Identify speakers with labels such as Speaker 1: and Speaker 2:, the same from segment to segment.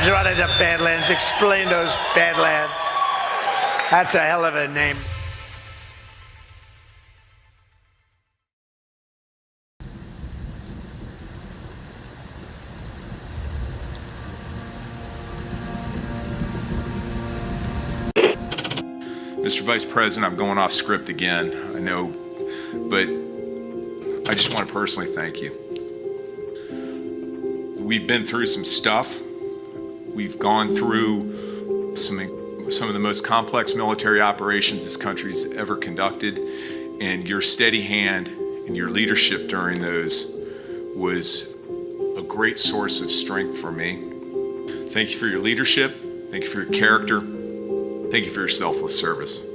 Speaker 1: What are the Badlands? Explain those Badlands. That's a hell of a name.
Speaker 2: Mr. Vice President, I'm going off script again, I know, but I just want to personally thank you. We've been through some stuff. We've gone through some of the most complex military operations this country's ever conducted, and your steady hand and your leadership during those was a great source of strength for me. Thank you for your leadership. Thank you for your character. Thank you for your selfless service.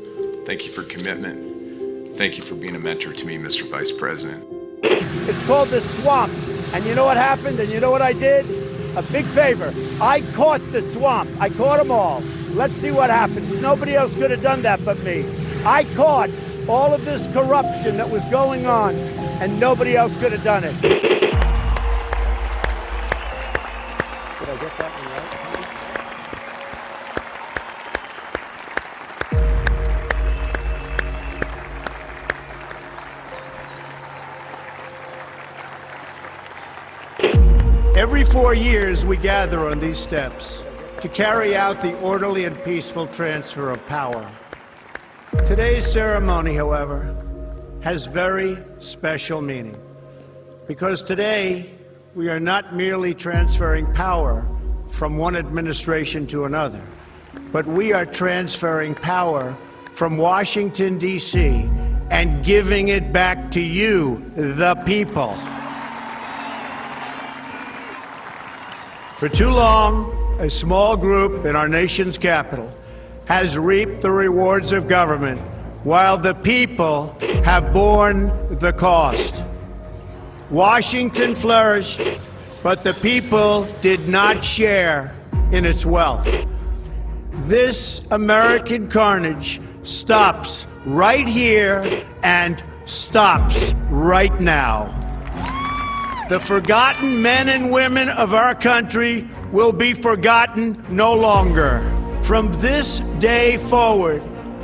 Speaker 2: Thank you for commitment. Thank you for being a mentor to me, Mr. Vice President.
Speaker 1: It's called the swamp. And you know what happened? And you know what I did? A big favor. I caught the swamp. I caught them all. Let's see what happens. Nobody else could have done that but me. I caught all of this corruption that was going on, and nobody else could have done it. Did I get that one right? Every 4 years, we gather on these steps to carry out the orderly and peaceful transfer of power. Today's ceremony, however, has very special meaning, because today we are not merely transferring power from one administration to another, but we are transferring power from Washington, D.C., and giving it back to you, the people. For too long, a small group in our nation's capital has reaped the rewards of government, while the people have borne the cost. Washington flourished, but the people did not share in its wealth. This American carnage stops right here and stops right now. The forgotten men and women of our country will be forgotten no longer. From this day forward,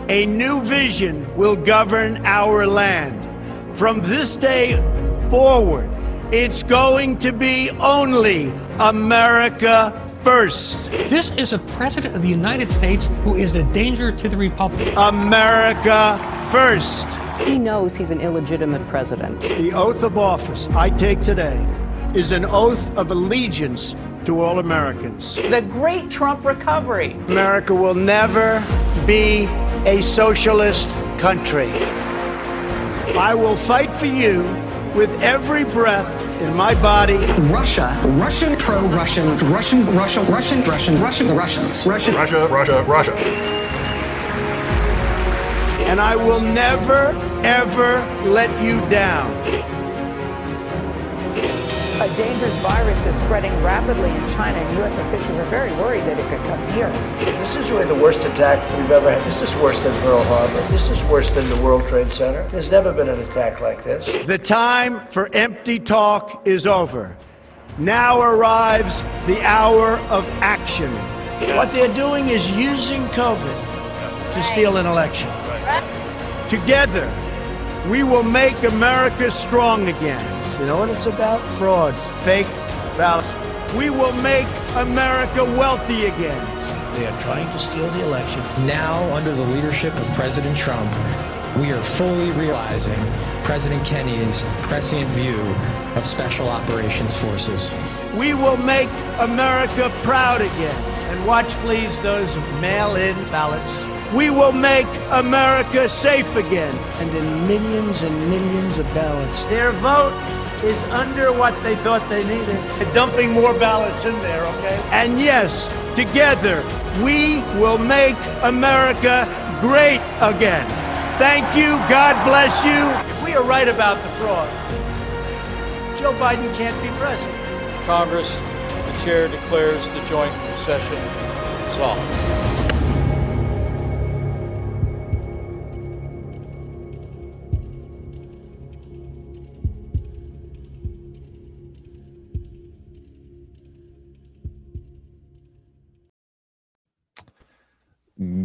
Speaker 1: a new vision will govern our land. From this day forward, it's going to be only America first.
Speaker 3: This is a president of the United States who is a danger to the republic.
Speaker 1: America first.
Speaker 4: He knows he's an illegitimate president.
Speaker 1: The oath of office I take today is an oath of allegiance to all Americans.
Speaker 4: The great Trump recovery.
Speaker 1: America will never be a socialist country. I will fight for you with every breath in my body.
Speaker 5: Russia, Russian, pro-Russian, Russian, Russia, Russian, Russian, Russian, the Russians. Russian.
Speaker 6: Russia, Russia, Russia.
Speaker 1: And I will never, ever let you down.
Speaker 7: A dangerous virus is spreading rapidly in China, and U.S. officials are very worried that it could come here.
Speaker 8: This is really the worst attack we've ever had. This is worse than Pearl Harbor. This is worse than the World Trade Center. There's never been an attack like this.
Speaker 1: The time for empty talk is over. Now arrives the hour of action. What they're doing is using COVID to steal an election. Together, we will make America strong again. You know what it's about? Fraud, fake ballots. We will make America wealthy again. They are trying to steal the election.
Speaker 9: Now, under the leadership of President Trump, we are fully realizing President Kennedy's prescient view of Special Operations Forces.
Speaker 1: We will make America proud again. And watch, please, those mail-in ballots. We will make America safe again. And in millions and millions of ballots, their vote is under what they thought they needed. They're dumping more ballots in there, okay? And yes, together, we will make America great again. Thank you. God bless you. If we are right about the fraud, Joe Biden can't be president.
Speaker 10: Congress, the chair declares the joint session dissolved.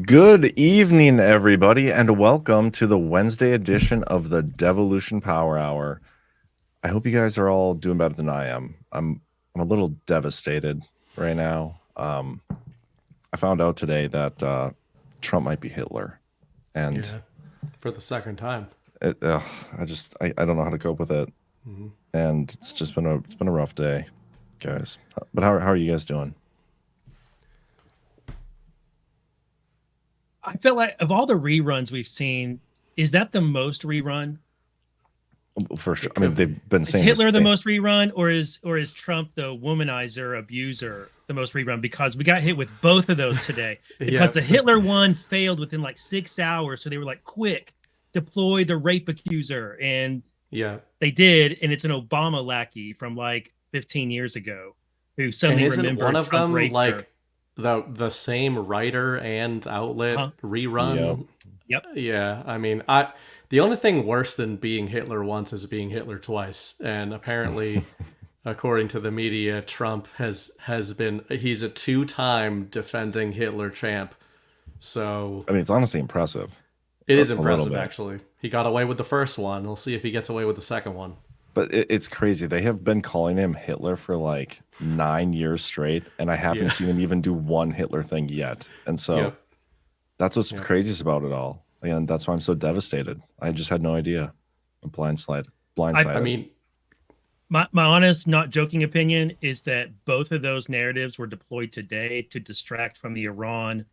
Speaker 6: Good evening, everybody, and welcome to the Wednesday edition of the Devolution Power Hour. I hope you guys are all doing better than I am. I'm a little devastated right now. I found out today that Trump might be Hitler, and
Speaker 11: for the second time.
Speaker 6: I don't know how to cope with it, and it's been a rough day, guys. But how are you guys doing?
Speaker 12: I feel like of all the reruns we've seen, is that the most rerun?
Speaker 6: For sure. I mean, they've been saying
Speaker 12: is Hitler the most rerun, or is Trump the womanizer abuser the most rerun? Because we got hit with both of those today. Because the Hitler one failed within like 6 hours, so they were like, quick, deploy the rape accuser, and they did, and it's an Obama lackey from like 15 years ago who suddenly remembered
Speaker 11: one of
Speaker 12: Trump
Speaker 11: them like
Speaker 12: her.
Speaker 11: the same writer and outlet rerun.
Speaker 12: Yep.
Speaker 11: Yeah, I mean, the only thing worse than being Hitler once is being Hitler twice, and apparently, according to the media, Trump he's a 2-time defending Hitler champ. So
Speaker 6: I mean, it's honestly impressive.
Speaker 11: It is impressive, actually. He got away with the first one. We'll see if he gets away with the second one.
Speaker 6: But it's crazy. They have been calling him Hitler for like 9 years straight, and I haven't seen him even do one Hitler thing yet. And so that's what's craziest about it all. And that's why I'm so devastated. I just had no idea. I'm blindsided.
Speaker 12: I mean, my honest, not joking opinion is that both of those narratives were deployed today to distract from the Iran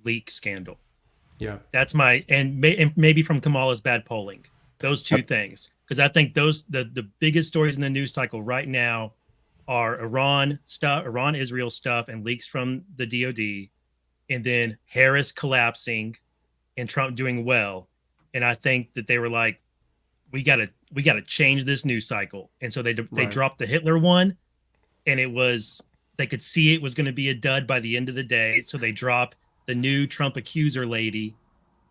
Speaker 12: leak scandal.
Speaker 11: Yeah,
Speaker 12: that's and maybe from Kamala's bad polling. Those two things, because I think the biggest stories in the news cycle right now are Iran stuff, Israel stuff, and leaks from the DoD, and then Harris collapsing, and Trump doing well. And I think that they were like, we gotta change this news cycle, and so they dropped the Hitler one, and they could see it was going to be a dud by the end of the day, so they drop the new Trump accuser lady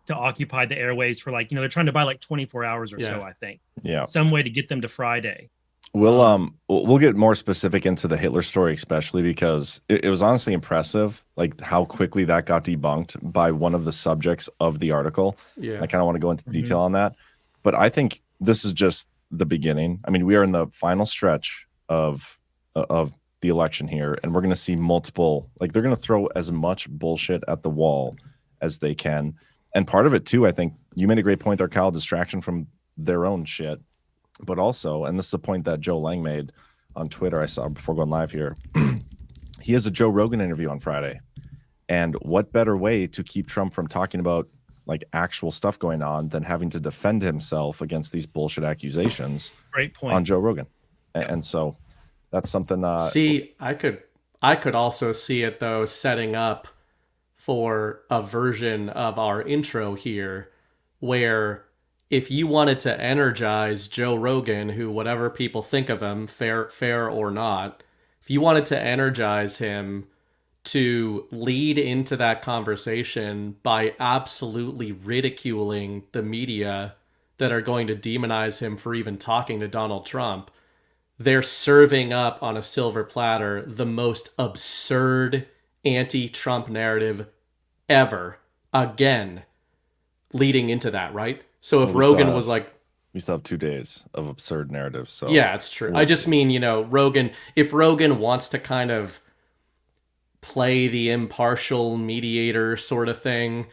Speaker 12: to occupy the airwaves for they're trying to buy like 24 hours or so, I think.
Speaker 6: Yeah.
Speaker 12: Some way to get them to Friday.
Speaker 6: We'll get more specific into the Hitler story, especially because it was honestly impressive, like how quickly that got debunked by one of the subjects of the article.
Speaker 11: Yeah.
Speaker 6: I kind of want to go into detail on that, but I think this is just the beginning. I mean, we are in the final stretch of the election here, and we're going to see multiple, they're going to throw as much bullshit at the wall as they can. And part of it too, I think you made a great point there, Kyle, distraction from their own shit. But also, and this is a point that Joe Lang made on Twitter, I saw before going live here, he has a Joe Rogan interview on Friday. And what better way to keep Trump from talking about actual stuff going on than having to defend himself against these bullshit accusations
Speaker 12: Great point.
Speaker 6: on Joe Rogan. And so that's something.
Speaker 11: See, I could also see it, though, setting up for a version of our intro here where if you wanted to energize Joe Rogan, who whatever people think of him, fair or not, if you wanted to energize him to lead into that conversation by absolutely ridiculing the media that are going to demonize him for even talking to Donald Trump, they're serving up on a silver platter the most absurd anti-Trump narrative ever, again, leading into that, right? So if Rogan was like,
Speaker 6: we still have 2 days of absurd narratives. So
Speaker 11: yeah, it's true. I just mean, Rogan, if Rogan wants to kind of play the impartial mediator sort of thing,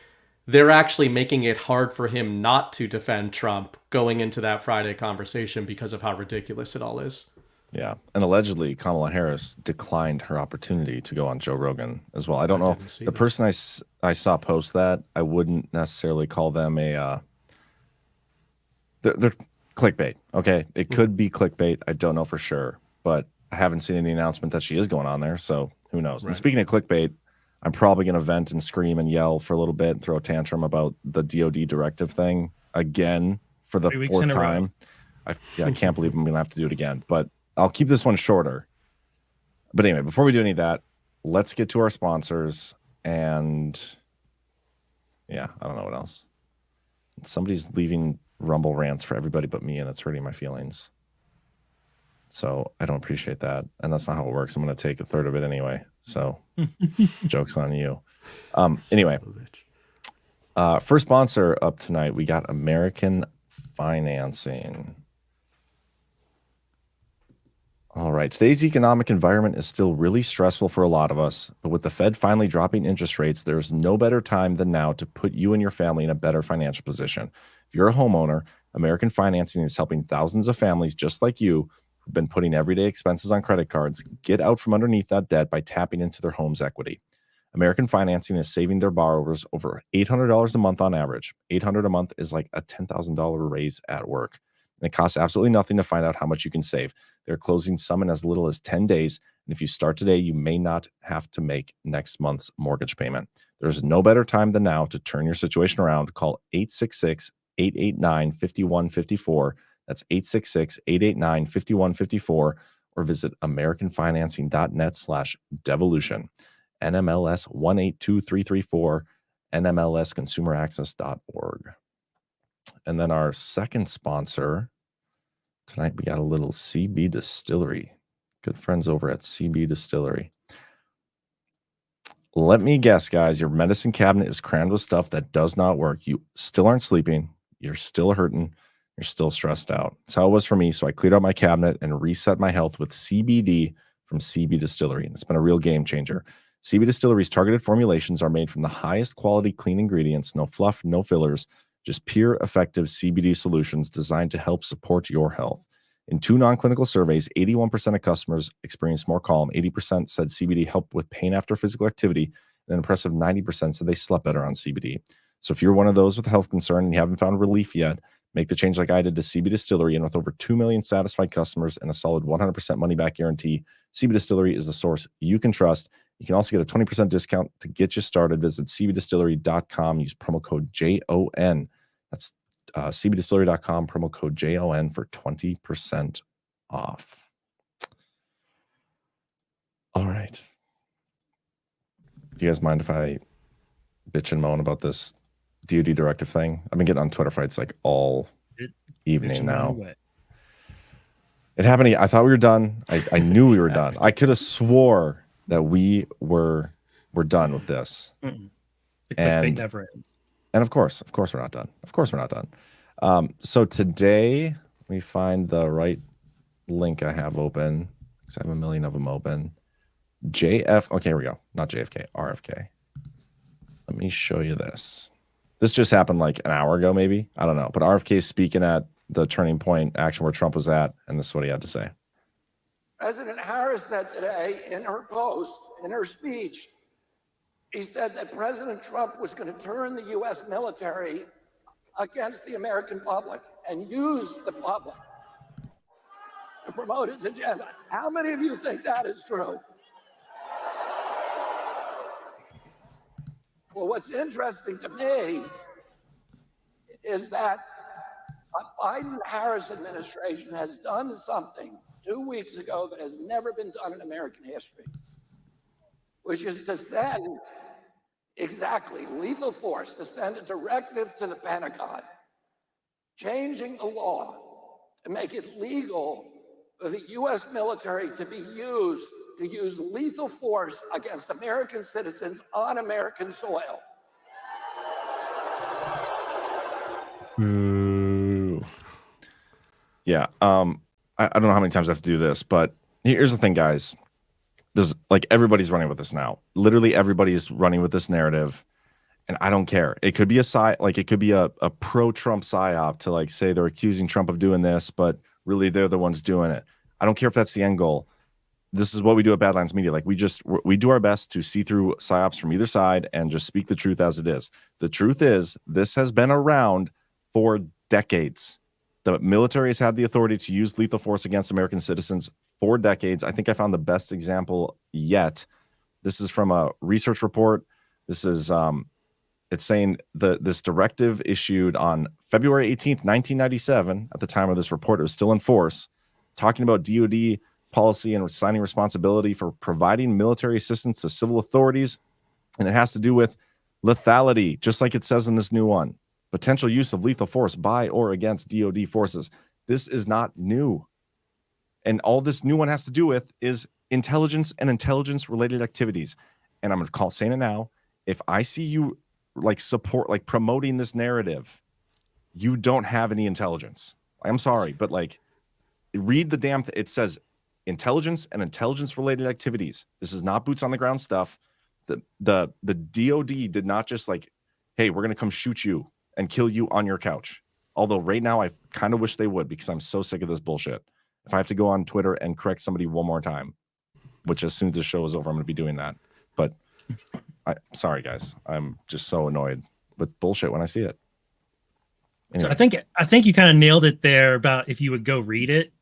Speaker 11: they're actually making it hard for him not to defend Trump going into that Friday conversation because of how ridiculous it all is.
Speaker 6: Yeah. And allegedly, Kamala Harris declined her opportunity to go on Joe Rogan as well. I don't know. The person I saw post that, I wouldn't necessarily call them they're clickbait. Okay. It could be clickbait. I don't know for sure, but I haven't seen any announcement that she is going on there. So who knows? Right. And speaking of clickbait, I'm probably going to vent and scream and yell for a little bit and throw a tantrum about the DOD directive thing again for the 4th time. I can't believe I'm going to have to do it again, but I'll keep this one shorter. But anyway, before we do any of that, let's get to our sponsors. And yeah, I don't know what else. Somebody's leaving Rumble rants for everybody but me, and it's hurting my feelings. So I don't appreciate that. And that's not how it works. I'm going to take a third of it anyway. So joke's on you. Anyway, First sponsor up tonight, we got American Financing. All right. Today's economic environment is still really stressful for a lot of us, but with the Fed finally dropping interest rates, there's no better time than now to put you and your family in a better financial position. If you're a homeowner, American Financing is helping thousands of families just like you who've been putting everyday expenses on credit cards get out from underneath that debt by tapping into their home's equity. American Financing is saving their borrowers over $800 a month on average. $800 a month is like a $10,000 raise at work. And it costs absolutely nothing to find out how much you can save. They're closing some in as little as 10 days. And if you start today, you may not have to make next month's mortgage payment. There's no better time than now to turn your situation around. Call 866-889-5154. That's 866-889-5154. Or visit americanfinancing.net/devolution. NMLS 182334, NMLSconsumeraccess.org. And then our second sponsor tonight, we got a little CB Distillery. Good friends over at CB Distillery. Let me guess, guys, your medicine cabinet is crammed with stuff that does not work. You still aren't sleeping. You're still hurting. You're still stressed out. That's how it was for me. So I cleared out my cabinet and reset my health with CBD from CB Distillery. And it's been a real game changer. CB Distillery's targeted formulations are made from the highest quality clean ingredients, no fluff, no fillers, just pure, effective CBD solutions designed to help support your health. In 2 non-clinical surveys, 81% of customers experienced more calm. 80% said CBD helped with pain after physical activity, and an impressive 90% said they slept better on CBD. So if you're one of those with a health concern and you haven't found relief yet, make the change like I did to CB Distillery, and with over 2 million satisfied customers and a solid 100% money-back guarantee, CB Distillery is the source you can trust. You can also get a 20% discount to get you started. Visit cbdistillery.com. Use promo code JON. That's cbdistillery.com, promo code JON for 20% off. All right. Do you guys mind if I bitch and moan about this DoD directive thing? I've been getting on Twitter fights like all evening now. It happened. I thought we were done. I knew we were done. I could have swore that we were done with this.
Speaker 12: The clickbait never ends.
Speaker 6: And of course we're not done. Of course we're not done. So today we find the right link I have open because I have a million of them open. Okay, here we go. Not JFK, RFK. Let me show you this. This just happened like an hour ago, maybe. I don't know. But RFK is speaking at the Turning Point action where Trump was at, and this is what he had to say.
Speaker 8: President Harris said today in her post, in her speech, he said that President Trump was going to turn the U.S. military against the American public and use the public to promote his agenda. How many of you think that is true? Well, what's interesting to me is that the Biden-Harris administration has done something 2 weeks ago that has never been done in American history, which is to send lethal force, to send a directive to the Pentagon, changing the law to make it legal for the U.S. military to use lethal force against American citizens on American soil.
Speaker 6: Ooh. Yeah. I don't know how many times I have to do this, but here's the thing, guys. There's like everybody's running with this now. Literally everybody's running with this narrative, and I don't care. It could be it could be a pro-Trump psyop to like say they're accusing Trump of doing this, but really they're the ones doing it. I don't care if that's the end goal. This is what we do at Badlands Media. Like we do our best to see through psyops from either side and just speak the truth as it is. The truth is this has been around for decades. The military has had the authority to use lethal force against American citizens for decades. I think I found the best example yet. This is from a research report. This is it's saying this directive issued on February 18th, 1997. At the time of this report, it was still in force, talking about DoD policy and assigning responsibility for providing military assistance to civil authorities. And it has to do with lethality, just like it says in this new one. Potential use of lethal force by or against DoD forces. This is not new. And all this new one has to do with is intelligence and intelligence-related activities. And I'm going to saying it now. If I see you like support, like promoting this narrative, you don't have any intelligence. I'm sorry, but like read the damn it says intelligence and intelligence related activities. This is not boots on the ground stuff. The DOD did not just like, hey, we're gonna come shoot you and kill you on your couch. Although right now I kind of wish they would, because I'm so sick of this bullshit. If I have to go on Twitter and correct somebody one more time, which as soon as the show is over, I'm gonna be doing that. But sorry guys, I'm just so annoyed with bullshit when I see it. Anyway.
Speaker 12: So I think you kind of nailed it there about if you would go read it.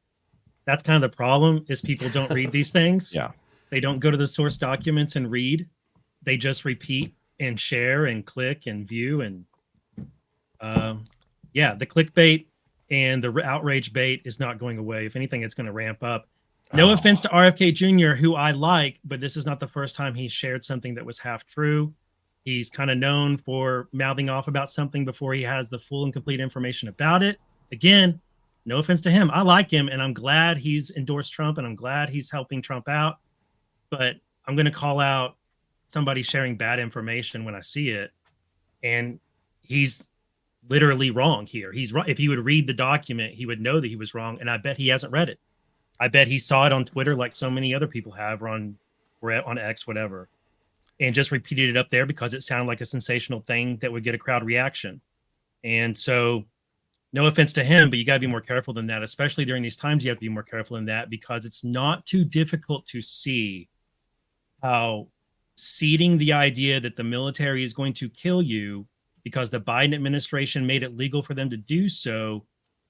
Speaker 12: That's kind of the problem, is people don't read these things.
Speaker 6: Yeah.
Speaker 12: They don't go to the source documents and read. They just repeat and share and click and view. And the clickbait and the outrage bait is not going away. If anything, it's going to ramp up. No offense to RFK Jr., who I like, but this is not the first time he's shared something that was half true. He's kind of known for mouthing off about something before he has the full and complete information about it. Again, no offense to him. I like him, and I'm glad he's endorsed Trump, and I'm glad he's helping Trump out. But I'm going to call out somebody sharing bad information when I see it. And he's literally wrong here. He's wrong. If he would read the document, he would know that he was wrong. And I bet he hasn't read it. I bet he saw it on Twitter like so many other people have, or on X, whatever, and just repeated it up there because it sounded like a sensational thing that would get a crowd reaction. And so, no offense to him, but you got to be more careful than that, especially during these times. You have to be more careful than that, because it's not too difficult to see how seeding the idea that the military is going to kill you because the Biden administration made it legal for them to do so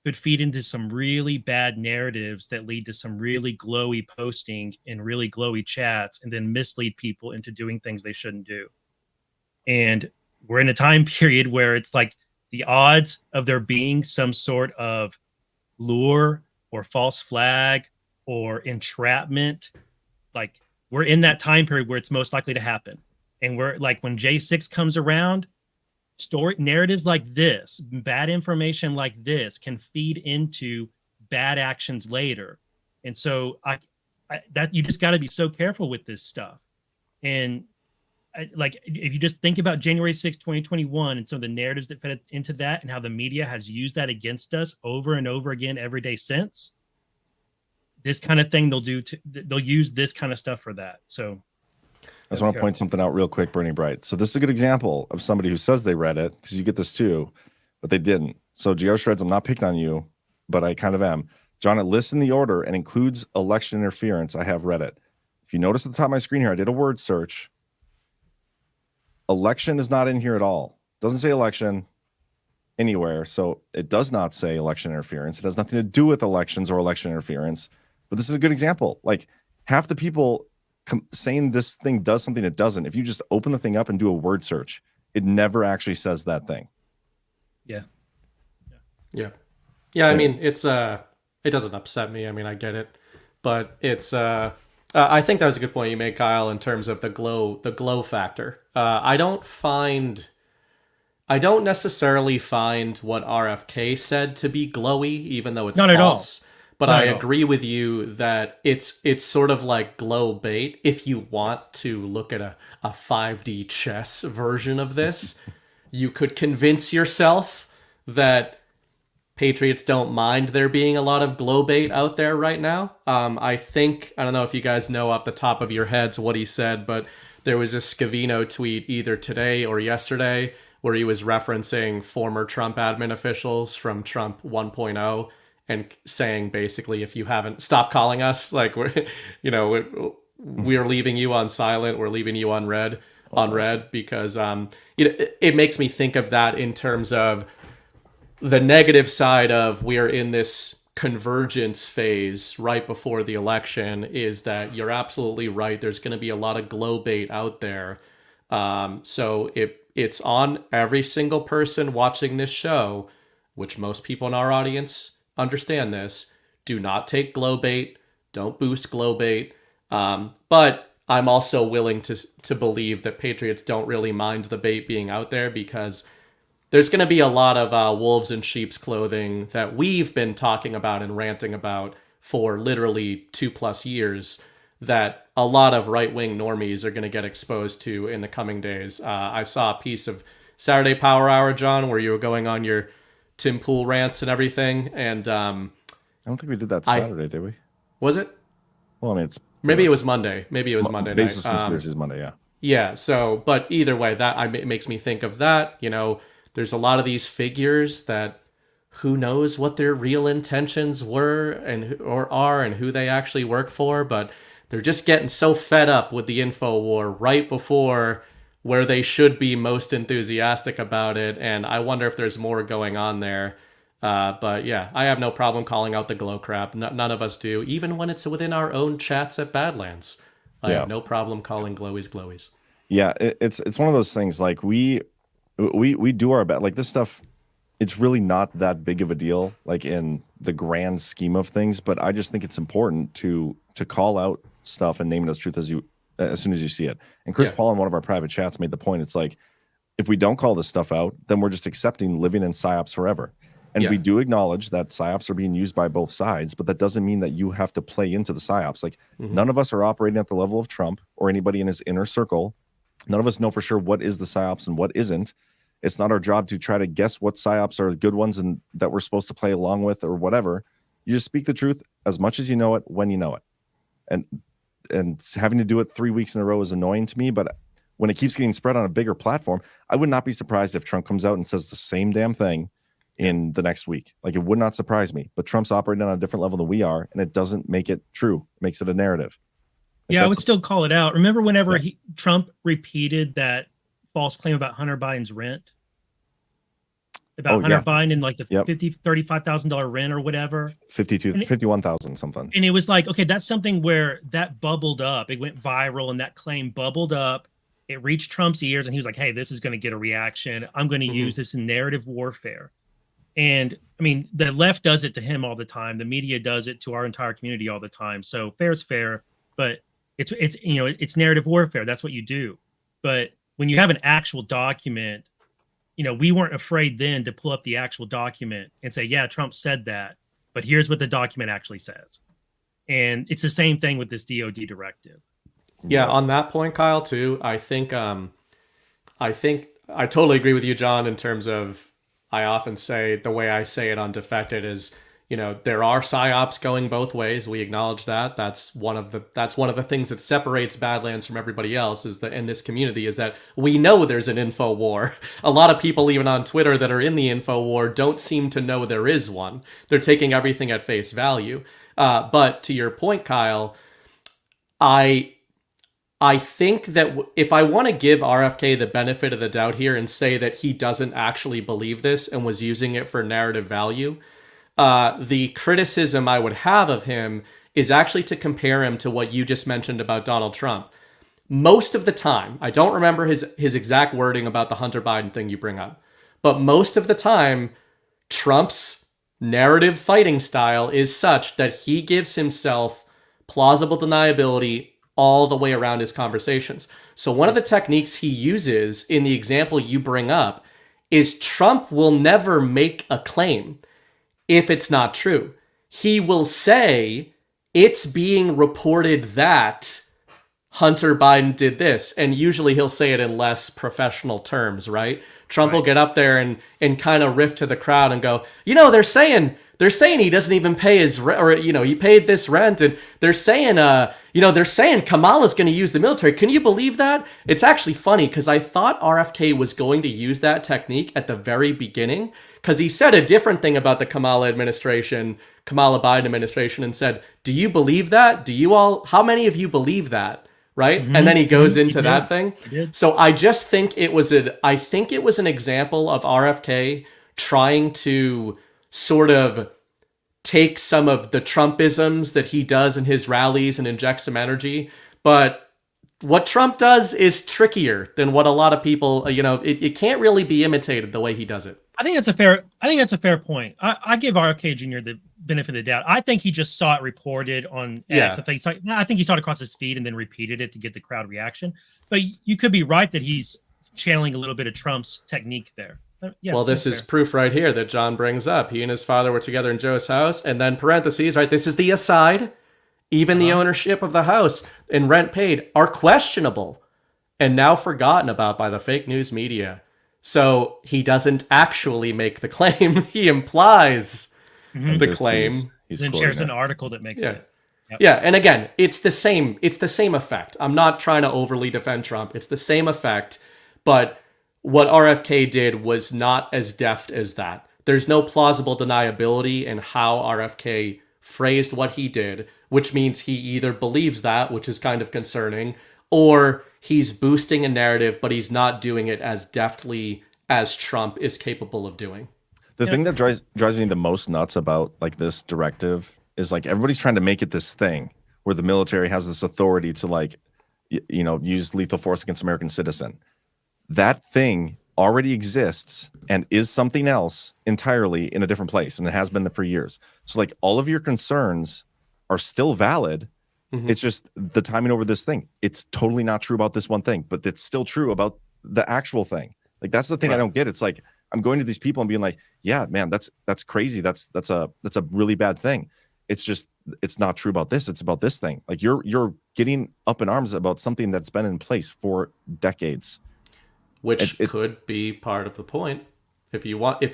Speaker 12: could feed into some really bad narratives that lead to some really glowy posting and really glowy chats, and then mislead people into doing things they shouldn't do. And we're in a time period where it's like the odds of there being some sort of lure or false flag or entrapment, like we're in that time period where it's most likely to happen. And we're like, when J6 comes around, story narratives like this, bad information like this can feed into bad actions later. And so that you just got to be so careful with this stuff. And like, if you just think about January 6, 2021, and some of the narratives that fed into that, and how the media has used that against us over and over again every day since, this kind of thing they'll use this kind of stuff for that. So
Speaker 6: I just want to point something out real quick, Bernie Bright. So this is a good example of somebody who says they read it, because you get this too, but they didn't. So GR Shreds, I'm not picking on you, but I kind of am. John, it lists in the order and includes election interference. I have read it. If you notice at the top of my screen here, I did a word search. Election is not in here at all. It doesn't say election anywhere. So it does not say election interference. It has nothing to do with elections or election interference. But this is a good example. Like, half the people saying this thing does something it doesn't. If you just open the thing up and do a word search, it never actually says that thing.
Speaker 12: Yeah.
Speaker 11: I mean, it's it doesn't upset me. I mean, I get it, but it's I think that was a good point you made, Kyle, in terms of the glow factor. I don't necessarily find what RFK said to be glowy, even though it's
Speaker 12: not
Speaker 11: false.
Speaker 12: At all.
Speaker 11: But I agree with you that it's sort of like glow bait. If you want to look at a 5D chess version of this, you could convince yourself that Patriots don't mind there being a lot of glow bait out there right now. I don't know if you guys know off the top of your heads what he said, but there was a Scavino tweet either today or yesterday where he was referencing former Trump admin officials from Trump 1.0. And saying basically, if you haven't stopped calling us, like we're leaving you on silent, we're leaving you on red, awesome. Because it makes me think of that in terms of the negative side of we're in this convergence phase right before the election. Is that you're absolutely right. There's going to be a lot of glow bait out there, so it's on every single person watching this show, which most people in our audience understand this. Do not take glow bait. Don't boost glow bait. But I'm also willing to believe that Patriots don't really mind the bait being out there, because there's going to be a lot of wolves in sheep's clothing that we've been talking about and ranting about for literally 2+ years that a lot of right-wing normies are going to get exposed to in the coming days. I saw a piece of Saturday Power Hour, John, where you were going on your Tim Pool rants and everything. And
Speaker 6: I don't think we did that Saturday, did we?
Speaker 11: Was it?
Speaker 6: Well, I mean, it's
Speaker 11: maybe it was Monday. Maybe it was Monday night.
Speaker 6: Basis Conspiracy is Monday, yeah.
Speaker 11: Yeah. So, but either way, it makes me think of that. You know, there's a lot of these figures that who knows what their real intentions were or are and who they actually work for, but they're just getting so fed up with the info war right before where they should be most enthusiastic about it. And I wonder if there's more going on there. But yeah, I have no problem calling out the glow crap. None of us do, even when it's within our own chats at Badlands. I have no problem calling glowies glowies.
Speaker 6: Yeah, it's one of those things. Like we do our best. Like this stuff, it's really not that big of a deal, like in the grand scheme of things. But I just think it's important to call out stuff and name it as truth as soon as you see it. And Chris Paul in one of our private chats made the point. It's like, if we don't call this stuff out, then we're just accepting living in psyops forever. And we do acknowledge that psyops are being used by both sides, but that doesn't mean that you have to play into the psyops. Like none of us are operating at the level of Trump or anybody in his inner circle. None of us know for sure what is the psyops and what isn't. It's not our job to try to guess what psyops are good ones and that we're supposed to play along with or whatever. You just speak the truth as much as you know it when you know it. And having to do it 3 weeks in a row is annoying to me, but when it keeps getting spread on a bigger platform, I would not be surprised if Trump comes out and says the same damn thing in the next week. Like, it would not surprise me, but Trump's operating on a different level than we are, and it doesn't make it true. It makes it a narrative. Like,
Speaker 12: I would still call it out. Remember whenever Trump repeated that false claim about Hunter Biden's rent? About Hunter Biden and like the $35,000 rent or whatever.
Speaker 6: 51,000 something.
Speaker 12: And it was like, okay, that's something where that bubbled up. It went viral and that claim bubbled up. It reached Trump's ears and he was like, hey, this is going to get a reaction. I'm going to use this in narrative warfare. And I mean, the left does it to him all the time. The media does it to our entire community all the time. So fair is fair, but it's narrative warfare. That's what you do. But when you have an actual document, we weren't afraid then to pull up the actual document and say, yeah, Trump said that, but here's what the document actually says. And it's the same thing with this DOD directive.
Speaker 11: Yeah, on that point, Kyle, too, I think I totally agree with you, John, in terms of, I often say, the way I say it on Defected is, there are psyops going both ways. We acknowledge that. That's one of the things that separates Badlands from everybody else is that in this community is that we know there's an info war. A lot of people, even on Twitter, that are in the info war don't seem to know there is one. They're taking everything at face value. But to your point, Kyle, I think that if I want to give RFK the benefit of the doubt here and say that he doesn't actually believe this and was using it for narrative value, the criticism I would have of him is actually to compare him to what you just mentioned about Donald Trump. Most of the time, I don't remember his exact wording about the Hunter Biden thing you bring up, but most of the time, Trump's narrative fighting style is such that he gives himself plausible deniability all the way around his conversations. So one of the techniques he uses in the example you bring up is Trump will never make a claim if it's not true. He will say, it's being reported that Hunter Biden did this. And usually he'll say it in less professional terms, right? Trump will get up there and kind of riff to the crowd and go, they're saying he doesn't even pay his rent, or, he paid this rent. And they're saying, Kamala's going to use the military. Can you believe that? It's actually funny because I thought RFK was going to use that technique at the very beginning, because he said a different thing about the Kamala Biden administration and said, do you believe that? How many of you believe that? Right? And then he goes into that thing. So I just think it was an example of RFK trying to sort of take some of the Trumpisms that he does in his rallies and inject some energy. But what Trump does is trickier than what a lot of people, it can't really be imitated the way he does it.
Speaker 12: I think that's a fair point. I give RFK Jr. the benefit of the doubt. I think he just saw it reported on X. I think he saw it across his feed and then repeated it to get the crowd reaction. But you could be right that he's channeling a little bit of Trump's technique there.
Speaker 11: Well, this is proof right here that John brings up. He and his father were together in Joe's house, and then parentheses, right? This is the aside. Even the ownership of the house and rent paid are questionable and now forgotten about by the fake news media. So he doesn't actually make the claim. He implies the claim.
Speaker 12: Then shares an article that makes it. Yep.
Speaker 11: Yeah, and again, it's the same effect. I'm not trying to overly defend Trump. It's the same effect, but what RFK did was not as deft as that. There's no plausible deniability in how RFK phrased what he did, which means he either believes that, which is kind of concerning, or he's boosting a narrative, but he's not doing it as deftly as Trump is capable of doing.
Speaker 6: The thing that drives me the most nuts about like this directive is like everybody's trying to make it this thing where the military has this authority to like, use lethal force against American citizen. That thing already exists and is something else entirely in a different place, and it has been there for years. So like all of your concerns are still valid. It's just the timing over this thing. It's totally not true about this one thing, but it's still true about the actual thing. Like that's the thing I don't get. It's like I'm going to these people and being like, yeah, man, that's crazy. That's a really bad thing. It's just it's not true about this. It's about this thing. Like you're getting up in arms about something that's been in place for decades.
Speaker 11: Which could be part of the point. If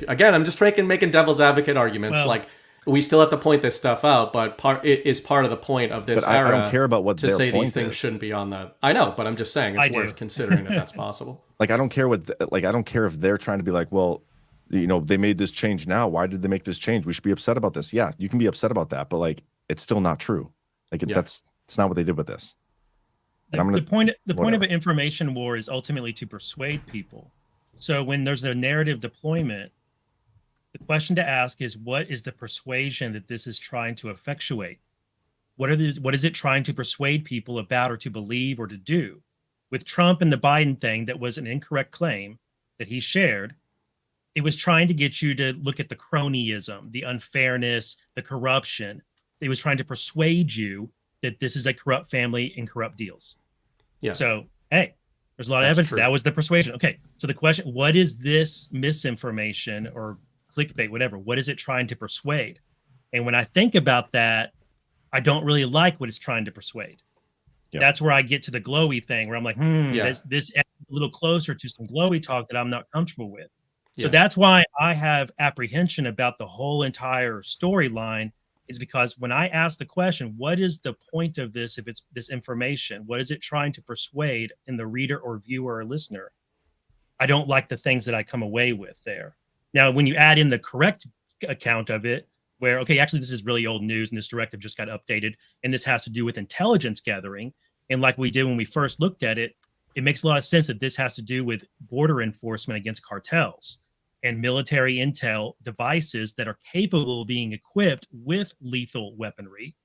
Speaker 11: again, I'm just making devil's advocate arguments. Like we still have to point this stuff out, but it is part of the point of this era.
Speaker 6: I don't care about what
Speaker 11: to say these things shouldn't be on the. I know, but I'm just saying it's worth considering if that's possible.
Speaker 6: Like I don't care I don't care if they're trying to be like, well, they made this change now. Why did they make this change? We should be upset about this. Yeah, you can be upset about that, but like it's still not true. Like it's not what they did with this.
Speaker 12: The point of an information war is ultimately to persuade people. So when there's a narrative deployment, the question to ask is, what is the persuasion that this is trying to effectuate? What is it trying to persuade people about or to believe or to do? With Trump and the Biden thing, that was an incorrect claim that he shared. It was trying to get you to look at the cronyism, the unfairness, the corruption. It was trying to persuade you that this is a corrupt family and corrupt deals.
Speaker 11: Yeah.
Speaker 12: So, hey, there's a lot of evidence. That was the persuasion. Okay. So the question, what is this misinformation or clickbait, whatever? What is it trying to persuade? And when I think about that, I don't really like what it's trying to persuade. Yeah. That's where I get to the glowy thing where I'm like, this is a little closer to some glowy talk that I'm not comfortable with. So that's why I have apprehension about the whole entire storyline, is because when I ask the question, what is the point of this? If it's this information, what is it trying to persuade in the reader or viewer or listener? I don't like the things that I come away with there. Now, when you add in the correct account of it, where, okay, actually, this is really old news and this directive just got updated, and this has to do with intelligence gathering. And like we did when we first looked at it, it makes a lot of sense that this has to do with border enforcement against cartels and military intel devices that are capable of being equipped with lethal weaponry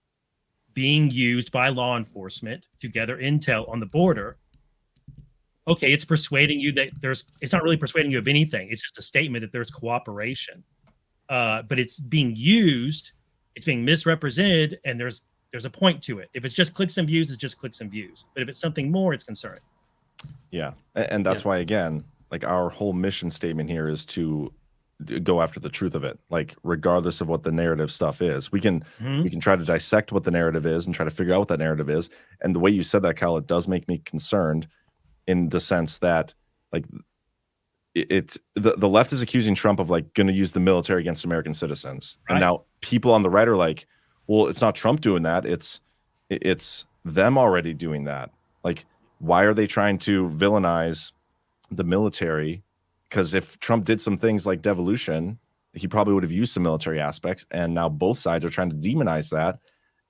Speaker 12: being used by law enforcement to gather intel on the border. Okay, it's persuading you that it's not really persuading you of anything. It's just a statement that there's cooperation. But it's being used, it's being misrepresented, and there's a point to it. If it's just clicks and views, it's just clicks and views. But if it's something more, it's concerning.
Speaker 6: Yeah. And that's why, again, like our whole mission statement here is to go after the truth of it. Like regardless of what the narrative stuff is, we can try to dissect what the narrative is and try to figure out what that narrative is. And the way you said that, Kyle, it does make me concerned in the sense that like it's the left is accusing Trump of like going to use the military against American citizens. Right. And now people on the right are like, well, it's not Trump doing that. It's them already doing that. Like, why are they trying to villainize the military? Because if Trump did some things like devolution, he probably would have used some military aspects. And now both sides are trying to demonize that.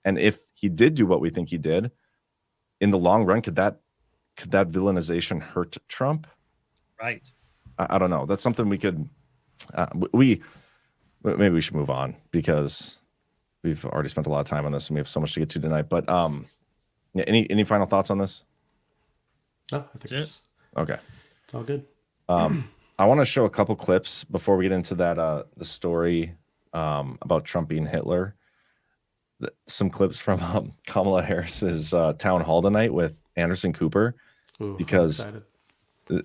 Speaker 6: And if he did do what we think he did, in the long run, could that villainization hurt Trump?
Speaker 12: Right.
Speaker 6: I don't know. That's something we could maybe we should move on because we've already spent a lot of time on this and we have so much to get to tonight. But any final thoughts on this?
Speaker 11: No, I think it's
Speaker 6: okay.
Speaker 11: It's all good.
Speaker 6: I want to show a couple clips before we get into that the story about Trump being Hitler. Some clips from Kamala Harris's town hall tonight with Anderson Cooper.
Speaker 11: Ooh,
Speaker 6: because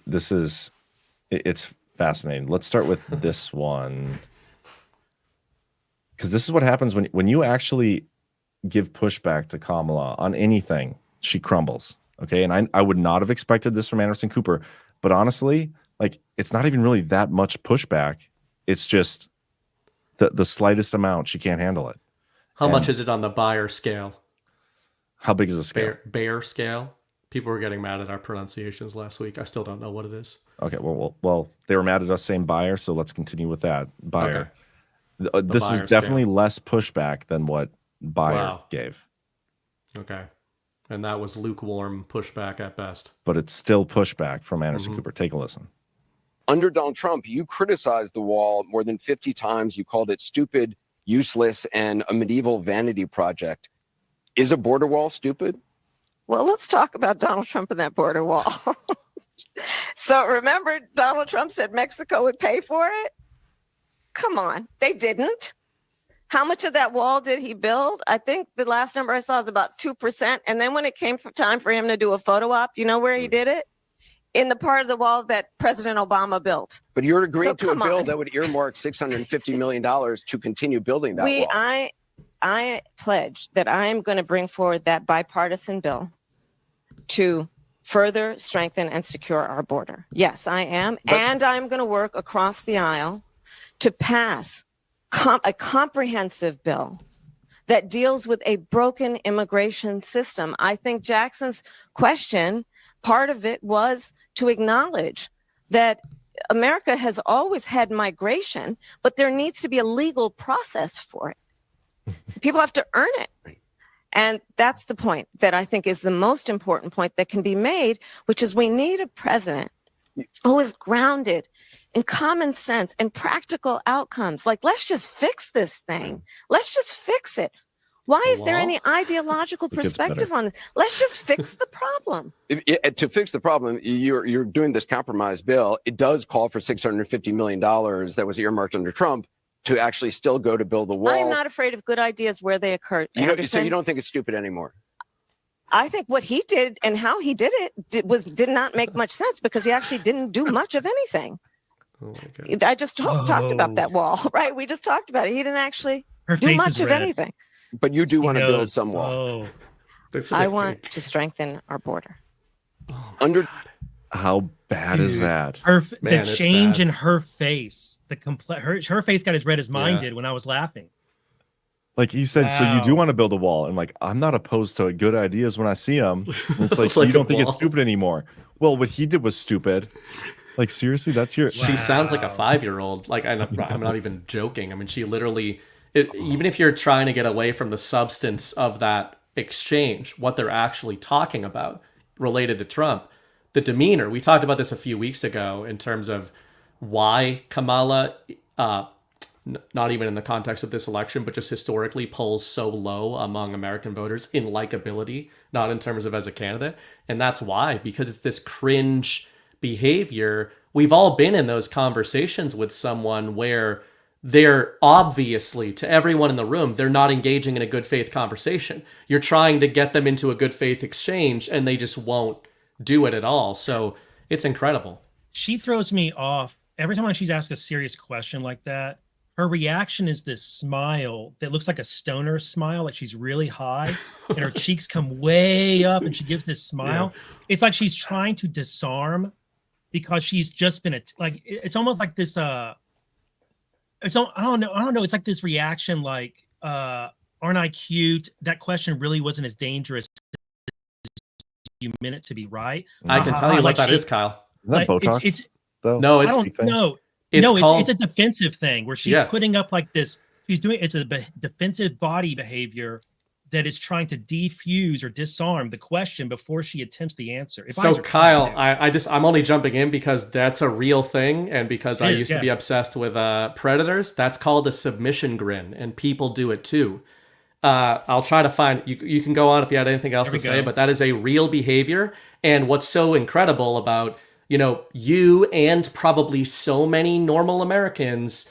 Speaker 6: this is it's fascinating. Let's start with this one, because this is what happens when you actually give pushback to Kamala on anything. She crumbles. Okay, and I would not have expected this from Anderson Cooper, but honestly, like it's not even really that much pushback. It's just the slightest amount. She can't handle it.
Speaker 11: How much is it on the Bayer scale?
Speaker 6: How big is the scale?
Speaker 11: Bayer scale. People were getting mad at our pronunciations last week. I still don't know what it is.
Speaker 6: Okay, well, they were mad at us saying Bayer, so let's continue with that. Bayer.
Speaker 11: Okay.
Speaker 6: This
Speaker 11: Bayer
Speaker 6: is definitely
Speaker 11: scale.
Speaker 6: less pushback than what Bayer gave.
Speaker 11: Okay. And that was lukewarm pushback at best.
Speaker 6: But it's still pushback from Anderson Cooper. Take a listen.
Speaker 13: Under Donald Trump, you criticized the wall more than 50 times. You called it stupid, useless, and a medieval vanity project. Is a border wall stupid?
Speaker 7: Well, let's talk about Donald Trump and that border wall. So remember, Donald Trump said Mexico would pay for it? Come on, they didn't. How much of that wall did he build? I think the last number I saw is about 2%. And then when it came for time for him to do a photo op, you know where he did it? In the part of the wall that President Obama built.
Speaker 13: But you're agreeing to a bill that would earmark $650 million to continue building that wall.
Speaker 7: I pledge that I am going to bring forward that bipartisan bill to further strengthen and secure our border. Yes, I am. And I'm going to work across the aisle to pass a comprehensive bill that deals with a broken immigration system. I think Jackson's question, part of it was to acknowledge that America has always had migration, but there needs to be a legal process for it. People have to earn it. And that's the point that I think is the most important point that can be made, which is we need a president who is grounded in common sense and practical outcomes. Like, let's just fix this thing. Let's just fix it. Why is there any ideological perspective on this? Let's just fix the problem.
Speaker 13: To fix the problem, you're doing this compromise bill. It does call for $650 million that was earmarked under Trump to actually still go to build the wall.
Speaker 7: I'm not afraid of good ideas where they occur.
Speaker 13: So you don't think it's stupid anymore?
Speaker 7: I think what he did and how he did it did not make much sense because he actually didn't do much of anything.
Speaker 11: Oh my God.
Speaker 7: I just talked about that wall, right? We just talked about it. He didn't actually do much of anything.
Speaker 13: But you do want to build some wall.
Speaker 7: I want to strengthen our border.
Speaker 6: How bad is that?
Speaker 12: The change in her face, her face got as red as mine did when I was laughing.
Speaker 6: Like he said, so you do want to build a wall, and like I'm not opposed to good ideas when I see them. And it's like, you don't think it's stupid anymore. Well, what he did was stupid. Like seriously, that's your.
Speaker 11: She sounds like a 5-year-old. Like I'm not even joking. I mean, she literally. Even if you're trying to get away from the substance of that exchange, what they're actually talking about related to Trump, the demeanor. We talked about this a few weeks ago in terms of why Kamala. Not even in the context of this election, but just historically polls so low among American voters in likability, not in terms of as a candidate. And that's why, because it's this cringe behavior. We've all been in those conversations with someone where they're obviously, to everyone in the room, they're not engaging in a good faith conversation. You're trying to get them into a good faith exchange and they just won't do it at all. So it's incredible.
Speaker 12: She throws me off every time she's asked a serious question like that. Her reaction is this smile that looks like a stoner smile, like she's really high and her cheeks come way up and she gives this smile. Yeah. It's like she's trying to disarm because she's just been it's almost like this I don't know. It's like this reaction like aren't I cute? That question really wasn't as dangerous as you meant it to be, right?
Speaker 11: I can tell you what that is, Kyle.
Speaker 6: Is that Botox?
Speaker 11: No, it's
Speaker 12: it's a defensive thing where she's putting up like this. It's a defensive body behavior that is trying to defuse or disarm the question before she attempts the answer.
Speaker 11: So Kyle, I'm only jumping in because that's a real thing, and because I used to be obsessed with predators. That's called a submission grin, and people do it too. I'll try to find you. You can go on if you had anything else to say, but that is a real behavior. And what's so incredible about you and probably so many normal Americans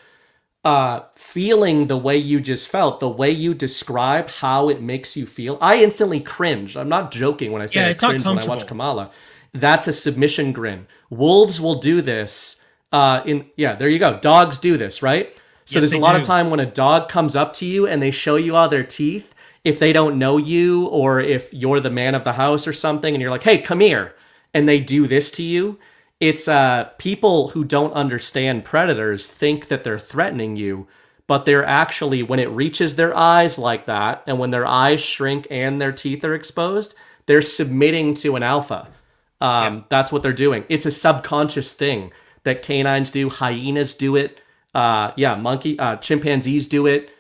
Speaker 11: feeling the way you just felt, the way you describe how it makes you feel. I instantly cringe. I'm not joking when I say I cringe when I watch Kamala. That's a submission grin. Wolves will do this. There you go. Dogs do this, right? So there's a lot of time when a dog comes up to you and they show you all their teeth, if they don't know you or if you're the man of the house or something, and you're like, hey, come here. And they do this to you. It's people who don't understand predators think that they're threatening you, but they're actually, when it reaches their eyes like that, and when their eyes shrink and their teeth are exposed, they're submitting to an alpha. That's what they're doing. It's a subconscious thing that canines do. Hyenas do it. Chimpanzees do it.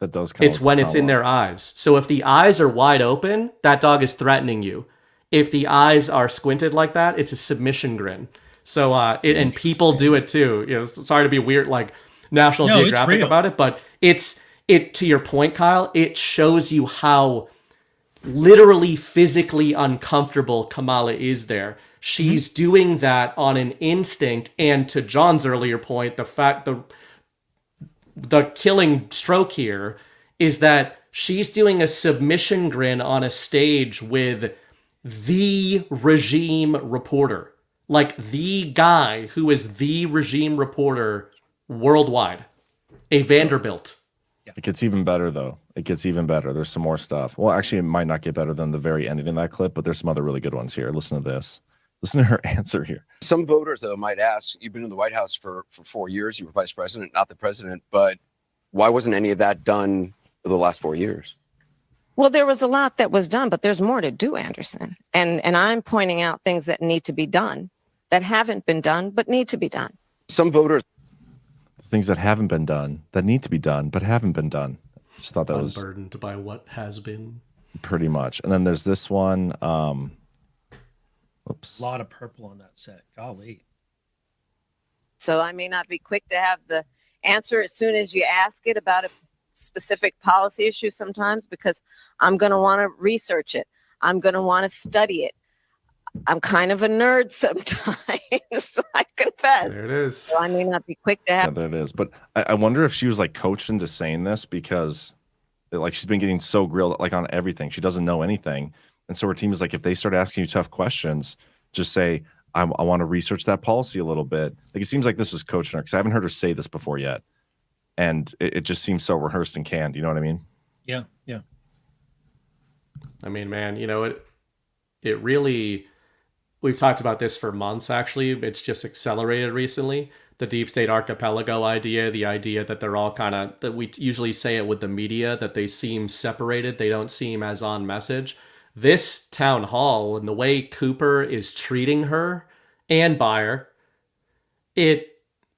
Speaker 6: That does.
Speaker 11: It's when it's in their eyes. So if the eyes are wide open, that dog is threatening you. If the eyes are squinted like that, it's a submission grin. So and people do it too. You know, sorry to be weird, like National Geographic about it, but it to your point, Kyle. It shows you how literally physically uncomfortable Kamala is there. She's doing that on an instinct, and to John's earlier point, the killing stroke here is that she's doing a submission grin on a stage with the regime reporter, like the guy who is the regime reporter worldwide, a Vanderbilt.
Speaker 6: It gets even better, though. It gets even better. There's some more stuff. Well, actually, it might not get better than the very ending in that clip, but there's some other really good ones here. Listen to this. Listen to her answer here.
Speaker 13: Some voters, though, might ask, you've been in the White House for 4 years. You were vice president, not the president. But why wasn't any of that done for the last 4 years?
Speaker 7: Well, there was a lot that was done, but there's more to do, Anderson. And I'm pointing out things that need to be done, that haven't been done, but need to be done.
Speaker 13: Some voters.
Speaker 6: Things that haven't been done, that need to be done, but haven't been done. Just thought that was
Speaker 11: unburdened by what has been.
Speaker 6: Pretty much. And then there's this one. Oops.
Speaker 12: A lot of purple on that set. Golly.
Speaker 7: So I may not be quick to have the answer as soon as you ask it about a specific policy issue sometimes, because I'm going to want to research it. I'm going to want to study it. I'm kind of a nerd sometimes, I confess.
Speaker 11: There it is.
Speaker 7: So I may not be quick to have.
Speaker 6: Yeah, there it is. But I wonder if she was like coached into saying this because like she's been getting so grilled like on everything. She doesn't know anything. And so her team is like, if they start asking you tough questions, just say, I want to research that policy a little bit. Like it seems like this was coaching her because I haven't heard her say this before yet. And it just seems so rehearsed and canned. You know what I mean?
Speaker 12: Yeah, yeah.
Speaker 11: I mean, man, you know, it really, we've talked about this for months, actually. It's just accelerated recently. The deep state archipelago idea, the idea that they're all kind of, that we usually say it with the media, that they seem separated. They don't seem as on message. This town hall and the way Cooper is treating her and Beyer, it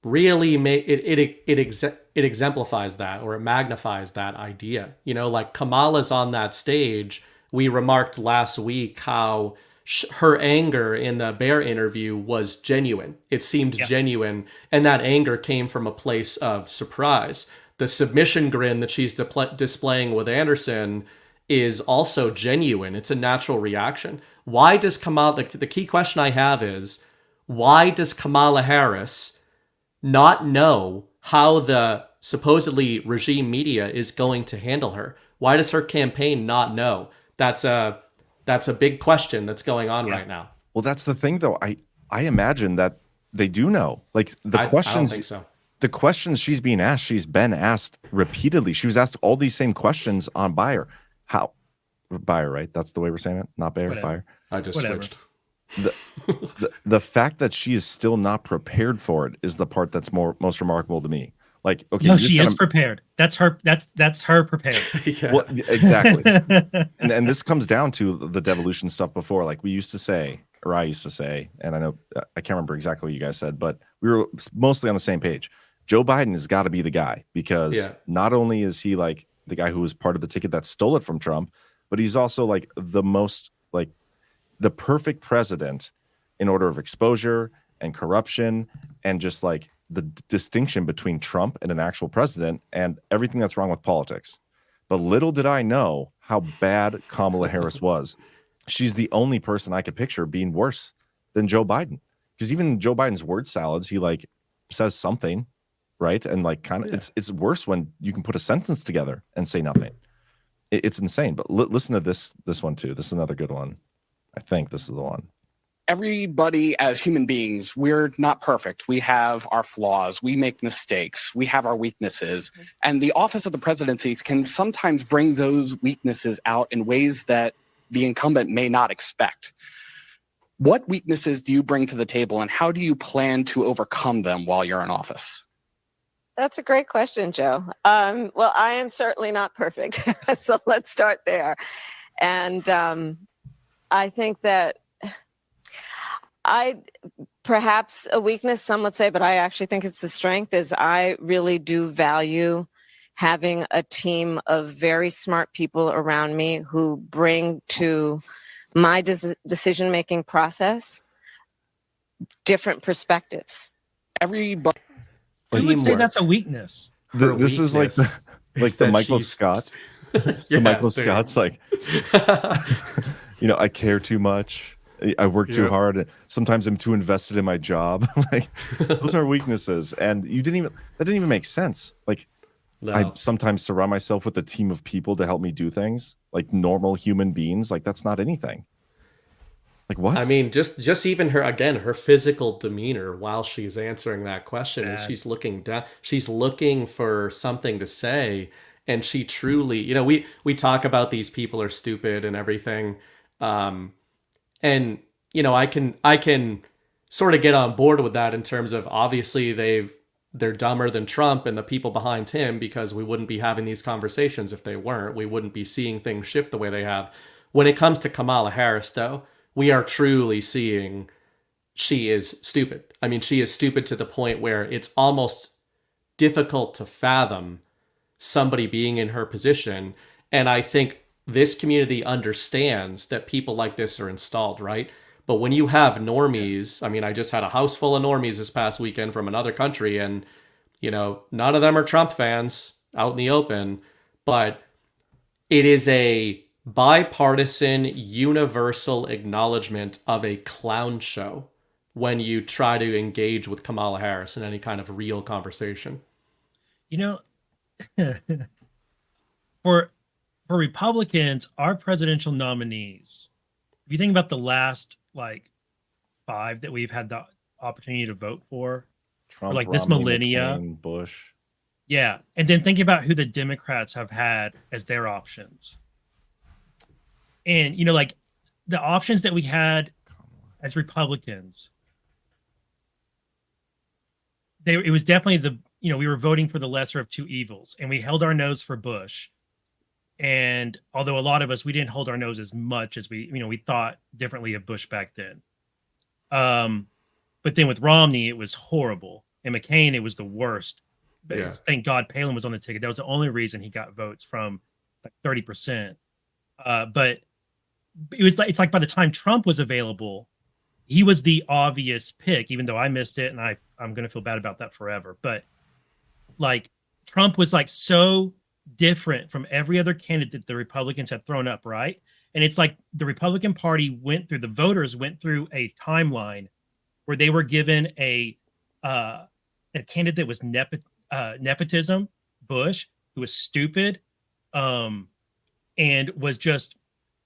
Speaker 11: really it exemplifies that, or it magnifies that idea. You know, like Kamala's on that stage. We remarked last week how her anger in the Bear interview was genuine. It seemed genuine, and that anger came from a place of surprise. The submission grin that she's displaying with Anderson is also genuine. It's a natural reaction. Why does Kamala, the key question I have is, why does Kamala Harris not know how the supposedly regime media is going to handle her? Why does her campaign not know? That's a big question that's going on right now.
Speaker 6: Well, that's the thing, though. I imagine that they do know. Like the questions.
Speaker 11: I don't think so.
Speaker 6: The questions she's being asked, she's been asked repeatedly. She was asked all these same questions on Beyer. How Beyer, right? That's the way we're saying it, not Beyer. Beyer.
Speaker 11: I just switched.
Speaker 6: The fact that she is still not prepared for it is the part that's most remarkable to me. Like, okay,
Speaker 12: no, she is prepared. That's her. That's her prepared.
Speaker 11: Yeah.
Speaker 6: Well, exactly. and this comes down to the devolution stuff before. Like we used to say, or I used to say, and I know I can't remember exactly what you guys said, but we were mostly on the same page. Joe Biden has got to be the guy because not only is he like the guy who was part of the ticket that stole it from Trump, but he's also like the most like the perfect president in order of exposure and corruption and just like the distinction between Trump and an actual president and everything that's wrong with politics. But little did I know how bad Kamala Harris was. She's the only person I could picture being worse than Joe Biden. Because even Joe Biden's word salads, he like says something, right? And like kind of it's worse when you can put a sentence together and say nothing. It's insane. But listen to this one too. This is another good one. I think this is the one.
Speaker 14: Everybody as human beings, we're not perfect. We have our flaws. We make mistakes. We have our weaknesses. And the office of the presidency can sometimes bring those weaknesses out in ways that the incumbent may not expect. What weaknesses do you bring to the table, and how do you plan to overcome them while you're in office?
Speaker 7: That's a great question, Joe. Well, I am certainly not perfect. So let's start there. And I think that perhaps a weakness, some would say, but I actually think it's a strength, is I really do value having a team of very smart people around me who bring to my decision-making process different perspectives.
Speaker 14: Everybody.
Speaker 12: Who would say that's a weakness?
Speaker 6: This is like the Michael Scott. The Michael Scott's like, I care too much. I work too hard. Sometimes I'm too invested in my job. Like, those are weaknesses. And that didn't even make sense. Like, no. I sometimes surround myself with a team of people to help me do things, like normal human beings. Like, that's not anything. Like, what?
Speaker 11: I mean, just even her physical demeanor while she's answering that question, and she's looking down, she's looking for something to say, and she truly, we talk about these people are stupid and everything, and I can sort of get on board with that in terms of, obviously they're dumber than Trump and the people behind him, because we wouldn't be having these conversations if they weren't. We wouldn't be seeing things shift the way they have. When it comes to Kamala Harris, though, we are truly seeing she is stupid. I mean, she is stupid to the point where it's almost difficult to fathom somebody being in her position. And I think this community understands that people like this are installed, right? But when you have normies, I mean, I just had a house full of normies this past weekend from another country, and, none of them are Trump fans out in the open, but it is a bipartisan, universal acknowledgement of a clown show when you try to engage with Kamala Harris in any kind of real conversation.
Speaker 12: For Republicans, our presidential nominees, if you think about the last 5 that we've had the opportunity to vote for,
Speaker 6: Trump,
Speaker 12: this
Speaker 6: Romney,
Speaker 12: millennia,
Speaker 6: McCain, Bush.
Speaker 12: Yeah. And then think about who the Democrats have had as their options. And, the options that we had as Republicans, it was definitely we were voting for the lesser of two evils, and we held our nose for Bush. And although a lot of us, we didn't hold our nose as much as we thought differently of Bush back then. But then with Romney, it was horrible. And McCain, it was the worst. But thank God Palin was on the ticket. That was the only reason he got votes, from 30%. But it's like by the time Trump was available, he was the obvious pick, even though I missed it, and I'm going to feel bad about that forever. But Trump was so different from every other candidate the Republicans had thrown up, right? And it's like the Republican Party the voters went through a timeline where they were given a candidate that was nepotism, Bush, who was stupid, and was just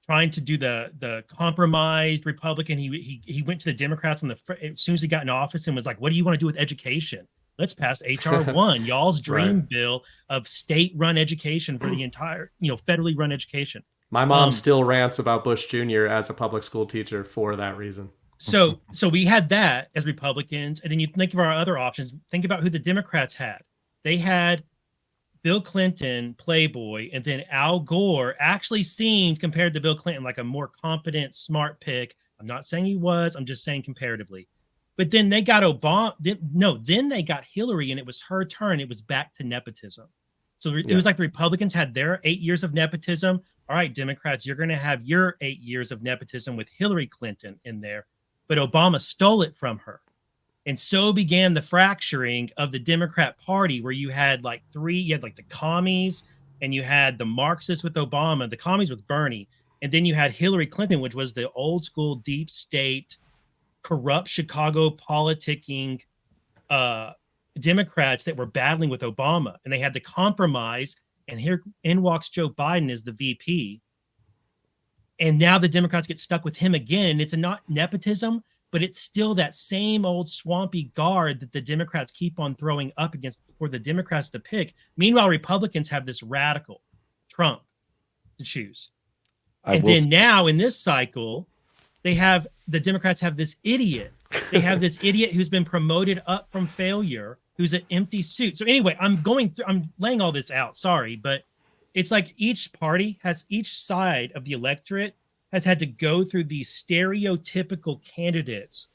Speaker 12: trying to do the compromised Republican. He went to the Democrats as soon as he got in office and was like, "What do you want to do with education? Let's pass HR 1, y'all's dream bill of state-run education for the entire, federally run education."
Speaker 11: My mom still rants about Bush Jr. as a public school teacher for that reason.
Speaker 12: So we had that as Republicans, and then you think of our other options. Think about who the Democrats had. They had Bill Clinton, Playboy, and then Al Gore actually seemed, compared to Bill Clinton, like a more competent, smart pick. I'm not saying he was. I'm just saying comparatively. But then they got Obama. Then they got Hillary, and it was her turn. It was back to nepotism. So it was like the Republicans had their 8 years of nepotism. All right, Democrats, you're going to have your 8 years of nepotism with Hillary Clinton in there. But Obama stole it from her. And so began the fracturing of the Democrat Party, where you had the commies, and you had the Marxists with Obama, the commies with Bernie, and then you had Hillary Clinton, which was the old school deep state, corrupt Chicago politicking Democrats that were battling with Obama. And they had to compromise, and here in walks Joe Biden as the VP. And now the Democrats get stuck with him again. It's not nepotism, but it's still that same old swampy guard that the Democrats keep on throwing up against for the Democrats to pick. Meanwhile, Republicans have this radical Trump to choose. Then now in this cycle, the Democrats have this idiot. They have this idiot who's been promoted up from failure, who's an empty suit. So anyway, I'm laying all this out. Sorry, but it's like each side of the electorate has had to go through these stereotypical candidates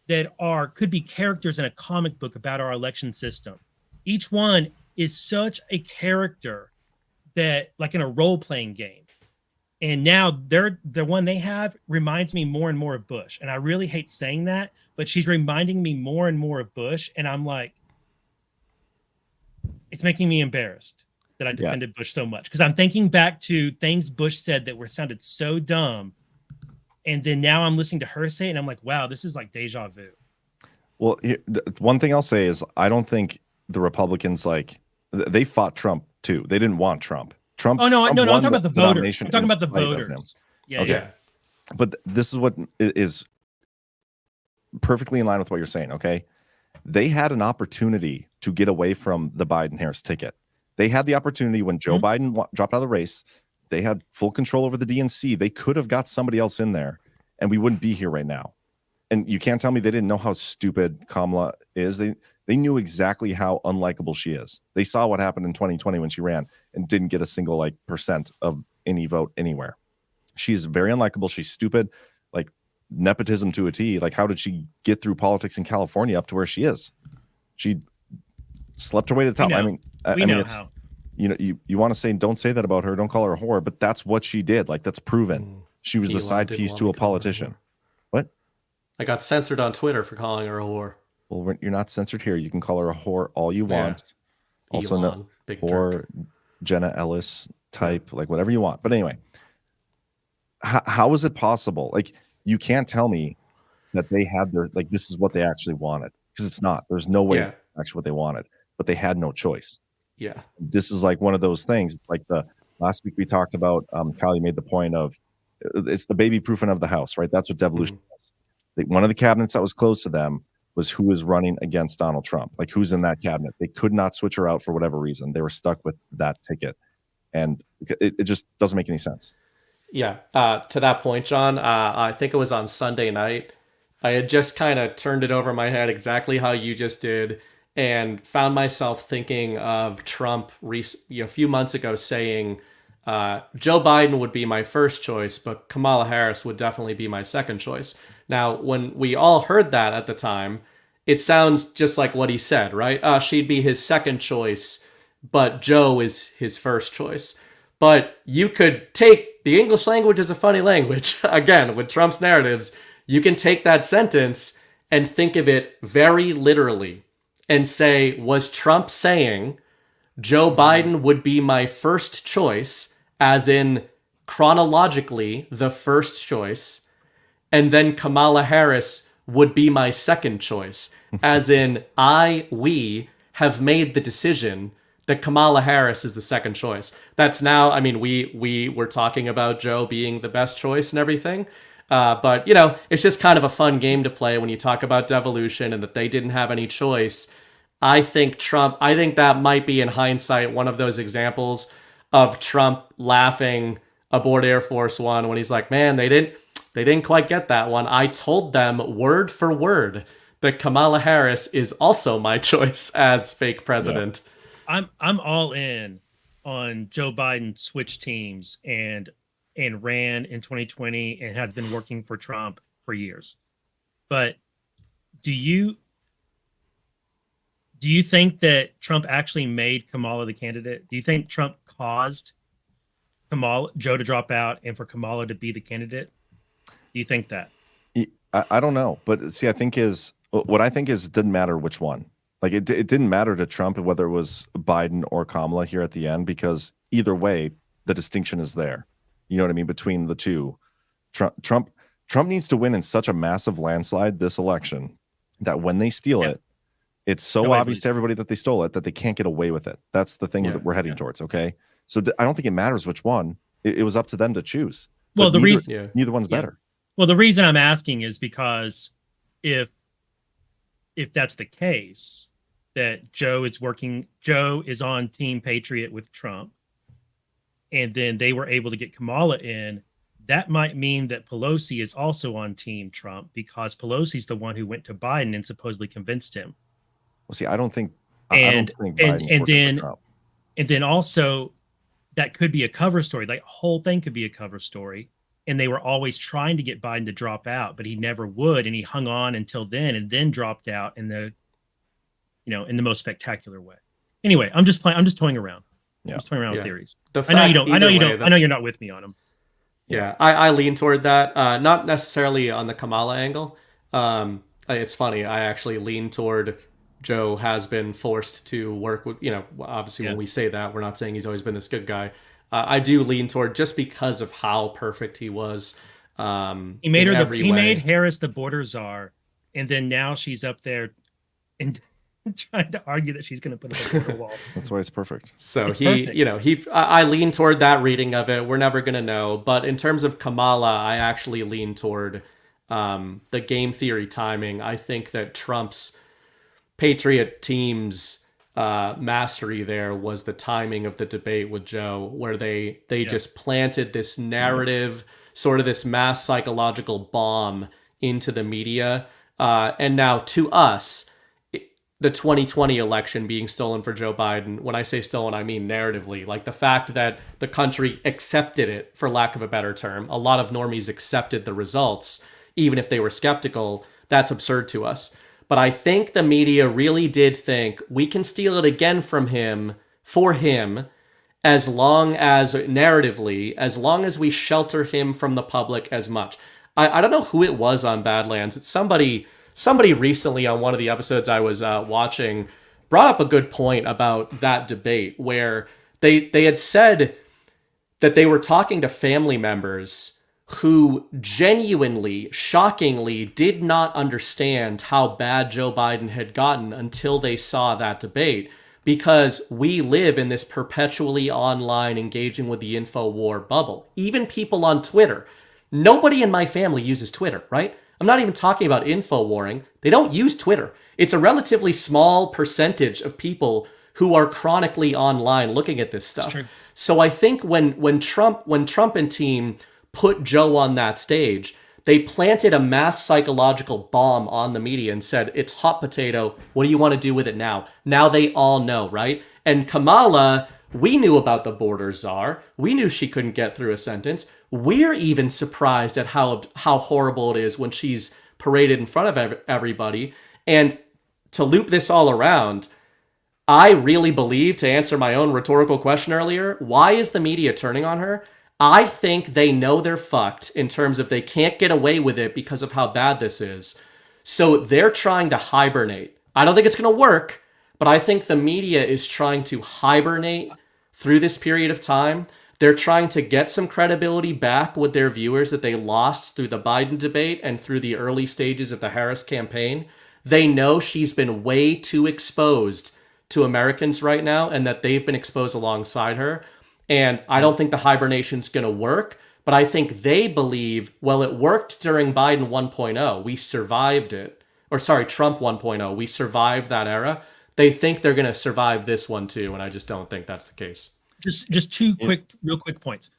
Speaker 12: that could be characters in a comic book about our election system. Each one is such a character that, like in a role-playing game. And now the one they have reminds me more and more of Bush. And I really hate saying that, but she's reminding me more and more of Bush. And I'm like, it's making me embarrassed that I defended Bush so much. Because I'm thinking back to things Bush said that sounded so dumb. And then now I'm listening to her say it, and I'm like, wow, this is like deja vu.
Speaker 6: Well, one thing I'll say is I don't think the Republicans, they fought Trump too. They didn't want Trump. Trump.
Speaker 12: Oh no,
Speaker 6: Trump
Speaker 12: no, I'm
Speaker 6: won
Speaker 12: talking about the voters.
Speaker 6: nomination
Speaker 12: I'm talking
Speaker 6: in
Speaker 12: about the
Speaker 6: spite of
Speaker 12: voters.
Speaker 6: him.
Speaker 12: Yeah,
Speaker 6: okay.
Speaker 12: yeah.
Speaker 6: But this is what is perfectly in line with what you're saying. Okay, they had an opportunity to get away from the Biden-Harris ticket. They had the opportunity when Joe Biden dropped out of the race. They had full control over the DNC. They could have got somebody else in there, and we wouldn't be here right now. And you can't tell me they didn't know how stupid Kamala is. They knew exactly how unlikable she is. They saw what happened in 2020 when she ran and didn't get a single percent of any vote anywhere. She's very unlikable. She's stupid, like nepotism to a T. Like, how did she get through politics in California up to where she is? She slept her way to the top. I mean, it's how. You want to say, don't say that about her. Don't call her a whore, but that's what she did. Like, that's proven. She was the side piece to a politician. What?
Speaker 11: I got censored on Twitter for calling her a whore.
Speaker 6: Well, you're not censored here. You can call her a whore all you want.
Speaker 11: Yeah.
Speaker 6: Also,
Speaker 11: Elon, big
Speaker 6: whore,
Speaker 11: jerk.
Speaker 6: Jenna Ellis type, like whatever you want. But anyway, how is it possible? Like, you can't tell me that they had this is what they actually wanted, because it's not. There's no way actually what they wanted, but they had no choice.
Speaker 11: Yeah.
Speaker 6: This is like one of those things. It's like last week we talked about, Kyle, you made the point of it's the baby proofing of the house, right? That's what devolution was. One of the cabinets that was closed to them was who is running against Donald Trump. Like, who's in that cabinet? They could not switch her out for whatever reason. They were stuck with that ticket. And it just doesn't make any sense.
Speaker 11: Yeah. To that point, John, I think it was on Sunday night. I had just kind of turned it over my head exactly how you just did, and found myself thinking of Trump a few months ago saying, Joe Biden would be my first choice, but Kamala Harris would definitely be my second choice. Now, when we all heard that at the time, it sounds just like what he said, right? She'd be his second choice, but Joe is his first choice. But you could take the English language is a funny language. Again, with Trump's narratives, you can take that sentence and think of it very literally and say, was Trump saying Joe Biden would be my first choice, as in chronologically the first choice, and then Kamala Harris would be my second choice, as in we have made the decision that Kamala Harris is the second choice. That's now, I mean, we were talking about Joe being the best choice and everything, but it's just kind of a fun game to play when you talk about devolution and that they didn't have any choice. I think that might be, in hindsight, one of those examples of Trump laughing aboard Air Force One when he's like, man, they didn't quite get that one. I told them word for word that Kamala Harris is also my choice as fake president.
Speaker 12: Yeah. I'm all in on Joe Biden switch teams and ran in 2020 and has been working for Trump for years. But do you think that Trump actually made Kamala the candidate? Do you think Trump caused Joe to drop out and for Kamala to be the candidate? Do you think that?
Speaker 6: I don't know, but see, I think it didn't matter which one. Like, it didn't matter to Trump whether it was Biden or Kamala here at the end, because either way, the distinction is there. You know what I mean? Between the two, Trump needs to win in such a massive landslide this election that when they steal it, it's so obvious to everybody that they stole it that they can't get away with it. That's the thing that we're heading towards. Okay, so I don't think it matters which one. It was up to them to choose.
Speaker 12: Well,
Speaker 6: but neither one's better.
Speaker 12: Well, the reason I'm asking is because if that's the case, that Joe is on Team Patriot with Trump, and then they were able to get Kamala in, that might mean that Pelosi is also on Team Trump because Pelosi's the one who went to Biden and supposedly convinced him.
Speaker 6: Well, see, I don't think
Speaker 12: And
Speaker 6: Biden's working for Trump.
Speaker 12: and then also that could be a cover story. Like, whole thing could be a cover story. And they were always trying to get Biden to drop out, but he never would, and he hung on until then, and then dropped out in the most spectacular way. Anyway, I'm just toying around.
Speaker 6: Yeah.
Speaker 12: I'm just toying around with theories.
Speaker 11: I know you don't.
Speaker 12: I know you're not with me on them.
Speaker 11: Yeah, I lean toward that. Not necessarily on the Kamala angle. It's funny. I actually lean toward Joe has been forced to work with, obviously when we say that, we're not saying he's always been this good guy. I do lean toward just because of how perfect he was.
Speaker 12: He made Harris the border czar, and then now she's up there and trying to argue that she's going to put up a border wall.
Speaker 6: That's why it's perfect.
Speaker 11: So I lean toward that reading of it. We're never going to know. But in terms of Kamala, I actually lean toward the game theory timing. I think that Trump's Patriot team's mastery there was the timing of the debate with Joe, where they just planted this narrative, sort of this mass psychological bomb into the media. And now to us, the 2020 election being stolen for Joe Biden, when I say stolen, I mean narratively, like the fact that the country accepted it, for lack of a better term. A lot of normies accepted the results, even if they were skeptical. That's absurd to us. But I think the media really did think we can steal it again from him, for him, as long as, narratively, as long as we shelter him from the public as much. I don't know who it was on Badlands. It's somebody recently on one of the episodes I was watching brought up a good point about that debate, where they had said that they were talking to family members who genuinely, shockingly did not understand how bad Joe Biden had gotten until they saw that debate, because we live in this perpetually online engaging with the info war bubble. Even people on Twitter. Nobody in my family uses Twitter, right? I'm not even talking about info warring. They don't use Twitter. It's a relatively small percentage of people who are chronically online looking at this stuff. So I think when Trump and team put Joe on that stage, they planted a mass psychological bomb on the media and said, it's hot potato. What do you want to do with it now? Now they all know, right? And Kamala, we knew about the border czar. We knew she couldn't get through a sentence. We're even surprised at how horrible it is when she's paraded in front of everybody. And to loop this all around, I really believe, to answer my own rhetorical question earlier, why is the media turning on her? I think they know they're fucked in terms of they can't get away with it because of how bad this is. So they're trying to hibernate. I don't think it's going to work, but I think the media is trying to hibernate through this period of time. They're trying to get some credibility back with their viewers that they lost through the Biden debate and through the early stages of the Harris campaign. They know she's been way too exposed to Americans right now, and that they've been exposed alongside her. And I don't think the hibernation's going to work, but I think they believe, well, it worked during Biden 1.0. We survived it. Or sorry, Trump 1.0. We survived that era. They think they're going to survive this one too, and I just don't think that's the case.
Speaker 12: Just two real quick points.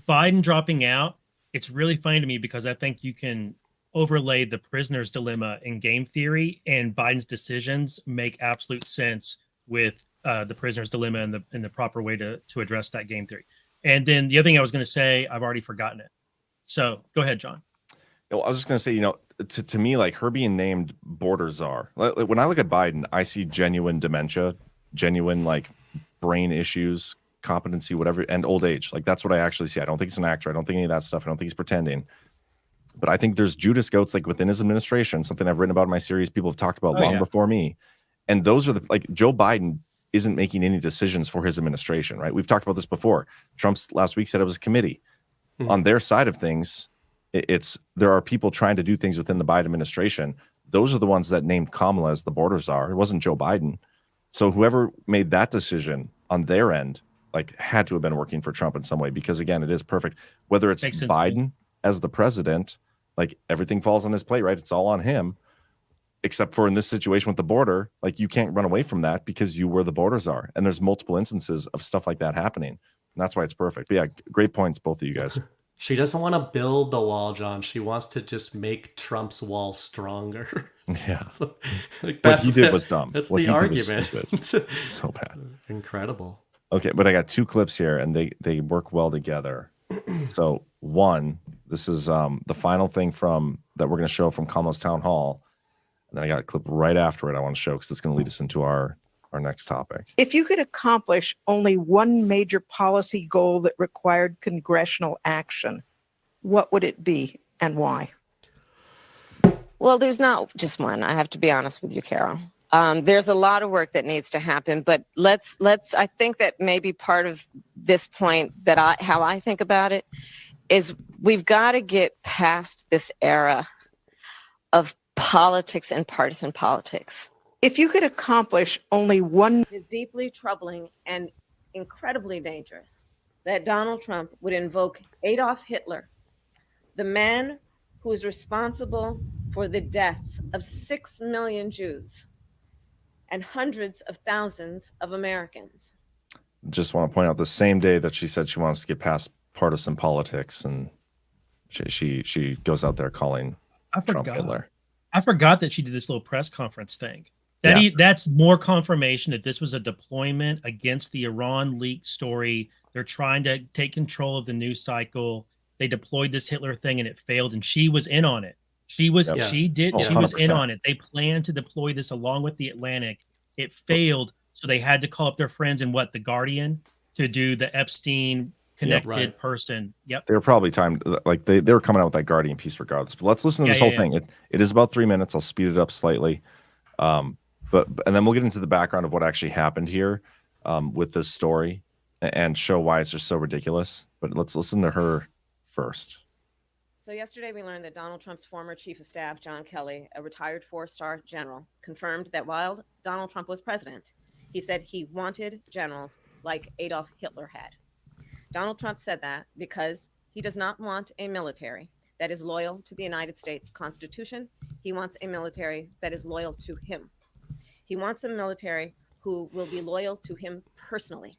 Speaker 12: Biden dropping out, it's really funny to me because I think you can overlay the prisoner's dilemma in game theory, and Biden's decisions make absolute sense with the prisoner's dilemma and the proper way to address that game theory. And then the other thing I was going to say, I've already forgotten it. So go ahead, John.
Speaker 6: Well, I was just going to say, to me, like her being named border czar, when I look at Biden, I see genuine dementia, genuine like brain issues, competency, whatever, and old age. Like that's what I actually see. I don't think he's an actor. I don't think any of that stuff. I don't think he's pretending. But I think there's Judas goats like within his administration, something I've written about in my series, people have talked about long before me. And those are like Joe Biden isn't making any decisions for his administration, right? We've talked about this before. Trump's last week said it was a committee. On their side of things, there are people trying to do things within the Biden administration. Those are the ones that named Kamala as the border czar. It wasn't Joe Biden. So whoever made that decision on their end, like had to have been working for Trump in some way, because again, it is perfect. Whether it's Biden as the president, like everything falls on his plate, right? It's all on him. Except for in this situation with the border, like you can't run away from that because you were the border czar. And there's multiple instances of stuff like that happening. And that's why it's perfect. But yeah, great points, both of you guys.
Speaker 11: She doesn't want to build the wall, John. She wants to just make Trump's wall stronger.
Speaker 6: Yeah.
Speaker 11: Like,
Speaker 6: What he did was dumb.
Speaker 11: That's
Speaker 6: What
Speaker 11: the
Speaker 6: he did was
Speaker 11: argument.
Speaker 6: stupid. So bad.
Speaker 11: Incredible.
Speaker 6: Okay, but I got two clips here, and they work well together. So one, this is the final thing from that we're going to show from Kamala's town hall, and then I got a clip right after it I want to show because it's going to lead us into our next topic.
Speaker 15: If you could accomplish only one major policy goal that required congressional action, what would it be and why?
Speaker 7: Well, there's not just one. I have to be honest with you, Carol. There's a lot of work that needs to happen, but let's. I think that maybe part of this point that how I think about it is we've got to get past this era of politics and partisan politics.
Speaker 15: If you could accomplish only one,
Speaker 7: It is deeply troubling and incredibly dangerous that Donald Trump would invoke Adolf Hitler, the man who is responsible for the deaths of 6 million Jews and hundreds of thousands of Americans.
Speaker 6: Just want to point out the same day that she said she wants to get past partisan politics, and she goes out there calling Trump Hitler.
Speaker 12: I forgot that she did this little press conference thing. That's more confirmation that this was a deployment against the Iran leak story. They're trying to take control of the news cycle. They deployed this Hitler thing and it failed, and she was in on it. She was in on it. They planned to deploy this along with the Atlantic. It failed, so they had to call up their friends in the Guardian to do the Epstein connected person. Yep.
Speaker 6: They were probably timed like they were coming out with that Guardian piece regardless. But let's listen to this whole thing. It is about 3 minutes. I'll speed it up slightly. And then we'll get into the background of what actually happened here with this story and show why it's just so ridiculous. But let's listen to her first.
Speaker 7: So yesterday we learned that Donald Trump's former chief of staff, John Kelly, a retired 4-star general, confirmed that while Donald Trump was president, he said he wanted generals like Adolf Hitler had. Donald Trump said that because he does not want a military that is loyal to the United States Constitution. He wants a military that is loyal to him. He wants a military who will be loyal to him personally,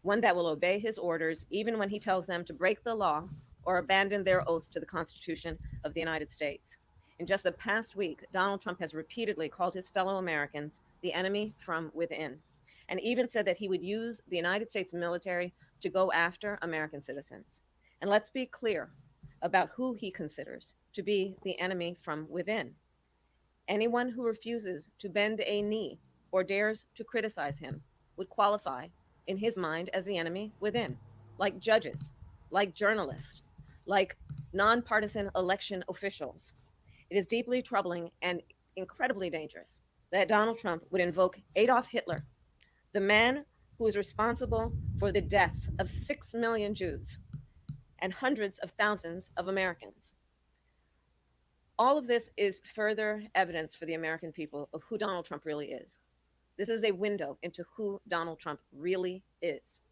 Speaker 7: one that will obey his orders even when he tells them to break the law or abandon their oath to the Constitution of the United States. In just the past week, Donald Trump has repeatedly called his fellow Americans the enemy from within, and even said that he would use the United States military to go after American citizens. And let's be clear about who he considers to be the enemy from within. Anyone who refuses to bend a knee or dares to criticize him would qualify, in his mind, as the enemy within, like judges, like journalists, like nonpartisan election officials. It is deeply troubling and incredibly dangerous that Donald Trump would invoke Adolf Hitler, the man who is responsible for the deaths of 6 million Jews and hundreds of thousands of Americans. All of this is further evidence for the American people of who Donald Trump really is. This is a window into who Donald Trump really is,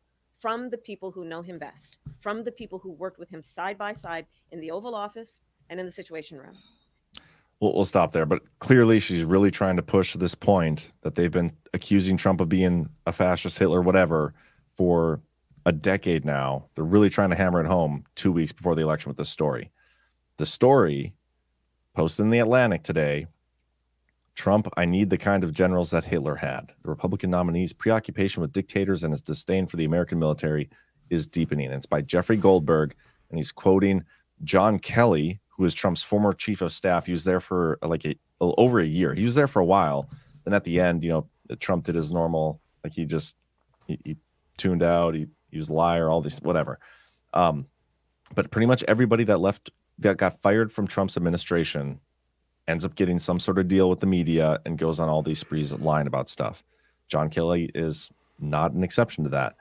Speaker 7: from the people who know him best, from the people who worked with him side by side in the Oval Office and in the Situation Room.
Speaker 6: We'll stop there. But clearly she's really trying to push this point that they've been accusing Trump of being a fascist, Hitler, whatever, for a decade now. They're really trying to hammer it home 2 weeks before the election with this story. The story posted in the Atlantic today, Trump, I need the kind of generals that Hitler had. The Republican nominee's preoccupation with dictators and his disdain for the American military is deepening. And it's by Jeffrey Goldberg, and he's quoting John Kelly, who is Trump's former chief of staff. He was there for over a year. He was there for a while. Then at the end, Trump did his normal, like he tuned out. He was a liar, all this, whatever. But pretty much everybody that got fired from Trump's administration ends up getting some sort of deal with the media and goes on all these sprees lying about stuff. John Kelly is not an exception to that.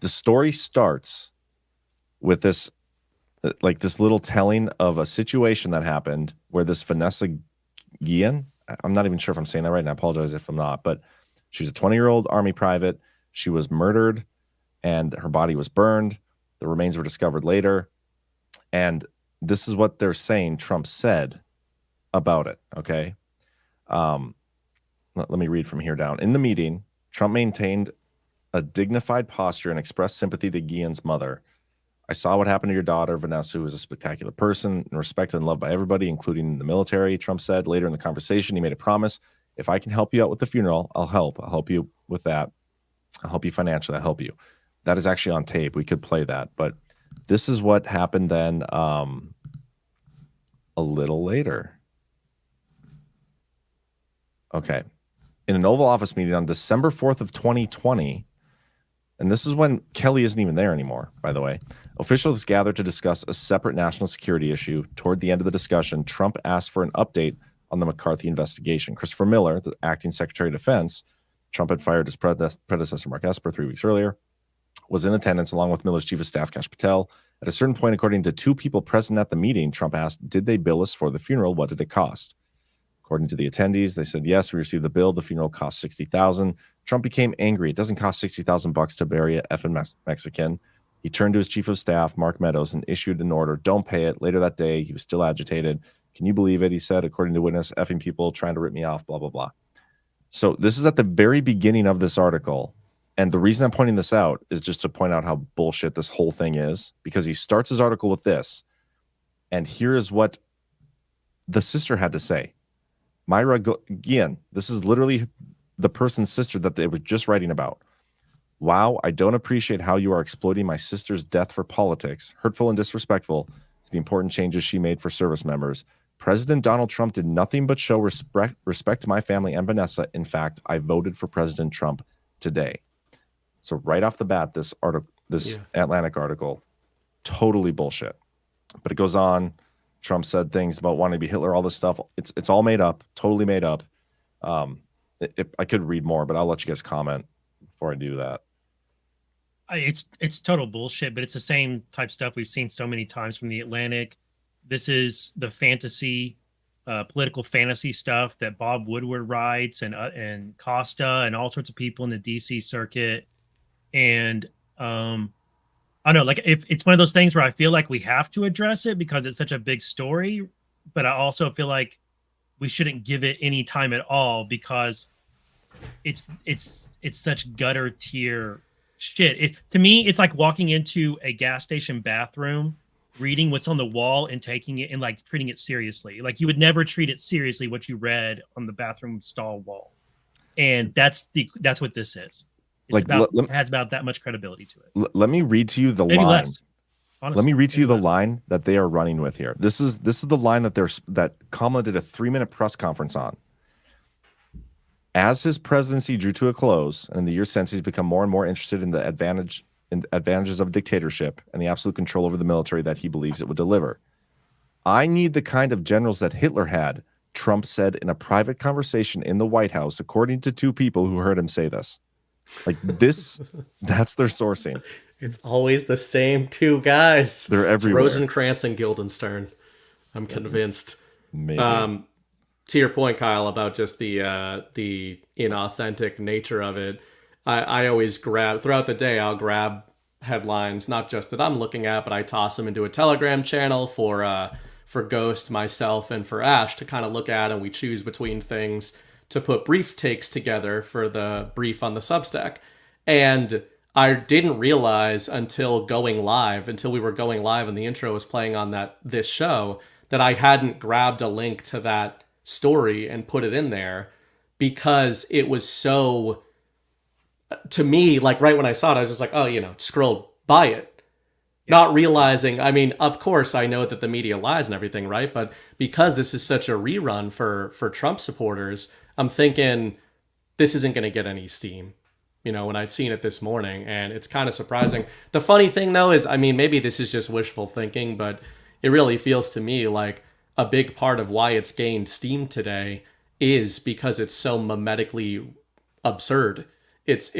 Speaker 6: The story starts with this little telling of a situation that happened where this Vanessa Guillen, I'm not even sure if I'm saying that right, and I apologize if I'm not, but she's a 20-year-old Army private. She was murdered and her body was burned. The remains were discovered later. And this is what they're saying Trump said about it, okay? Let me read from here down. In the meeting, Trump maintained a dignified posture and expressed sympathy to Guillen's mother. I saw what happened to your daughter, Vanessa, who was a spectacular person and respected and loved by everybody, including the military, Trump said. Later in the conversation, he made a promise. If I can help you out with the funeral, I'll help. I'll help you with that. I'll help you financially. I'll help you. That is actually on tape. We could play that. But this is what happened then a little later. Okay. In an Oval Office meeting on December 4th of 2020, and this is when Kelly isn't even there anymore, by the way, officials gathered to discuss a separate national security issue. Toward the end of the discussion, Trump asked for an update on the McCarthy investigation. Christopher Miller, the acting Secretary of Defense, Trump had fired his predecessor, Mark Esper, 3 weeks earlier, was in attendance along with Miller's Chief of Staff, Kash Patel. At a certain point, according to 2 people present at the meeting, Trump asked, did they bill us for the funeral? What did it cost? According to the attendees, they said, yes, we received the bill. The funeral cost $60,000. Trump became angry. It doesn't cost $60,000 to bury a effing Mexican. He turned to his chief of staff, Mark Meadows, and issued an order. Don't pay it. Later that day, he was still agitated. Can you believe it? He said, according to witness, effing people trying to rip me off, blah, blah, blah. So this is at the very beginning of this article. And the reason I'm pointing this out is just to point out how bullshit this whole thing is, because he starts his article with this. And here is what the sister had to say. Myra Guillen, this is literally the person's sister that they were just writing about. Wow, I don't appreciate how you are exploiting my sister's death for politics. Hurtful and disrespectful to the important changes she made for service members. President Donald Trump did nothing but show respect to my family and Vanessa. In fact, I voted for President Trump today. So right off the bat, this Atlantic article, totally bullshit. But it goes on. Trump said things about wanting to be Hitler, all this stuff. It's all made up, totally made up. I could read more, but I'll let you guys comment before I do that.
Speaker 12: It's total bullshit, but it's the same type stuff we've seen so many times from the Atlantic. This is the fantasy, political fantasy stuff that Bob Woodward writes and Costa and all sorts of people in the DC circuit. And I don't know, like if it's one of those things where I feel like we have to address it because it's such a big story, but I also feel like we shouldn't give it any time at all because it's such gutter tier shit. To me, it's like walking into a gas station bathroom, reading what's on the wall and taking it and like treating it seriously. Like you would never treat it seriously what you read on the bathroom stall wall. And that's what this is. It's it has about that much credibility to it.
Speaker 6: Let me read to you the
Speaker 12: Maybe
Speaker 6: line.
Speaker 12: Less, honestly.
Speaker 6: Let me read to you the line that they are running with here. This is the line that Kamala did a 3-minute press conference on. As his presidency drew to a close, and in the years since, he's become more and more interested in the advantages of dictatorship and the absolute control over the military that he believes it would deliver. I need the kind of generals that Hitler had, Trump said in a private conversation in the White House, according to 2 people who heard him say this. Like this, that's their sourcing.
Speaker 11: It's always the same 2 guys.
Speaker 6: They're everywhere.
Speaker 11: It's Rosencrantz and Guildenstern. I'm convinced.
Speaker 6: Maybe.
Speaker 11: To your point, Kyle, about just the inauthentic nature of it, I always grab throughout the day. I'll grab headlines, not just that I'm looking at, but I toss them into a Telegram channel for Ghost, myself, and for Ash to kind of look at, and we choose between things to put brief takes together for the brief on the Substack. And I didn't realize until we were going live and the intro was playing on this show, that I hadn't grabbed a link to that story and put it in there because it was so, to me, like right when I saw it, I was just like, oh, scroll by it. Yeah. Not realizing, I mean, of course, I know that the media lies and everything, right? But because this is such a rerun for Trump supporters, I'm thinking this isn't going to get any steam, when I'd seen it this morning, and it's kind of surprising. The funny thing, though, is, I mean, maybe this is just wishful thinking, but it really feels to me like a big part of why it's gained steam today is because it's so mimetically absurd. It's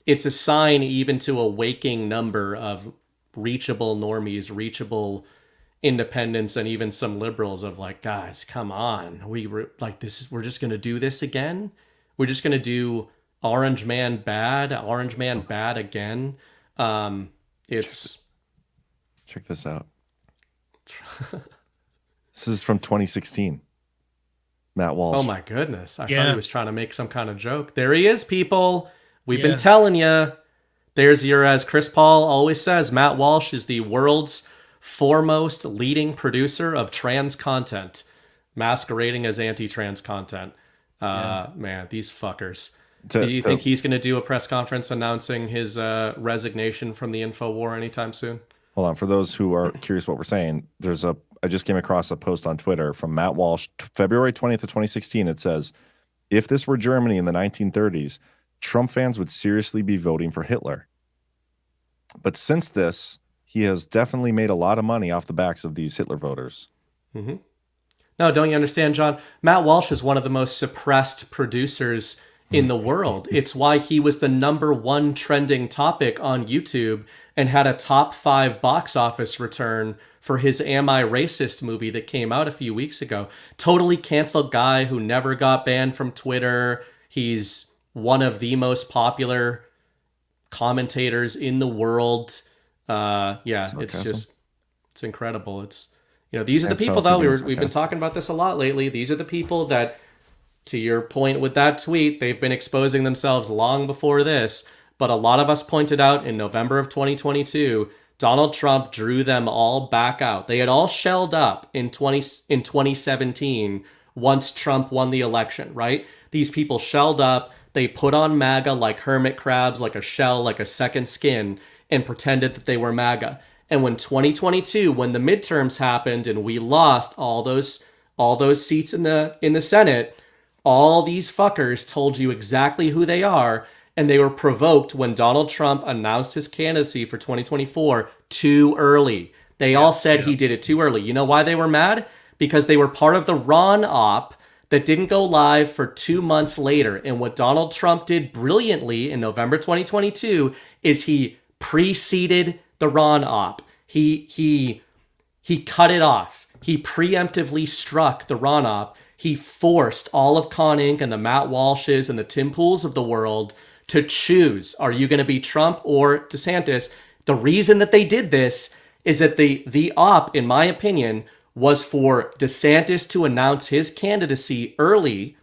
Speaker 11: a sign even to a waking number of reachable normies, reachable independents, and even some liberals of like, guys, come on, we're just gonna do this again. We're just gonna do Orange Man bad again. It's
Speaker 6: check this out. This is from 2016. Matt Walsh.
Speaker 11: Oh my goodness! I thought he was trying to make some kind of joke. There he is, people. We've been telling you. There's your, as Chris Paul always says, Matt Walsh is the world's foremost leading producer of trans content, masquerading as anti-trans content. Man, these fuckers. Do you think he's going to do a press conference announcing his resignation from the InfoWar anytime soon?
Speaker 6: Hold on. For those who are curious what we're saying, I just came across a post on Twitter from Matt Walsh, February 20th of 2016. It says, if this were Germany in the 1930s, Trump fans would seriously be voting for Hitler. But since this, he has definitely made a lot of money off the backs of these Hitler voters.
Speaker 11: Mm-hmm. No, don't you understand, John? Matt Walsh is one of the most suppressed producers in the world. It's why he was the #1 trending topic on YouTube and had a top 5 box office return for his Am I Racist movie that came out a few weeks ago. Totally canceled guy who never got banned from Twitter. He's one of the most popular commentators in the world. It's incredible. It's, these are the people though, we've been talking about this a lot lately. These are the people that, to your point with that tweet, they've been exposing themselves long before this. But a lot of us pointed out in November of 2022, Donald Trump drew them all back out. They had all shelled up in 2017 once Trump won the election, right? These people shelled up. They put on MAGA like hermit crabs, like a shell, like a second skin, and pretended that they were MAGA. And when 2022, when the midterms happened and we lost all those seats in the Senate, all these fuckers told you exactly who they are, and they were provoked when Donald Trump announced his candidacy for 2024 too early. They all said he did it too early. You know why they were mad? Because they were part of the Ron op that didn't go live for 2 months later. And what Donald Trump did brilliantly in November 2022 is he preceded the Ron op. He cut it off. He preemptively struck the Ron op. He forced all of Con Inc. and the Matt Walshes and the Tim Pools of the world to choose, are you going to be Trump or DeSantis? The reason that they did this is that the op, in my opinion, was for DeSantis to announce his candidacy early.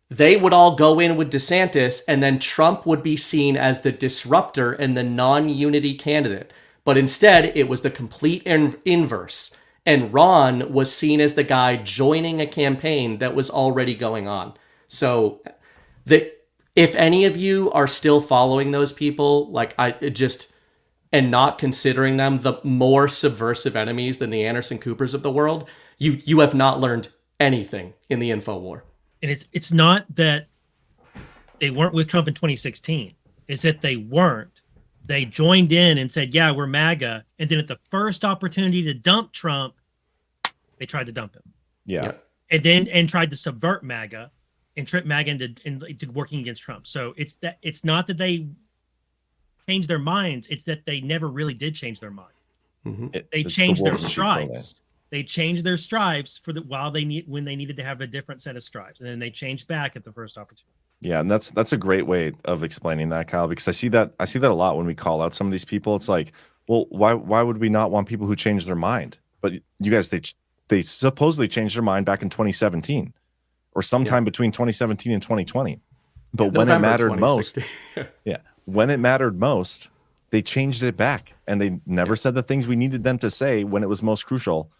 Speaker 11: They would all go in with DeSantis, and then Trump would be seen as the disruptor and the non-unity candidate. But instead, it was the complete inverse. And Ron was seen as the guy joining a campaign that was already going on. So if any of you are still following those people, and not considering them the more subversive enemies than the Anderson Coopers of the world, you have not learned anything in the InfoWar.
Speaker 12: And it's not that they weren't with Trump in 2016. It's that they weren't. They joined in and said, yeah, we're MAGA. And then at the first opportunity to dump Trump, they tried to dump him.
Speaker 6: Yeah.
Speaker 12: And tried to subvert MAGA and trip MAGA into working against Trump. So it's not that they changed their minds. It's that they never really did change their mind.
Speaker 11: Mm-hmm.
Speaker 12: They changed their stripes. They changed their stripes when they needed to have a different set of stripes. And then they changed back at the first opportunity.
Speaker 6: Yeah, and that's a great way of explaining that, Kyle, because I see that a lot when we call out some of these people. It's like, well, why would we not want people who change their mind? But you guys, they supposedly changed their mind back in 2017 or sometime between 2017 and 2020. But when it mattered most, when it mattered most, they changed it back, and they never said the things we needed them to say when it was most crucial,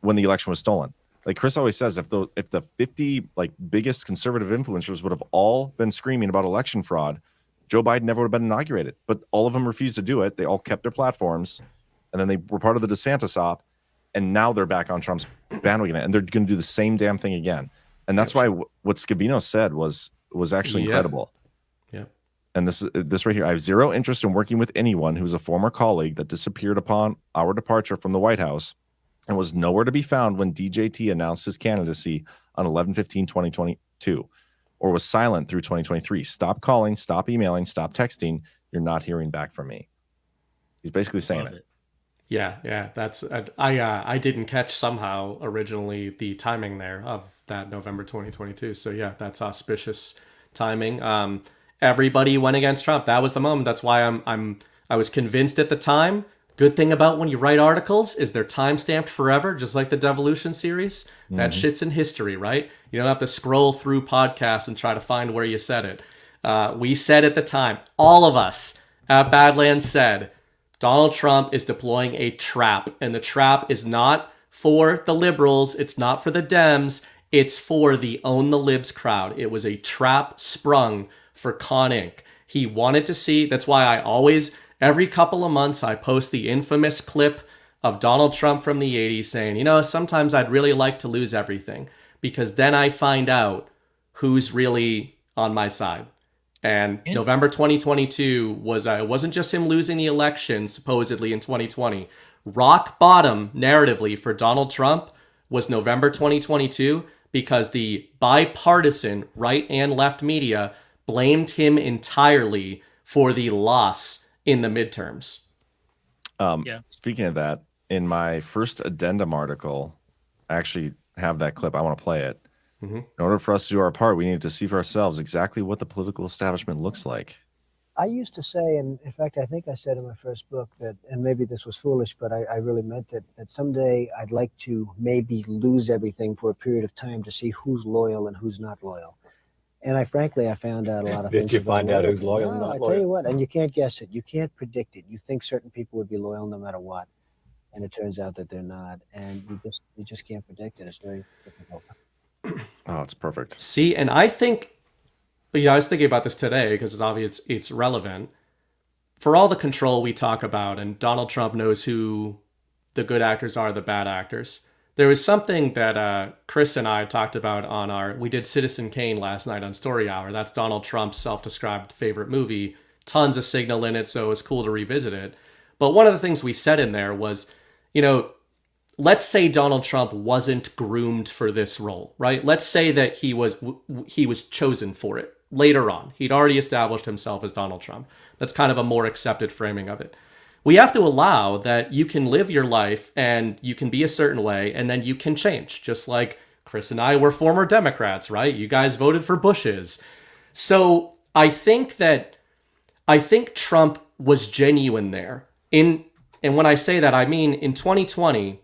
Speaker 6: when the election was stolen. Like Chris always says, if the 50 biggest conservative influencers would have all been screaming about election fraud, Joe Biden never would have been inaugurated. But all of them refused to do it. They all kept their platforms, and then they were part of the DeSantis op, and now they're back on Trump's bandwagon, and they're going to do the same damn thing again. And that's why what Scavino said was actually incredible.
Speaker 11: Yeah.
Speaker 6: And this right here, I have zero interest in working with anyone who's a former colleague that disappeared upon our departure from the White House and was nowhere to be found when DJT announced his candidacy on 11/15/2022, or was silent through 2023. Stop calling, stop emailing, stop texting. You're not hearing back from me. He's basically saying it.
Speaker 11: Yeah. That's I didn't catch somehow originally the timing there of that November 2022. So yeah, that's auspicious timing. Everybody went against Trump. That was the moment. That's why I was convinced at the time. Good thing about when you write articles is they're time-stamped forever, just like the Devolution series. Mm-hmm. That shit's in history, right? You don't have to scroll through podcasts and try to find where you said it. We said at the time, all of us at Badlands said, Donald Trump is deploying a trap, and the trap is not for the liberals, it's not for the Dems, it's for the Own the Libs crowd. It was a trap sprung for Con Inc. He wanted to see, that's why I always, every couple of months, I post the infamous clip of Donald Trump from the 80s saying, you know, sometimes I'd really like to lose everything because then I find out who's really on my side. And November 2022 was, it wasn't just him losing the election, supposedly in 2020. Rock bottom narratively for Donald Trump was November 2022 because the bipartisan right and left media blamed him entirely for the loss in the midterms.
Speaker 6: Speaking of that, in my first addendum article, I actually have that clip. I want to play it. In order for us to do our part, we need to see for ourselves exactly what the political establishment looks like.
Speaker 16: I used to say, and in fact, I think I said in my first book that, and maybe this was foolish, but I really meant it, that someday I'd like to maybe lose everything for a period of time to see who's loyal and who's not loyal. And I frankly found out a lot of things.
Speaker 17: Did you find out who's loyal and not
Speaker 16: I
Speaker 17: loyal?
Speaker 16: tell you what, and you can't guess it. You can't predict it. You think certain people would be loyal no matter what, and it turns out that they're not. And you just can't predict it. It's very difficult.
Speaker 6: Oh, it's perfect.
Speaker 11: See, and I think, I was thinking about this today because it's obvious it's relevant. For all the control we talk about, and Donald Trump knows who the good actors are, the bad actors. There was something that Chris and I talked about we did Citizen Kane last night on Story Hour. That's Donald Trump's self-described favorite movie. Tons of signal in it, so it was cool to revisit it. But one of the things we said in there was, let's say Donald Trump wasn't groomed for this role, right? Let's say that he was chosen for it later on. He'd already established himself as Donald Trump. That's kind of a more accepted framing of it. We have to allow that you can live your life and you can be a certain way and then you can change. Just like Chris and I were former Democrats, right? You guys voted for Bushes. So I think Trump was genuine there. And when I say that, I mean in 2020,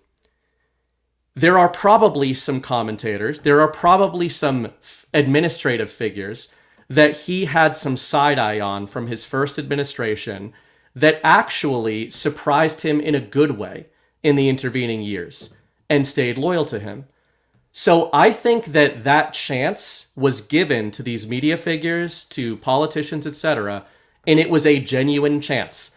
Speaker 11: there are probably some commentators, there are probably some administrative figures that he had some side eye on from his first administration that actually surprised him in a good way in the intervening years and stayed loyal to him. So I think that chance was given to these media figures, to politicians, etc., and it was a genuine chance.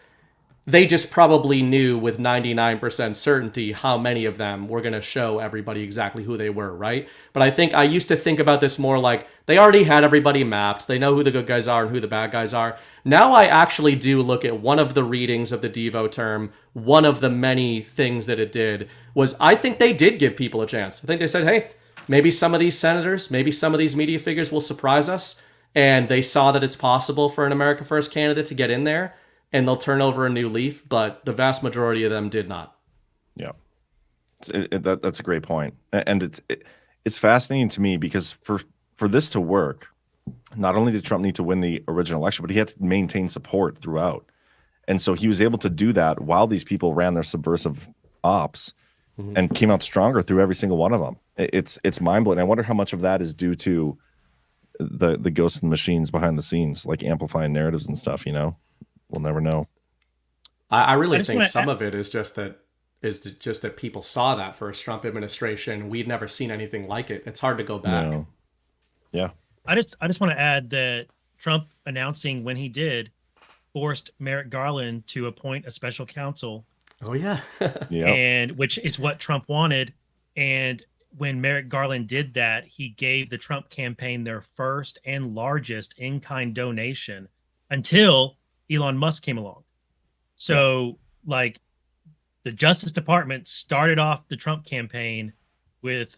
Speaker 11: They just probably knew with 99% certainty how many of them were going to show everybody exactly who they were, right? But I think I used to think about this more like they already had everybody mapped. They know who the good guys are and who the bad guys are. Now I actually do look at one of the readings of the Devo term, one of the many things that it did, was I think they did give people a chance. I think they said, hey, maybe some of these senators, maybe some of these media figures will surprise us. And they saw that it's possible for an America First candidate to get in there. And they'll turn over a new leaf, but the vast majority of them did not.
Speaker 6: Yeah, that's a great point, and it's fascinating to me because for this to work, not only did Trump need to win the original election, but he had to maintain support throughout, and so he was able to do that while these people ran their subversive ops and came out stronger through every single one of them. It's mind blowing. I wonder how much of that is due to the ghosts and machines behind the scenes, like amplifying narratives and stuff. We'll never know.
Speaker 11: I really think some of it is just that people saw that first Trump administration. We'd never seen anything like it. It's hard to go back.
Speaker 6: No. Yeah.
Speaker 12: I just want to add that Trump announcing when he did forced Merrick Garland to appoint a special counsel.
Speaker 11: Oh yeah.
Speaker 6: Yeah.
Speaker 12: And which is what Trump wanted. And when Merrick Garland did that, he gave the Trump campaign their first and largest in-kind donation until Elon Musk came along. So like the Justice Department started off the Trump campaign with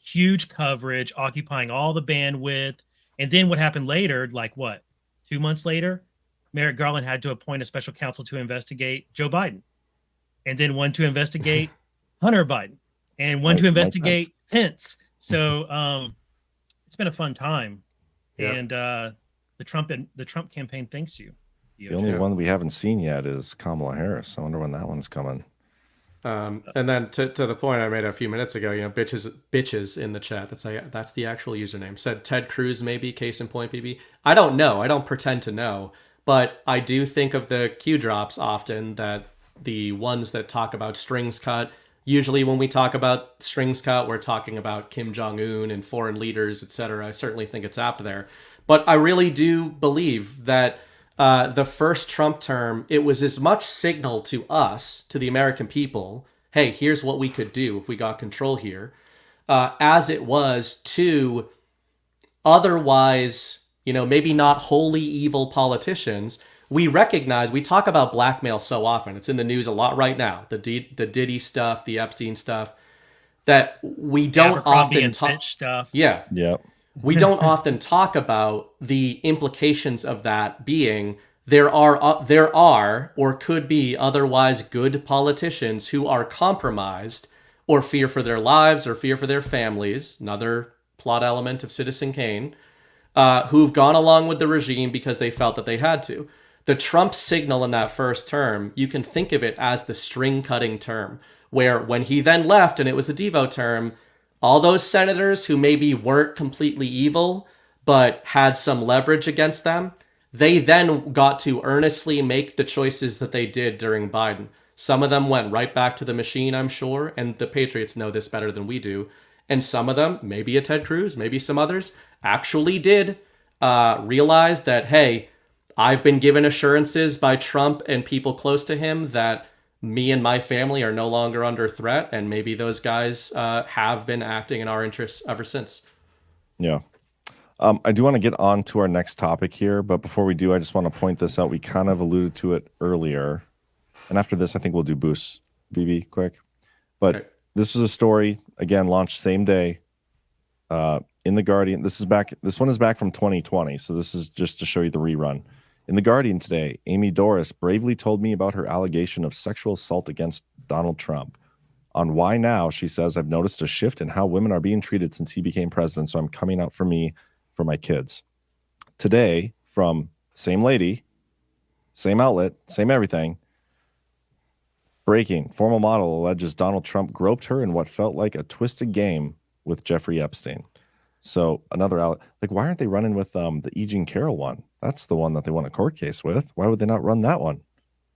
Speaker 12: huge coverage, occupying all the bandwidth. And then what happened later, 2 months later, Merrick Garland had to appoint a special counsel to investigate Joe Biden. And then one to investigate Hunter Biden and one to investigate Pence. So it's been a fun time. Yeah. And the Trump campaign thanks you.
Speaker 6: The only one we haven't seen yet is Kamala Harris. I wonder when that one's coming.
Speaker 11: And then to the point I made a few minutes ago, bitches in the chat. That's the actual username. Said Ted Cruz maybe, case in point, BB. I don't know. I don't pretend to know. But I do think of the Q drops often, that the ones that talk about strings cut, usually when we talk about strings cut, we're talking about Kim Jong-un and foreign leaders, etc. I certainly think it's apt there. But I really do believe that the first Trump term, it was as much signal to us, to the American people, hey, here's what we could do if we got control here, as it was to otherwise, maybe not wholly evil politicians. We recognize, we talk about blackmail so often. It's in the news a lot right now. The Diddy stuff, the Epstein stuff, that we don't often talk
Speaker 12: stuff.
Speaker 11: Yeah.
Speaker 6: Yep.
Speaker 11: We don't often talk about the implications of that being there are or could be otherwise good politicians who are compromised or fear for their lives or fear for their families, another plot element of Citizen Kane, who've gone along with the regime because they felt that they had to. The Trump signal in that first term, you can think of it as the string cutting term, where when he then left and it was a Devo term, all those senators who maybe weren't completely evil, but had some leverage against them, they then got to earnestly make the choices that they did during Biden. Some of them went right back to the machine, I'm sure, and the Patriots know this better than we do. And some of them, maybe a Ted Cruz, maybe some others, actually did realize that, hey, I've been given assurances by Trump and people close to him that me and my family are no longer under threat, and maybe those guys have been acting in our interests ever since.
Speaker 6: Yeah. I do want to get on to our next topic here, but before we do, I just want to point this out. We kind of alluded to it earlier, and after this, I think we'll do Boost, BB, quick. But okay. This was a story, again, launched same day in The Guardian. This one is back from 2020, so this is just to show you the rerun. In The Guardian today, Amy Doris bravely told me about her allegation of sexual assault against Donald Trump. On Why Now, she says, I've noticed a shift in how women are being treated since he became president, so I'm coming out for me, for my kids. Today, from same lady, same outlet, same everything. Breaking, former model alleges Donald Trump groped her in what felt like a twisted game with Jeffrey Epstein. So another outlet, like, why aren't they running with the E. Jean Carroll one? That's the one that they won a court case with. Why would they not run that one?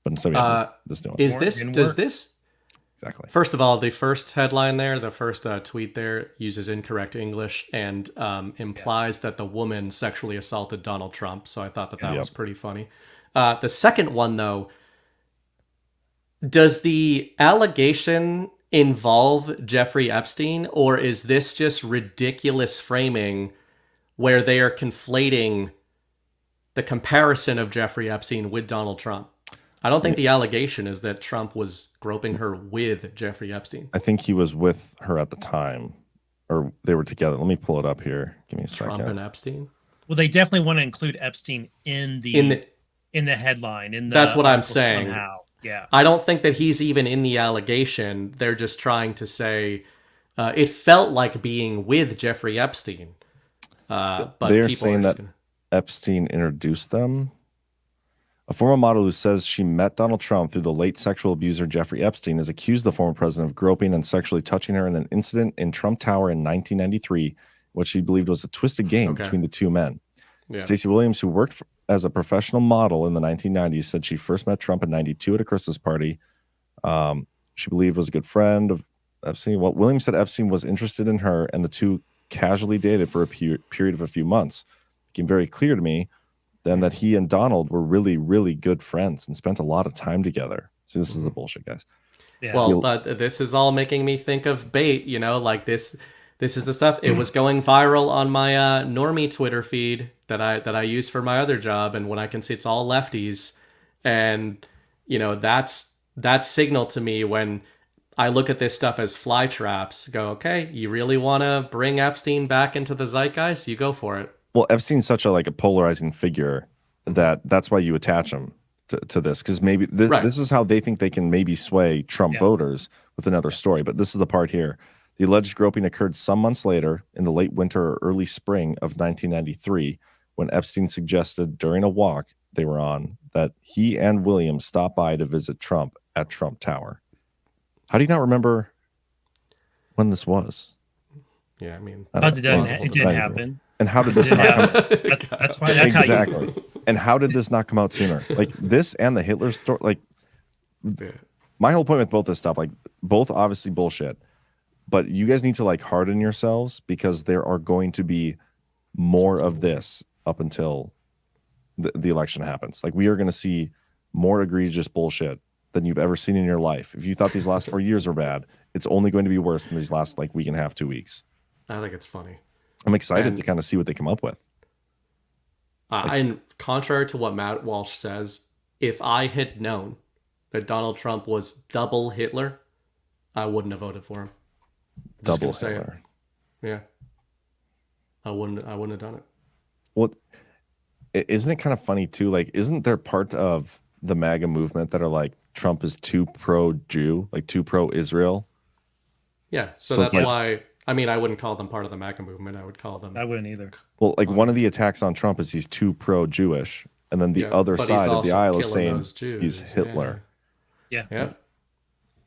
Speaker 6: But instead, we have this new one.
Speaker 11: Does this?
Speaker 6: Exactly.
Speaker 11: First of all, the first headline there, the first tweet there uses incorrect English and implies that the woman sexually assaulted Donald Trump. So I thought that was pretty funny. The second one, though, does the allegation involve Jeffrey Epstein, or is this just ridiculous framing where they are conflating the comparison of Jeffrey Epstein with Donald Trump? I don't think the allegation is that Trump was groping her with Jeffrey Epstein.
Speaker 6: I think he was with her at the time, or they were together. Let me pull it up here. Give me a second.
Speaker 11: Trump and Epstein?
Speaker 12: Well, they definitely want to include Epstein in the headline.
Speaker 11: That's what I'm saying.
Speaker 12: Somehow. Yeah.
Speaker 11: I don't think that he's even in the allegation. They're just trying to say it felt like being with Jeffrey Epstein. But
Speaker 6: they're saying that Epstein introduced them. A former model who says she met Donald Trump through the late sexual abuser Jeffrey Epstein has accused the former president of groping and sexually touching her in an incident in Trump Tower in 1993, which she believed was a twisted game between the two men. Yeah. Stacey Williams, who worked as a professional model in the 1990s, said she first met Trump in 92 at a Christmas party. She believed was a good friend of Epstein. Well, Williams said Epstein was interested in her, and the two casually dated for a period of a few months. It became very clear to me then that he and Donald were really, really good friends and spent a lot of time together. So this is the bullshit, guys.
Speaker 11: Yeah. Well, but this is all making me think of bait, like this is the stuff. It was going viral on my normie Twitter feed that I use for my other job, and when I can see it's all lefties, and that's signal to me when I look at this stuff as fly traps. Go, okay, you really want to bring Epstein back into the zeitgeist? You go for it.
Speaker 6: Well, Epstein's such a polarizing figure that's why you attach him to this, because maybe this is how they think they can maybe sway Trump voters with another story. But this is the part here. The alleged groping occurred some months later in the late winter or early spring of 1993, when Epstein suggested during a walk they were on that he and Williams stopped by to visit Trump at Trump Tower. How do you not remember when this was?
Speaker 11: Yeah, I mean,
Speaker 12: it didn't happen.
Speaker 6: And how did this not come?
Speaker 12: That's why. That's
Speaker 6: exactly. And how did this not come out sooner? Like this and the Hitler story. Like my whole point with both this stuff, like both obviously bullshit, but you guys need to like harden yourselves because there are going to be more of this up until the election happens. Like we are going to see more egregious bullshit than you've ever seen in your life. If you thought these last 4 years were bad, it's only going to be worse than these last like week and a half, 2 weeks.
Speaker 11: I think it's funny.
Speaker 6: I'm excited to kind of see what they come up with.
Speaker 11: And contrary to what Matt Walsh says, if I had known that Donald Trump was double Hitler, I wouldn't have voted for him.
Speaker 6: Double Hitler.
Speaker 11: Yeah. I wouldn't have done it.
Speaker 6: Well, isn't it kind of funny too? Like, isn't there part of the MAGA movement that are like Trump is too pro-Jew, like too pro-Israel?
Speaker 11: Yeah. So that's why, I mean, I wouldn't call them part of the MAGA movement. I would call them.
Speaker 12: I wouldn't either.
Speaker 6: Well, like one of the attacks on Trump is he's too pro-Jewish. And then the other side of the aisle is saying he's Hitler.
Speaker 12: Yeah.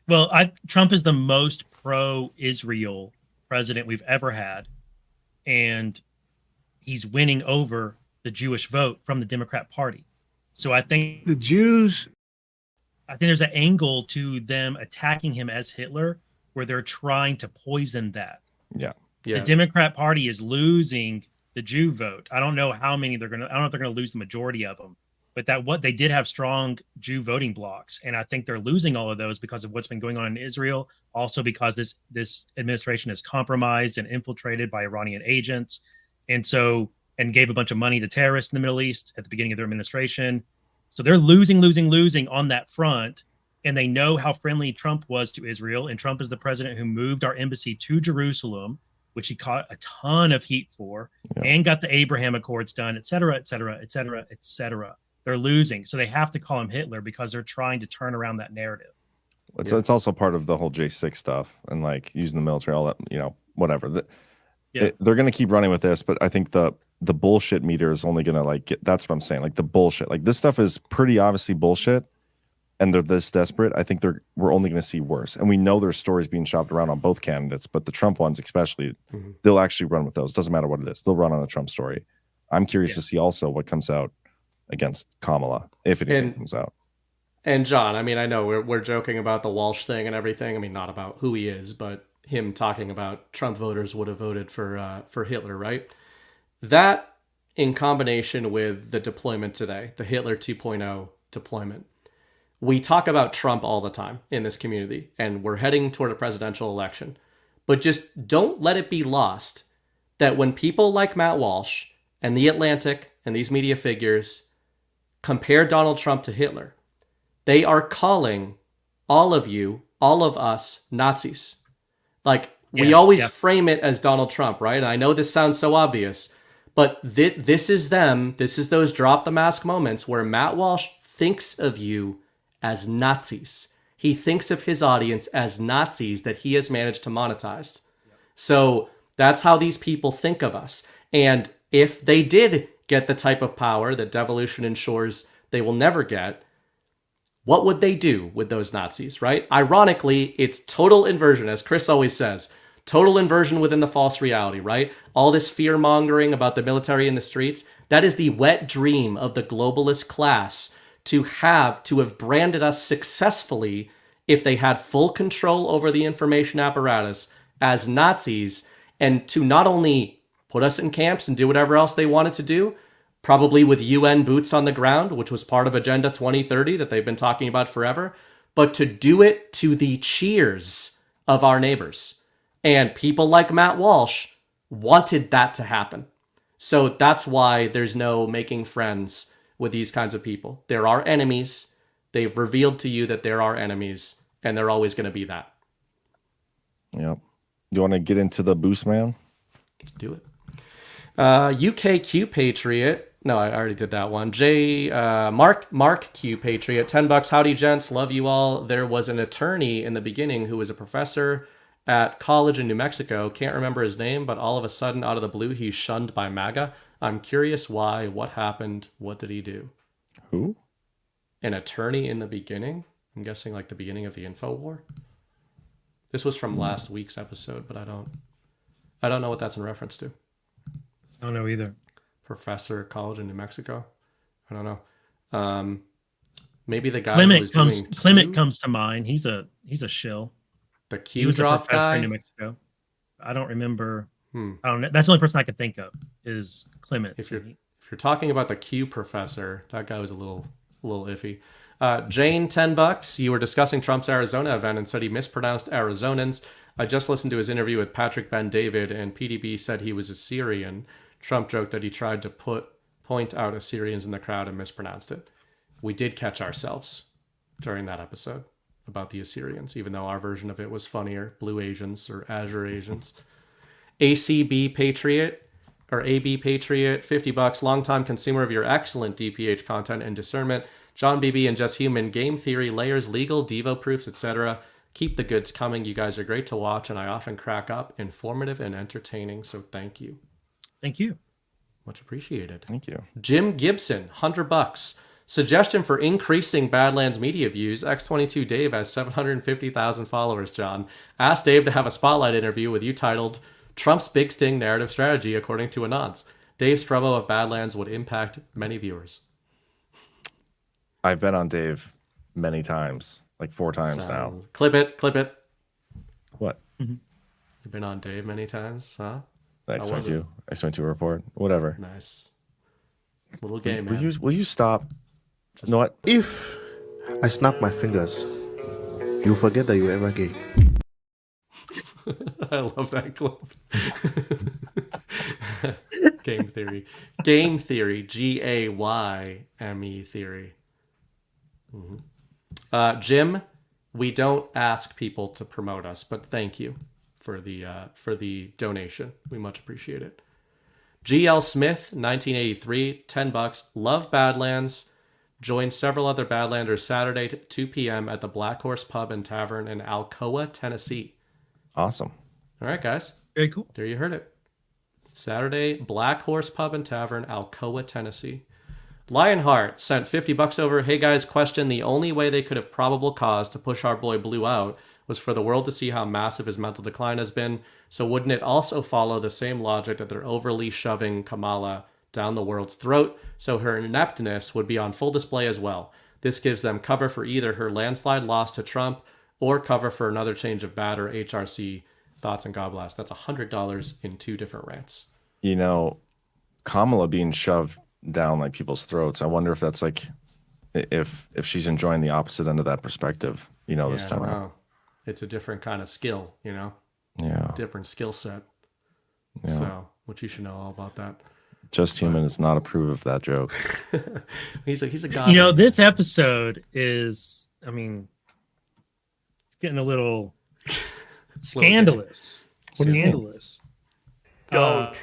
Speaker 12: Well, Trump is the most pro-Israel president we've ever had. And he's winning over the Jewish vote from the Democrat Party. So I think I think there's an angle to them attacking him as Hitler where they're trying to poison that.
Speaker 6: Yeah.
Speaker 12: The Democrat Party is losing the Jew vote. I don't know how many I don't know if they're going to lose the majority of them, but they did have strong Jew voting blocks. And I think they're losing all of those because of what's been going on in Israel. Also because this administration is compromised and infiltrated by Iranian agents. And gave a bunch of money to terrorists in the Middle East at the beginning of their administration. So they're losing on that front. And they know how friendly Trump was to Israel. And Trump is the president who moved our embassy to Jerusalem, which he caught a ton of heat for, and got the Abraham Accords done, et cetera, et cetera, et cetera, et cetera. They're losing. So they have to call him Hitler because they're trying to turn around that narrative.
Speaker 6: It's also part of the whole J6 stuff and like using the military, all that, whatever. They're going to keep running with this, but I think the bullshit meter is only going to like that's what I'm saying. Like the bullshit, like this stuff is pretty obviously bullshit and they're this desperate. I think we're only going to see worse. And we know there's stories being shopped around on both candidates, but the Trump ones, especially, they'll actually run with those. Doesn't matter what it is. They'll run on a Trump story. I'm curious to see also what comes out against Kamala, if anything comes out.
Speaker 11: And John, I mean, I know we're joking about the Walsh thing and everything. I mean, not about who he is, but him talking about Trump voters would have voted for Hitler, right? That in combination with the deployment today, the Hitler 2.0 deployment, we talk about Trump all the time in this community, and we're heading toward a presidential election. But just don't let it be lost that when people like Matt Walsh and The Atlantic and these media figures compare Donald Trump to Hitler, they are calling all of you, all of us, Nazis. Like, we always frame it as Donald Trump, right? And I know this sounds so obvious, but this is them. This is those drop the mask moments where Matt Walsh thinks of you as Nazis. He thinks of his audience as Nazis that he has managed to monetize. So that's how these people think of us. And if they did get the type of power that devolution ensures they will never get, what would they do with those Nazis, right? Ironically, it's total inversion, as Chris always says. Total inversion within the false reality, right? All this fear-mongering about the military in the streets, that is the wet dream of the globalist class to have branded us successfully if they had full control over the information apparatus as Nazis, and to not only put us in camps and do whatever else they wanted to do, probably with UN boots on the ground, which was part of Agenda 2030 that they've been talking about forever, but to do it to the cheers of our neighbors. And people like Matt Walsh wanted that to happen. So that's why there's no making friends with these kinds of people. There are enemies. They've revealed to you that there are enemies, and they're always going to be that.
Speaker 6: Yep. You want to get into the boost, man?
Speaker 11: Do it. UKQ Patriot. No, I already did that one. Mark Q Patriot, $10. Howdy, gents. Love you all. There was an attorney in the beginning who was a professor at college in New Mexico. Can't remember his name, but all of a sudden, out of the blue, he's shunned by MAGA. I'm curious why. What happened? What did he do?
Speaker 6: Who?
Speaker 11: An attorney in the beginning? I'm guessing like the beginning of the info war. This was from last week's episode, but I don't know what that's in reference to.
Speaker 12: I don't know either.
Speaker 11: Professor at college in New Mexico. I don't know. Maybe the guy who was doing
Speaker 12: Clement comes to mind. He's a shill.
Speaker 11: The Q
Speaker 12: He was a
Speaker 11: drop
Speaker 12: professor
Speaker 11: guy
Speaker 12: in New Mexico. I don't remember. I don't know. That's the only person I could think of is Clement.
Speaker 11: If you're talking about the Q professor, that guy was a little iffy. Jane, $10. You were discussing Trump's Arizona event and said he mispronounced Arizonans. I just listened to his interview with Patrick Ben-David, and PDB said he was Assyrian. Trump joked that he tried to point out Assyrians in the crowd and mispronounced it. We did catch ourselves during that episode about the Assyrians, even though our version of it was funnier. Blue Asians or Azure Asians. ACB Patriot or AB Patriot, $50. Longtime consumer of your excellent DPH content and discernment. John BB and Just Human, game theory, layers, legal, Devo proofs, etc. Keep the goods coming. You guys are great to watch, and I often crack up. Informative and entertaining, so thank you.
Speaker 12: Thank you.
Speaker 11: Much appreciated.
Speaker 6: Thank you.
Speaker 11: Jim Gibson, $100. Suggestion for increasing Badlands media views. X22 Dave has 750,000 followers, John. Ask Dave to have a spotlight interview with you titled Trump's Big Sting Narrative Strategy According to Anons. Dave's promo of Badlands would impact many viewers.
Speaker 6: I've been on Dave many times, like 4 times now.
Speaker 11: Clip it.
Speaker 6: What?
Speaker 11: You've been on Dave many times, huh?
Speaker 6: X22 report, whatever.
Speaker 11: Nice. Little game,
Speaker 6: will
Speaker 11: man.
Speaker 6: Will you stop? You know what?
Speaker 17: If I snap my fingers, you'll forget that you were ever gay.
Speaker 11: I love that clip. Game theory. Game theory. GAYME theory. Jim, we don't ask people to promote us, but thank you for the donation. We much appreciate it. GL Smith, 1983, $10. Love Badlands. Joined several other Badlanders Saturday at 2 p.m. at the Black Horse Pub and Tavern in Alcoa, Tennessee.
Speaker 6: Awesome.
Speaker 11: All right, guys.
Speaker 12: Very cool.
Speaker 11: There you heard it. Saturday, Black Horse Pub and Tavern, Alcoa, Tennessee. Lionheart sent $50 over. Hey guys, question. The only way they could have probable cause to push our boy Blue out was for the world to see how massive his mental decline has been. So wouldn't it also follow the same logic that they're overly shoving Kamala down the world's throat, so her ineptness would be on full display as well? This gives them cover for either her landslide loss to Trump or cover for another change of bat or HRC. Thoughts and God bless. That's $100 in 2 different rants.
Speaker 6: You know, Kamala being shoved down like people's throats. I wonder if that's like, if she's enjoying the opposite end of that perspective, this time around.
Speaker 11: It's a different kind of skill,
Speaker 6: Yeah.
Speaker 11: Different skill set.
Speaker 6: Yeah.
Speaker 11: So, which you should know all about that.
Speaker 6: Just Human does not approve of that joke.
Speaker 11: he's a god.
Speaker 12: This episode is, it's getting a little scandalous. Scandalous.
Speaker 1: Don't.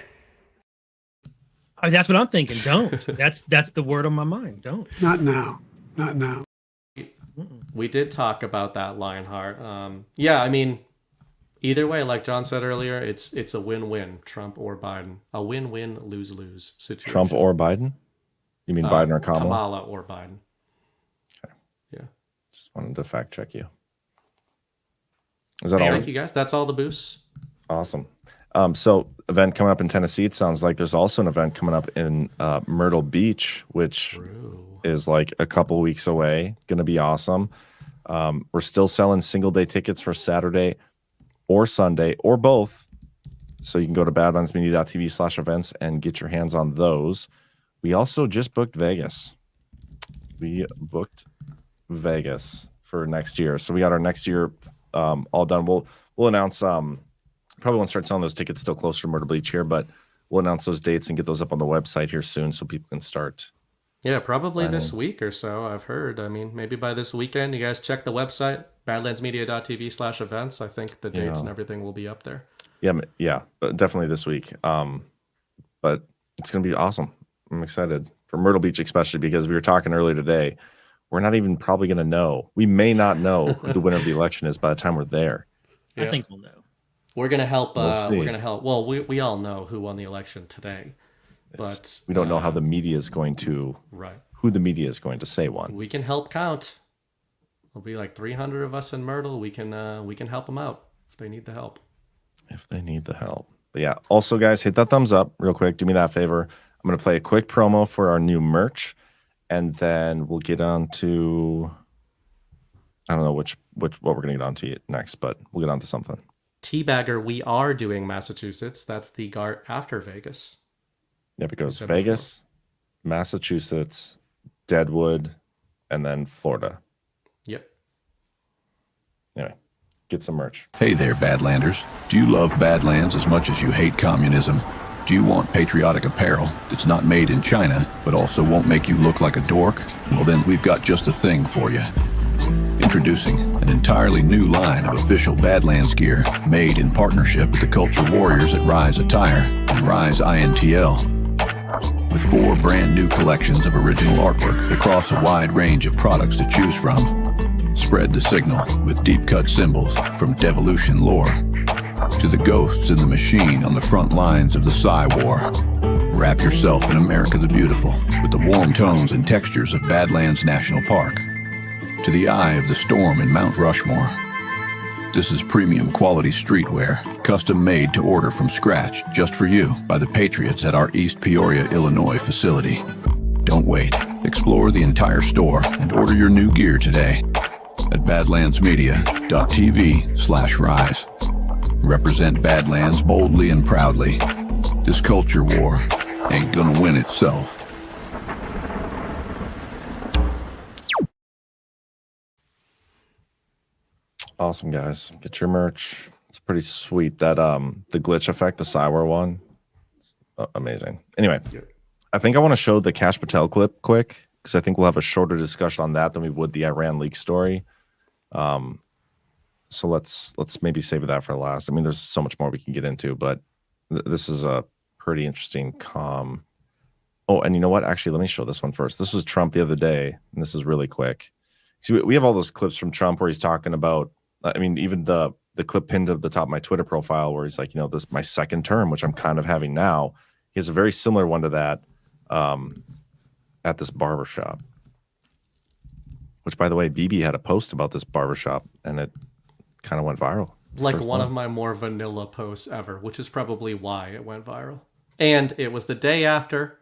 Speaker 12: That's what I'm thinking. Don't. That's the word on my mind. Don't.
Speaker 18: Not now. Not now.
Speaker 11: We did talk about that, Lionheart. Either way, like John said earlier, it's a win-win, Trump or Biden. A win-win, lose-lose situation.
Speaker 6: Trump or Biden? You mean Biden or Kamala?
Speaker 11: Kamala or Biden.
Speaker 6: Okay.
Speaker 11: Yeah.
Speaker 6: Just wanted to fact check you. Is that all?
Speaker 11: Thank you, guys. That's all the boosts.
Speaker 6: Awesome. So event coming up in Tennessee. It sounds like there's also an event coming up in Myrtle Beach, which is like a couple weeks away. Going to be awesome. We're still selling single-day tickets for Saturday or Sunday or both. So you can go to badlandsmedia.tv/events and get your hands on those. We also just booked Vegas. We booked Vegas for next year. So we got our next year all done. We'll announce, probably won't start selling those tickets still closer to Myrtle Beach here, but we'll announce those dates and get those up on the website here soon so people can start.
Speaker 11: Yeah, probably this week or so, I've heard. Maybe by this weekend, you guys check the website, badlandsmedia.tv/events. I think the dates and everything will be up there.
Speaker 6: Yeah, but definitely this week. But it's going to be awesome. I'm excited for Myrtle Beach, especially because we were talking earlier today. We're not even probably going to know. We may not know who the winner of the election is by the time we're there.
Speaker 12: I think we'll know.
Speaker 11: We're going to help.
Speaker 6: We'll
Speaker 11: we're going to help. Well, we all know who won the election today. But
Speaker 6: we don't know how the media is going to, who the media is going to say won.
Speaker 11: We can help count. There'll be like 300 of us in Myrtle. We can help them out if they need the help.
Speaker 6: But yeah, also guys, hit that thumbs up real quick. Do me that favor. I'm going to play a quick promo for our new merch. and then we'll get on to, I don't know what we're gonna get on to next, but we'll get on to something.
Speaker 11: Teabagger, we are doing Massachusetts. That's the GART after Vegas.
Speaker 6: Yeah, because Vegas, Massachusetts, Deadwood, and then Florida.
Speaker 11: Yep.
Speaker 6: Anyway, get some merch.
Speaker 19: Hey there, Badlanders. Do you love Badlands as much as you hate communism? Do you want patriotic apparel that's not made in China, but also won't make you look like a dork? Well, then we've got just the thing for you. Introducing an entirely new line of official Badlands gear made in partnership with the Culture Warriors at Rise Attire and Rise INTL. With 4 brand new collections of original artwork across a wide range of products to choose from. Spread the signal with deep-cut symbols from Devolution lore to the ghosts in the machine on the front lines of the Psy War. Wrap yourself in America the Beautiful with the warm tones and textures of Badlands National Park. To the eye of the storm in Mount Rushmore. This is premium quality streetwear, custom made to order from scratch just for you by the Patriots at our East Peoria, Illinois facility. Don't wait. Explore the entire store and order your new gear today at badlandsmedia.tv/rise. Represent Badlands boldly and proudly. This culture war ain't gonna win itself.
Speaker 6: Awesome, guys. Get your merch. It's pretty sweet. That the glitch effect, the Cywar one, amazing. Anyway, I think I want to show the Kash Patel clip quick because I think we'll have a shorter discussion on that than we would the Iran leak story. So let's maybe save that for last. I mean, there's so much more we can get into, but this is a pretty interesting Oh, and you know what? Actually, let me show this one first. This was Trump the other day, and this is really quick. See, we have all those clips from Trump where he's talking about, I mean, even the clip pinned to the top of my Twitter profile where he's like, this my second term, which I'm kind of having now. He has a very similar one to that at this barbershop. Which, by the way, BB had a post about this barbershop, and it kind of went viral.
Speaker 11: Like one of my more vanilla posts ever, which is probably why it went viral. And it was the day after.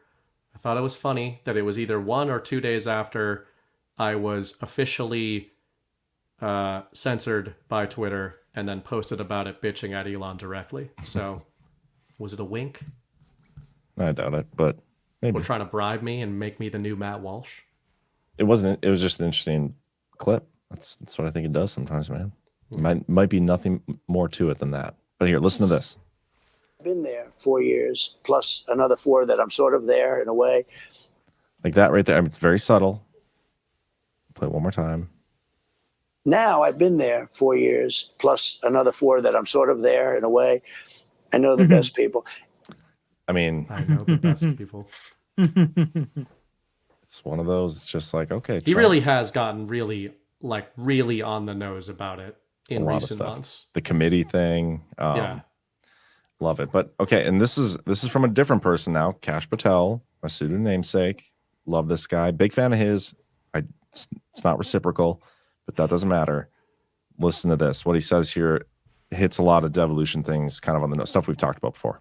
Speaker 11: I thought it was funny that it was either 1 or 2 days after I was officially censored by Twitter and then posted about it bitching at Elon directly. So was it a wink?
Speaker 6: I doubt it, but maybe.
Speaker 11: We're trying to bribe me and make me the new Matt Walsh.
Speaker 6: It wasn't. It was just an interesting clip. That's what I think it does sometimes, man. Might be nothing more to it than that. But here, listen to this.
Speaker 20: I've been there 4 years, plus another 4 that I'm sort of there in a way.
Speaker 6: Like that right there. I mean, it's very subtle. Play it one more time.
Speaker 20: Now I've been there 4 years, plus another 4 that I'm sort of there in a way. I know the best people.
Speaker 6: I mean,
Speaker 11: I know the best people.
Speaker 6: It's one of those. It's just like, okay.
Speaker 11: He really has gotten really on the nose about it in recent months.
Speaker 6: The committee thing.
Speaker 11: Yeah.
Speaker 6: Love it. But okay, and this is from a different person now, Kash Patel, my student namesake. Love this guy. Big fan of his. It's not reciprocal, but that doesn't matter. Listen to this. What he says here hits a lot of devolution things, kind of on the stuff we've talked about before.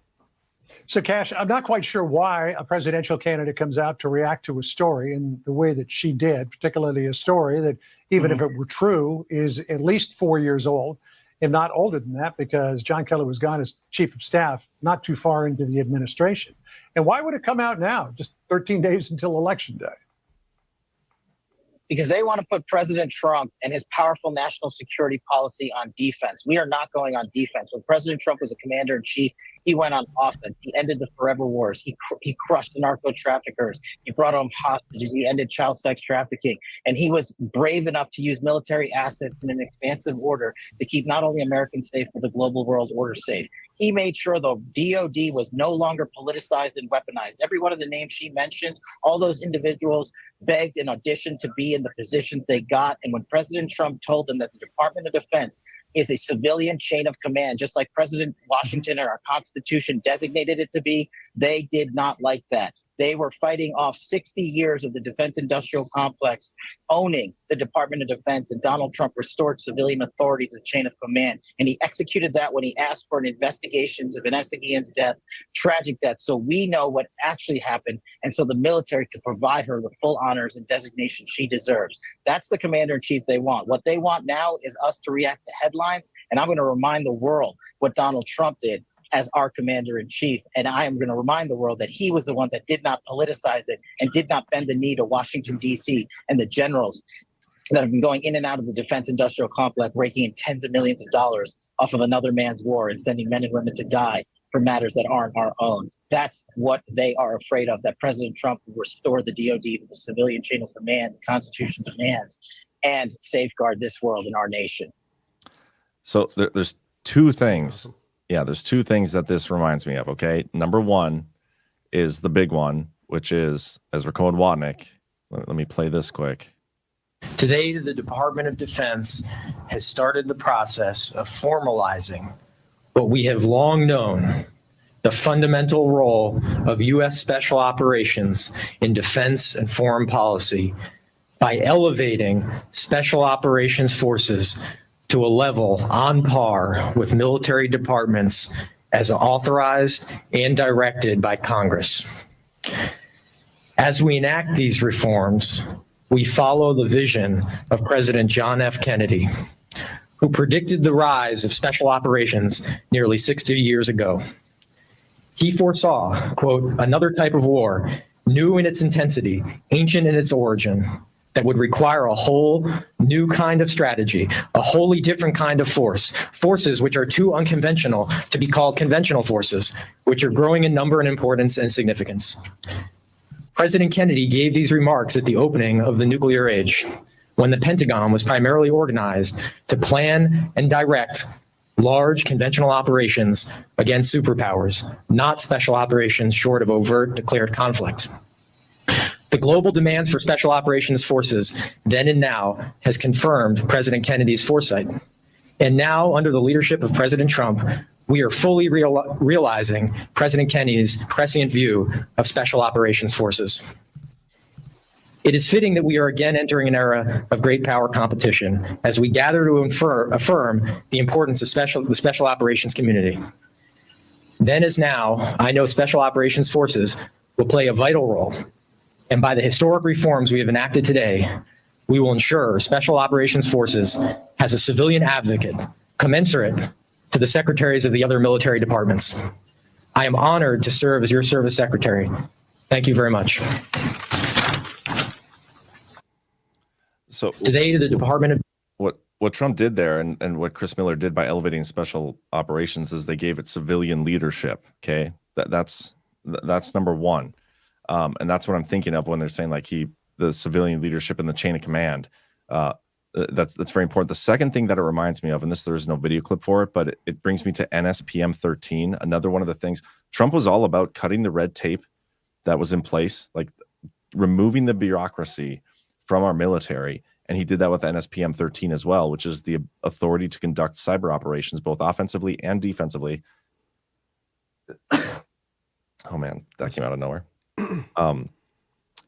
Speaker 21: So, Kash, I'm not quite sure why a presidential candidate comes out to react to a story in the way that she did, particularly a story that, even if it were true, is at least 4 years old, if not older than that, because John Kelly was gone as chief of staff not too far into the administration. And why would it come out now, just 13 days until Election Day?
Speaker 22: Because they want to put President Trump and his powerful national security policy on defense. We are not going on defense. When President Trump was a commander in chief, he went on offense. He ended the forever wars. He crushed the narco traffickers. He brought home hostages. He ended child sex trafficking. And he was brave enough to use military assets in an expansive order to keep not only Americans safe, but the global world order safe. He made sure the DOD was no longer politicized and weaponized. Every one of the names she mentioned, all those individuals begged and auditioned to be in the positions they got. And when President Trump told them that the Department of Defense is a civilian chain of command, just like President Washington or our Constitution designated it to be, they did not like that. They were fighting off 60 years of the defense industrial complex owning the Department of Defense, and Donald Trump restored civilian authority to the chain of command. And he executed that when he asked for an investigation of Vanessa Guillen's death, tragic death, so we know what actually happened, and so the military can provide her the full honors and designation she deserves. That's the commander-in-chief they want. What they want now is us to react to headlines, and I'm going to remind the world what Donald Trump did as our commander-in-chief, and I am going to remind the world that he was the one that did not politicize it and did not bend the knee to Washington, D.C. and the generals that have been going in and out of the defense industrial complex, raking in tens of millions of dollars off of another man's war and sending men and women to die for matters that aren't our own. That's what they are afraid of, that President Trump will restore the DOD to the civilian chain of command the Constitution demands and safeguard this world and our nation.
Speaker 6: So there's two things. Yeah, there's two things that this reminds me of, okay? Number one is the big one, which is Ezra Cohen Watnick. Let me play this quick.
Speaker 9: Today, the Department of Defense has started the process of formalizing what we have long known, the fundamental role of U.S. special operations in defense and foreign policy by elevating special operations forces to a level on par with military departments as authorized and directed by Congress. As we enact these reforms, we follow the vision of President John F. Kennedy, who predicted the rise of special operations nearly 60 years ago. He foresaw, quote, another type of war, new in its intensity, ancient in its origin, that would require a whole new kind of strategy, a wholly different kind of forces which are too unconventional to be called conventional forces, which are growing in number and importance and significance. President Kennedy gave these remarks at the opening of the nuclear age, when the Pentagon was primarily organized to plan and direct large conventional operations against superpowers, not special operations short of overt declared conflict. The global demands for special operations forces then and now has confirmed President Kennedy's foresight. And now, under the leadership of President Trump, we are fully realizing President Kennedy's prescient view of special operations forces. It is fitting that we are again entering an era of great power competition as we gather to affirm the importance of the special operations community. Then as now, I know special operations forces will play a vital role. And by the historic reforms we have enacted today, we will ensure Special Operations Forces has a civilian advocate commensurate to the secretaries of the other military departments. I am honored to serve as your service secretary. Thank you very much.
Speaker 6: So
Speaker 9: today, the Department of
Speaker 6: what Trump did there and what Chris Miller did by elevating special operations is they gave it civilian leadership. Okay, that's number one. And that's what I'm thinking of when they're saying like the civilian leadership in the chain of command. That's very important. The second thing that it reminds me of, and there is no video clip for it, but it brings me to NSPM 13. Another one of the things Trump was all about cutting the red tape that was in place, like removing the bureaucracy from our military. And he did that with NSPM 13 as well, which is the authority to conduct cyber operations, both offensively and defensively. Oh man, that came out of nowhere.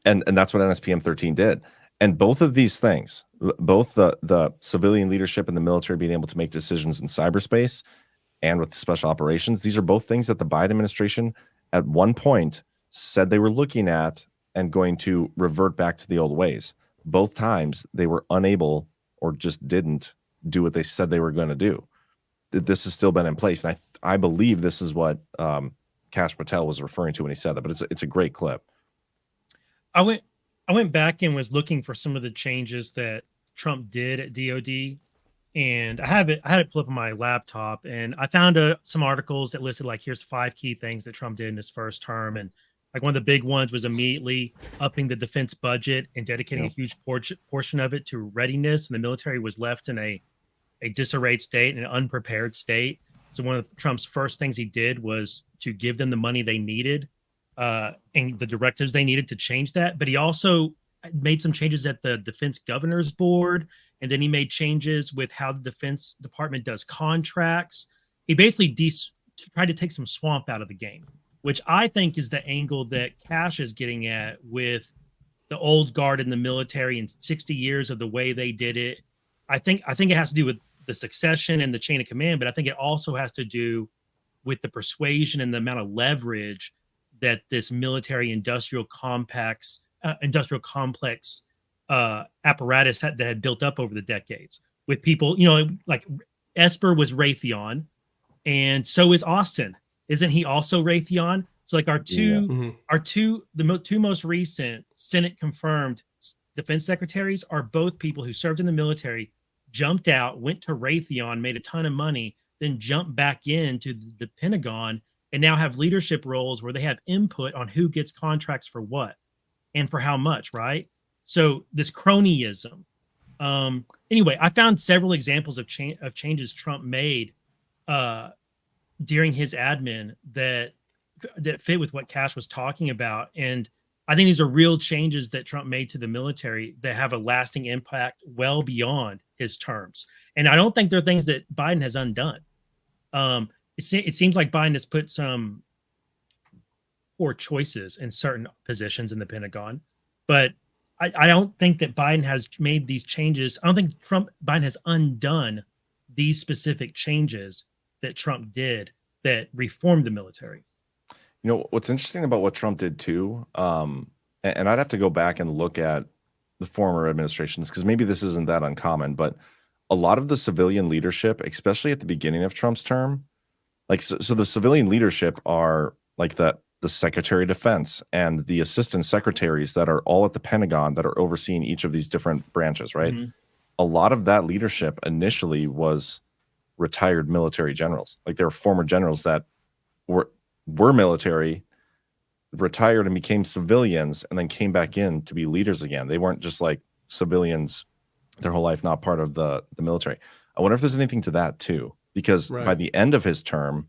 Speaker 6: And that's what NSPM 13 did. And both of these things, both the civilian leadership and the military being able to make decisions in cyberspace and with special operations, these are both things that the Biden administration at one point said they were looking at and going to revert back to the old ways. Both times they were unable or just didn't do what they said they were going to do. This has still been in place. And I believe this is what Kash Patel was referring to when he said that, but it's a great clip.
Speaker 12: I went back and was looking for some of the changes that Trump did at DOD, and I had it pulled up on my laptop, and I found some articles that listed like here's 5 key things that Trump did in his first term, and like one of the big ones was immediately upping the defense budget and dedicating a huge portion of it to readiness, and the military was left in a disarrayed state, an unprepared state. So one of Trump's first things he did was to give them the money they needed and the directives they needed to change that. But he also made some changes at the Defense Governors Board, and then he made changes with how the Defense Department does contracts. He basically tried to take some swamp out of the game. which I think is the angle that Cash is getting at with the old guard in the military and 60 years of the way they did it. I think it has to do with the succession and the chain of command, but I think it also has to do with the persuasion and the amount of leverage that this military industrial complex apparatus that had built up over the decades with people, like Esper was Raytheon, and so is Austin. Isn't he also Raytheon? So like two most recent Senate confirmed defense secretaries are both people who served in the military, jumped out, went to Raytheon, made a ton of money, then jumped back into the Pentagon, and now have leadership roles where they have input on who gets contracts for what and for how much, right? So this cronyism. Anyway, I found several examples of changes Trump made during his admin that fit with what Cash was talking about. And I think these are real changes that Trump made to the military that have a lasting impact well beyond his terms. And I don't think they're things that Biden has undone. It seems like Biden has put some poor choices in certain positions in the Pentagon, but I don't think that Biden has made these changes. I don't think Biden has undone these specific changes that Trump did that reformed the military.
Speaker 6: You know, what's interesting about what Trump did too, and I'd have to go back and look at the former administrations because maybe this isn't that uncommon, but a lot of the civilian leadership, especially at the beginning of Trump's term, like so the civilian leadership are like the Secretary of Defense and the assistant secretaries that are all at the Pentagon that are overseeing each of these different branches, right? Mm-hmm. A lot of that leadership initially was retired military generals. Like there were former generals that were military, retired and became civilians, and then came back in to be leaders again. They weren't just like civilians their whole life, not part of the military. I wonder if there's anything to that too, because by the end of his term,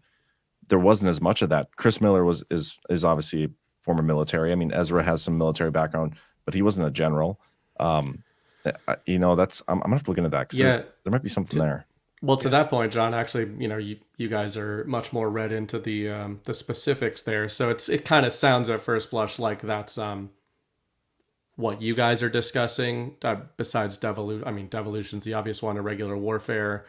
Speaker 6: there wasn't as much of that. Chris Miller is obviously former military. I mean, Ezra has some military background, but he wasn't a general. I'm gonna have to look into that because there might be something there.
Speaker 11: Well, to that point, John, actually, you guys are much more read into the specifics there. So it kind of sounds at first blush like that's what you guys are discussing. Besides devolution, I mean, devolution's the obvious one. Irregular warfare,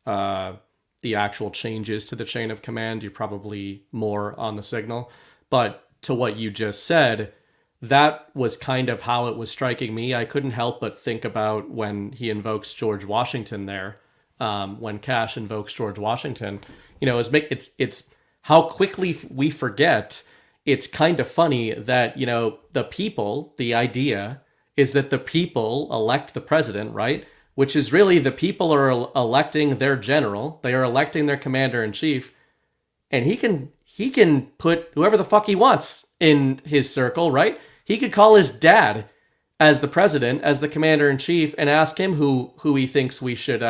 Speaker 11: the actual changes to the chain of command. You're probably more on the signal. But to what you just said, that was kind of how it was striking me. I couldn't help but think about when he invokes George Washington there. When Cash invokes George Washington, it's how quickly we forget. It's kind of funny that, the idea is that the people elect the president, right? Which is really the people are electing their general. They are electing their commander in chief, and he can put whoever the fuck he wants in his circle, right? He could call his dad as the president, as the commander in chief, and ask him who he thinks we should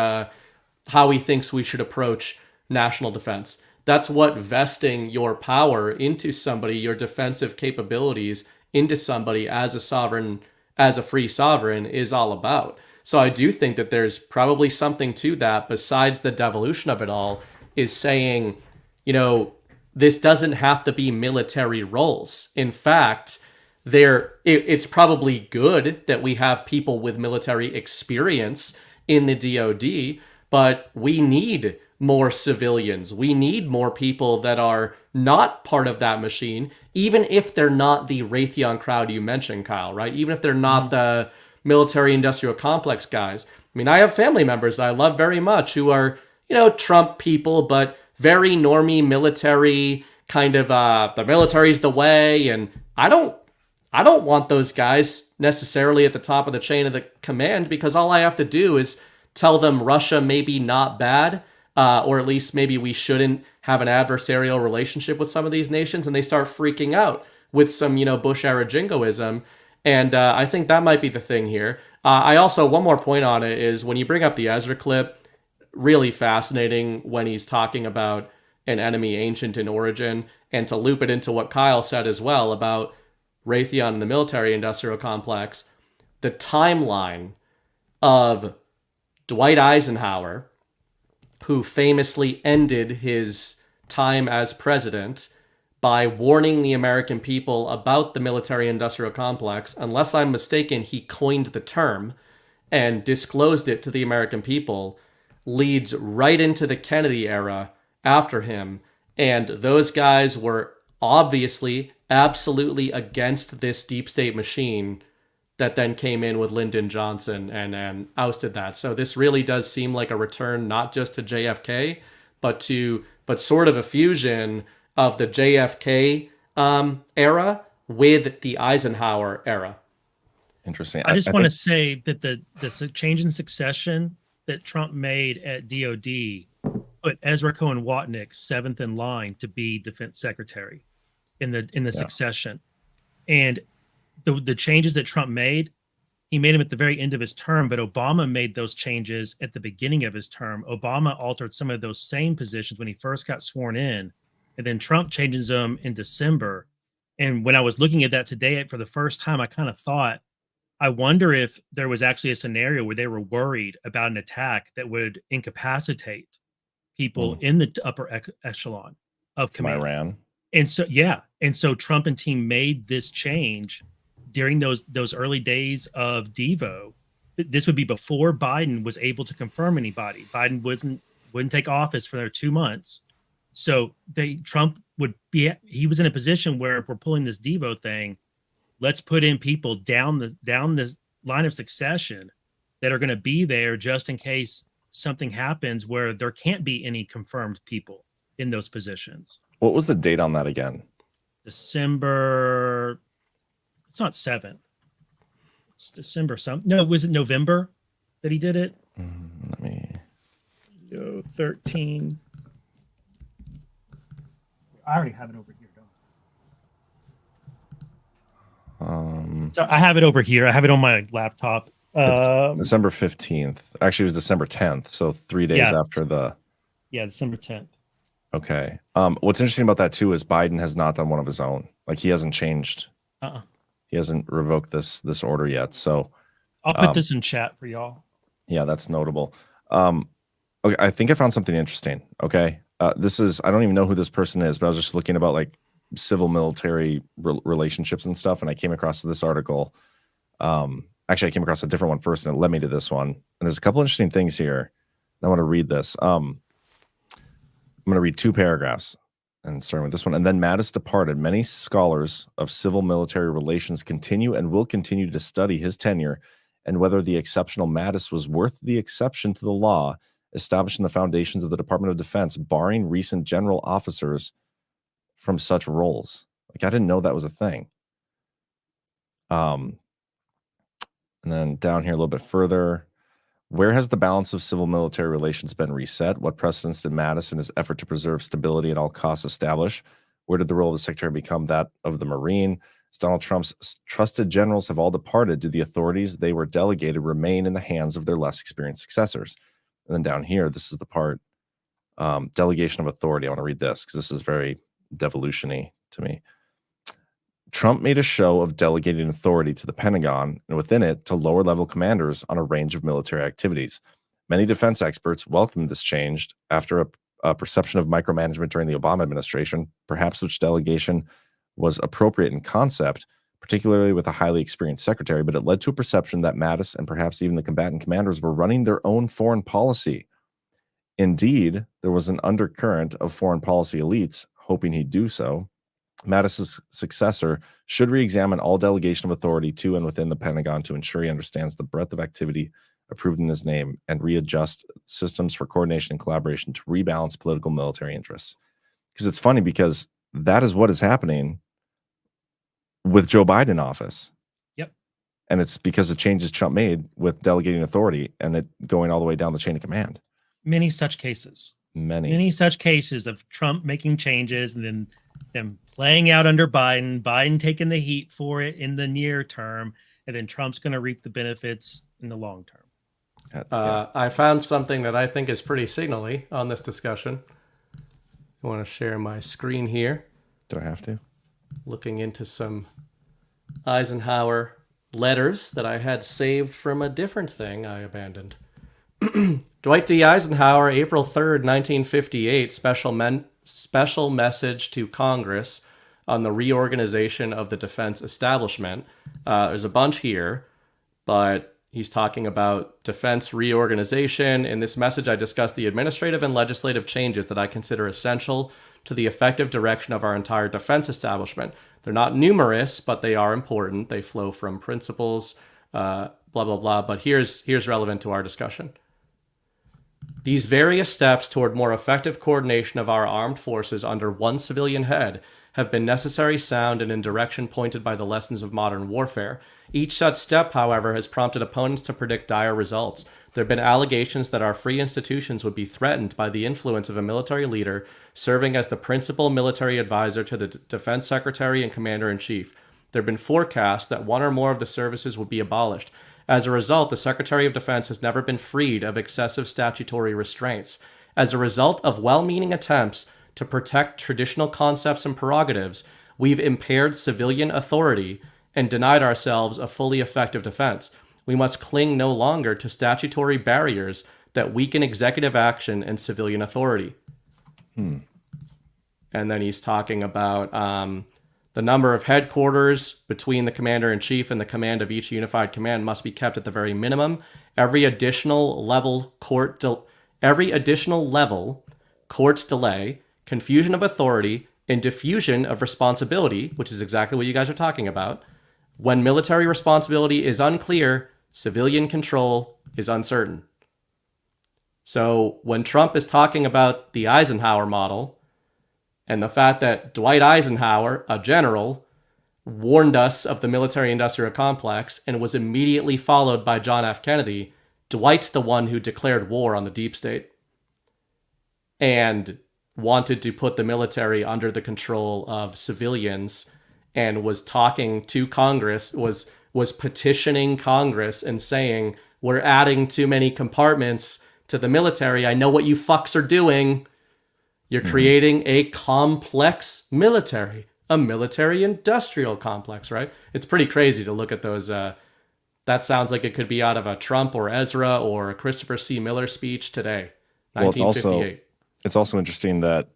Speaker 11: how he thinks we should approach national defense. That's what vesting your power into somebody, your defensive capabilities into somebody as a sovereign, as a free sovereign is all about. So I do think that there's probably something to that besides the devolution of it all, is saying, this doesn't have to be military roles. In fact, it's probably good that we have people with military experience in the DoD, but we need more civilians. We need more people that are not part of that machine, even if they're not the Raytheon crowd you mentioned, Kyle, right? Even if they're not the military industrial complex guys. I mean, I have family members that I love very much who are, Trump people, but very normie military, kind of the military's the way. And I don't want those guys necessarily at the top of the chain of the command, because all I have to do is tell them Russia may be not bad, or at least maybe we shouldn't have an adversarial relationship with some of these nations, and they start freaking out with some, Bush era jingoism. And I think that might be the thing here. I also, one more point on it is when you bring up the Ezra clip, really fascinating when he's talking about an enemy ancient in origin, and to loop it into what Kyle said as well about Raytheon and the military industrial complex, the timeline of Dwight Eisenhower, who famously ended his time as president by warning the American people about the military-industrial complex. Unless I'm mistaken, he coined the term and disclosed it to the American people, leads right into the Kennedy era after him. And those guys were obviously absolutely against this deep state machine that then came in with Lyndon Johnson and ousted that. So this really does seem like a return not just to JFK, but sort of a fusion of the JFK era with the Eisenhower era.
Speaker 6: Interesting.
Speaker 12: I just want to say that the change in succession that Trump made at DOD put Ezra Cohen Watnick 7th in line to be defense secretary in the succession. And the changes that Trump made, he made them at the very end of his term, but Obama made those changes at the beginning of his term. Obama altered some of those same positions when he first got sworn in, and then Trump changes them in December. And when I was looking at that today for the first time, I kind of thought, I wonder if there was actually a scenario where they were worried about an attack that would incapacitate people in the upper echelon of command.
Speaker 6: Iran.
Speaker 12: And so, yeah. And so Trump and team made this change during those early days of Devo. This would be before Biden was able to confirm anybody. Biden wouldn't take office for another 2 months. So Trump he was in a position where if we're pulling this Devo thing, let's put in people down the line of succession that are going to be there just in case something happens where there can't be any confirmed people in those positions.
Speaker 6: What was the date on that again?
Speaker 12: December. It's not 7th. It's December. Was it November that he did it?
Speaker 6: Let me.
Speaker 12: 13. I already have it over here, don't I? So I have it over here. I have it on my laptop.
Speaker 6: December 15th. Actually, it was December 10th. So 3 days after the.
Speaker 12: Yeah, December 10th.
Speaker 6: Okay. What's interesting about that too is Biden has not done one of his own. Like he hasn't changed. He hasn't revoked this order yet. So
Speaker 12: I'll put this in chat for y'all.
Speaker 6: Yeah, that's notable. Okay, I think I found something interesting. Okay. This is, I don't even know who this person is, but I was just looking about like civil military relationships and stuff. And I came across this article. Actually, I came across a different one first and it led me to this one. And there's a couple interesting things here. I want to read this. I'm going to read 2 paragraphs and starting with this one. And then Mattis departed. Many scholars of civil military relations continue and will continue to study his tenure and whether the exceptional Mattis was worth the exception to the law establishing the foundations of the Department of Defense, barring recent general officers from such roles. Like, I didn't know that was a thing. And then down here a little bit further, where has the balance of civil military relations been reset? What precedents did Mattis in his effort to preserve stability at all costs establish? Where did the role of the secretary become that of the Marine? As Donald Trump's trusted generals have all departed, do the authorities they were delegated remain in the hands of their less experienced successors? And then down here, this is the part, delegation of authority. I want to read this because this is very devolution-y to me. Trump made a show of delegating authority to the Pentagon and within it to lower level commanders on a range of military activities. Many defense experts welcomed this change after a perception of micromanagement during the Obama administration, perhaps which delegation was appropriate in concept, particularly with a highly experienced secretary, but it led to a perception that Mattis and perhaps even the combatant commanders were running their own foreign policy. Indeed, there was an undercurrent of foreign policy elites hoping he'd do so. Mattis's successor should re-examine all delegation of authority to and within the Pentagon to ensure he understands the breadth of activity approved in his name and readjust systems for coordination and collaboration to rebalance political military interests. Because it's funny because that is what is happening with Joe Biden in office.
Speaker 12: Yep.
Speaker 6: And it's because of changes Trump made with delegating authority and it going all the way down the chain of command.
Speaker 12: Many such cases.
Speaker 6: Many
Speaker 12: such cases of Trump making changes and then them playing out under Biden taking the heat for it in the near term, and then Trump's going to reap the benefits in the long term.
Speaker 11: I found something that I think is pretty signally on this discussion. I want to share my screen here.
Speaker 6: Do I have to?
Speaker 11: Looking into some Eisenhower letters that I had saved from a different thing I abandoned. Dwight D. Eisenhower, April 3rd, 1958, special message to Congress. on the reorganization of the defense establishment. There's a bunch here, but he's talking about defense reorganization. In this message, I discussed the administrative and legislative changes that I consider essential to the effective direction of our entire defense establishment. They're not numerous, but they are important. They flow from principles, blah, blah, blah. But here's relevant to our discussion. These various steps toward more effective coordination of our armed forces under one civilian head have been necessary, sound, and in direction pointed by the lessons of modern warfare. Each such step, however, has prompted opponents to predict dire results. There have been allegations that our free institutions would be threatened by the influence of a military leader serving as the principal military advisor to the defense secretary and commander-in-chief. There have been forecasts that one or more of the services would be abolished. As a result, the Secretary of Defense has never been freed of excessive statutory restraints. As a result of well-meaning attempts to protect traditional concepts and prerogatives, we've impaired civilian authority and denied ourselves a fully effective defense. We must cling no longer to statutory barriers that weaken executive action and civilian authority. And then he's talking about the number of headquarters between the commander-in-chief and the command of each unified command must be kept at the very minimum. Every additional level court's delay, confusion of authority, and diffusion of responsibility, which is exactly what you guys are talking about. When military responsibility is unclear, civilian control is uncertain. So when Trump is talking about the Eisenhower model and the fact that Dwight Eisenhower, a general, warned us of the military-industrial complex and was immediately followed by John F. Kennedy, Dwight's the one who declared war on the deep state and wanted to put the military under the control of civilians and was talking to Congress, was petitioning Congress and saying, we're adding too many compartments to the military. I know what you fucks are doing. You're creating a complex military, a military-industrial complex, right? It's pretty crazy to look at those. That sounds like it could be out of a Trump or Ezra or a Christopher C. Miller speech today, 1958.
Speaker 6: It's also interesting that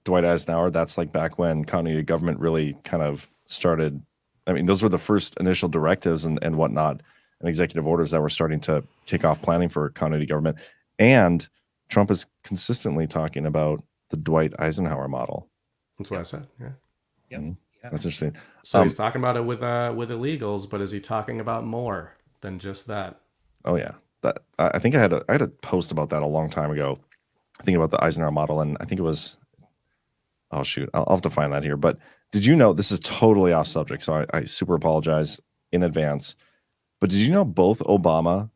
Speaker 6: Dwight Eisenhower, that's like back when continuity of government really kind of started. I mean, those were the first initial directives and whatnot and executive orders that were starting to kick off planning for continuity government. And Trump is consistently talking about the Dwight Eisenhower model.
Speaker 11: That's what I said. Yeah.
Speaker 12: Yep.
Speaker 6: That's interesting.
Speaker 11: So he's talking about it with illegals, but is he talking about more than just that?
Speaker 6: Oh yeah, that I think I had a post about that a long time ago. I think about the Eisenhower model, and I think it was. Oh shoot, I'll have to find that here. But did you know, this is totally off subject, so I super apologize in advance. But did you know both Obama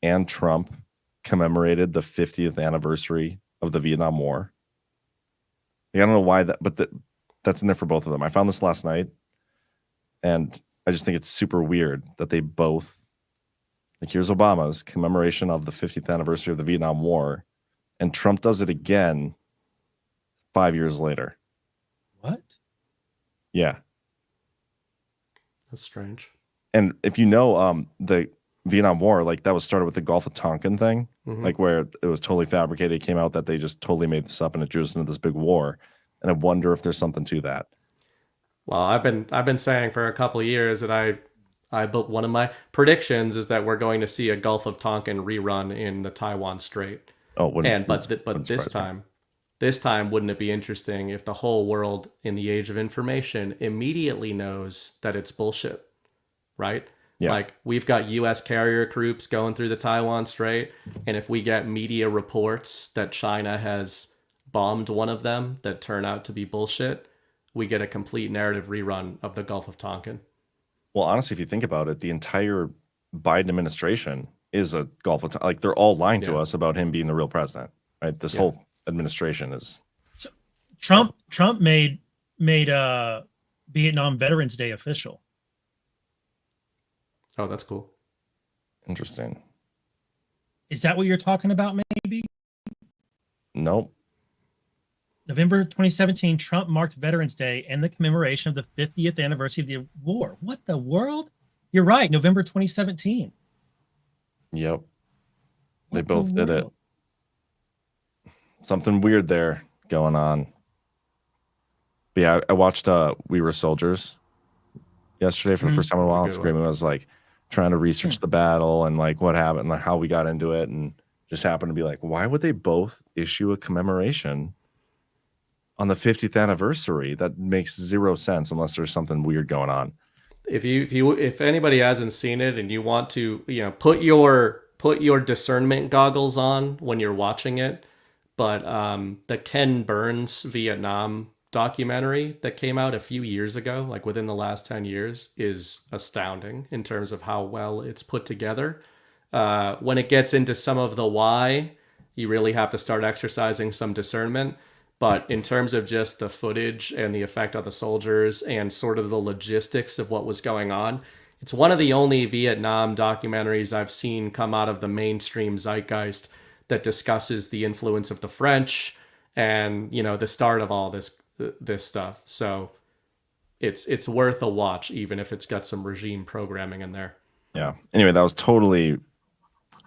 Speaker 6: and Trump commemorated the 50th anniversary of the Vietnam War? I don't know why that, but that's in there for both of them. I found this last night, and I just think it's super weird that they both, like, here's Obama's commemoration of the 50th anniversary of the Vietnam War, and Trump does it again 5 years later.
Speaker 12: What?
Speaker 6: Yeah.
Speaker 11: That's strange.
Speaker 6: And if you know, the Vietnam War, like, that was started with the Gulf of Tonkin thing, like where it was totally fabricated. It came out that they just totally made this up and it drew us into this big war. And I wonder if there's something to that.
Speaker 11: Well, I've been saying for a couple of years that I built one of my predictions is that we're going to see a Gulf of Tonkin rerun in the Taiwan Strait.
Speaker 6: Oh,
Speaker 11: but this time, wouldn't it be interesting if the whole world in the age of information immediately knows that it's bullshit, right?
Speaker 6: Yeah.
Speaker 11: Like, we've got U.S. carrier groups going through the Taiwan Strait, and if we get media reports that China has bombed one of them that turn out to be bullshit, we get a complete narrative rerun of the Gulf of Tonkin.
Speaker 6: Well, honestly, if you think about it, the entire Biden administration is a Gulf of Tonkin. Like, they're all lying to us about him being the real president, right? This whole administration is.
Speaker 12: So Trump made Vietnam Veterans Day official.
Speaker 11: Oh, that's cool.
Speaker 6: Interesting.
Speaker 12: Is that what you're talking about, maybe?
Speaker 6: Nope.
Speaker 12: November 2017, Trump marked Veterans Day and the commemoration of the 50th anniversary of the war. What the world? You're right, November 2017.
Speaker 6: Yep. They both did it. Something weird there going on. But yeah, I watched We Were Soldiers yesterday for the first time in a while. It's great. I was like trying to research the battle and like what happened, like how we got into it, and just happened to be like, why would they both issue a commemoration on the 50th anniversary? That makes zero sense unless there's something weird going on.
Speaker 11: If anybody hasn't seen it and you want to, put your discernment goggles on when you're watching it, but the Ken Burns Vietnam documentary that came out a few years ago, like within the last 10 years, is astounding in terms of how well it's put together. When it gets into some of the why, you really have to start exercising some discernment. But in terms of just the footage and the effect on the soldiers and sort of the logistics of what was going on, it's one of the only Vietnam documentaries I've seen come out of the mainstream zeitgeist that discusses the influence of the French and, the start of all this stuff. So it's worth a watch, even if it's got some regime programming in there.
Speaker 6: Yeah. Anyway, that was totally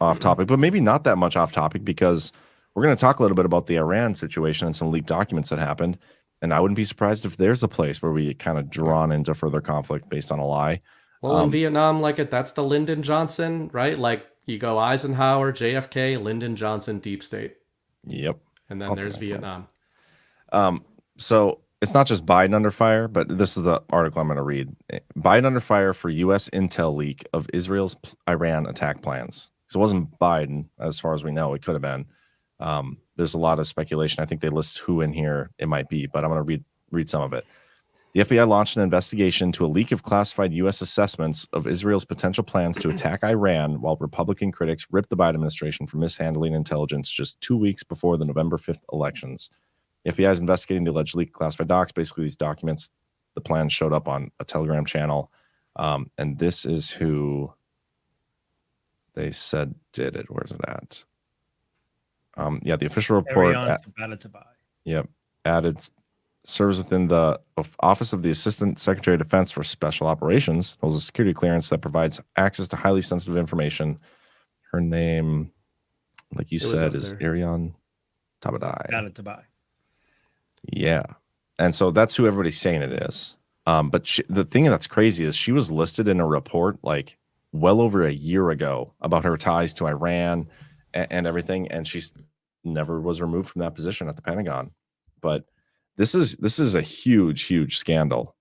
Speaker 6: off topic, but maybe not that much off topic, because we're going to talk a little bit about the Iran situation and some leaked documents that happened. And I wouldn't be surprised if there's a place where we get kind of drawn into further conflict based on a lie.
Speaker 11: Well, in Vietnam, that's the Lyndon Johnson, right? Like you go Eisenhower, JFK, Lyndon Johnson, deep state.
Speaker 6: Yep.
Speaker 11: And then there's Vietnam.
Speaker 6: So it's not just Biden under fire, but this is the article I'm going to read. Biden under fire for U.S. intel leak of Israel's Iran attack plans. So it wasn't Biden, as far as we know. It could have been. There's a lot of speculation. I think they list who in here it might be, but I'm going to read some of it. The FBI launched an investigation into a leak of classified U.S. assessments of Israel's potential plans to attack Iran, while Republican critics ripped the Biden administration for mishandling intelligence just 2 weeks before the November 5th elections. The FBI is investigating the alleged leak of classified docs. Basically, these documents, the plans showed up on a Telegram channel, and this is who they said did it. Where's it at? The official report. Added serves within the Office of the Assistant Secretary of Defense for Special Operations. Holds a security clearance that provides access to highly sensitive information. Her name, like you said, is Ariane Tabadai. Yeah, and so that's who everybody's saying it is. But the thing that's crazy is she was listed in a report like well over a year ago about her ties to Iran and everything, and she's never was removed from that position at the Pentagon. But this is a huge scandal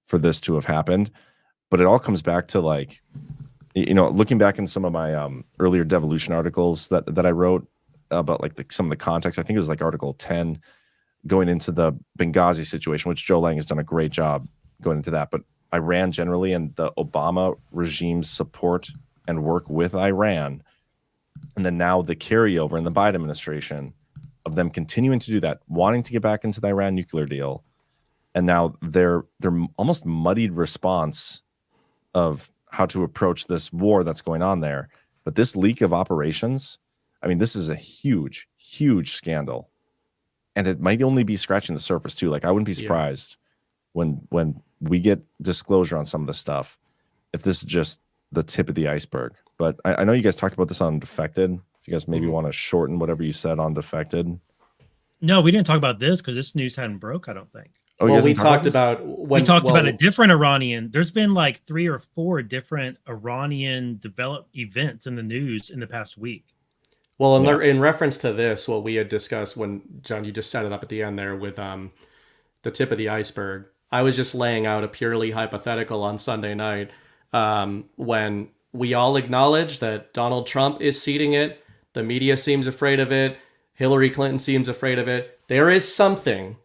Speaker 6: for this to have happened. But it all comes back to like, looking back in some of my earlier Devolution articles that I wrote about like some of the context. I think it was like Article 10 going into the Benghazi situation, which Joe Lang has done a great job going into that. But Iran generally and the Obama regime's support and work with Iran, and then now the carryover in the Biden administration of them continuing to do that, wanting to get back into the Iran nuclear deal, and now their almost muddied response of how to approach this war that's going on there. But this leak of operations, I mean, this is a huge scandal, and it might only be scratching the surface too. Like I wouldn't be surprised when we get disclosure on some of this stuff if this is just the tip of the iceberg. But I know you guys talked about this on Defected. If you guys maybe want to shorten whatever you said on Defected.
Speaker 12: No, we didn't talk about this because this news hadn't broke, I don't think.
Speaker 6: Oh,
Speaker 11: well, we talked about
Speaker 12: a different Iranian. There's been like 3 or 4 different Iranian developed events in the news in the past week.
Speaker 11: Well, in reference to this, what we had discussed when, John, you just set it up at the end there with the tip of the iceberg. I was just laying out a purely hypothetical on Sunday night when we all acknowledge that Donald Trump is seeding it. The media seems afraid of it. Hillary Clinton seems afraid of it. There is something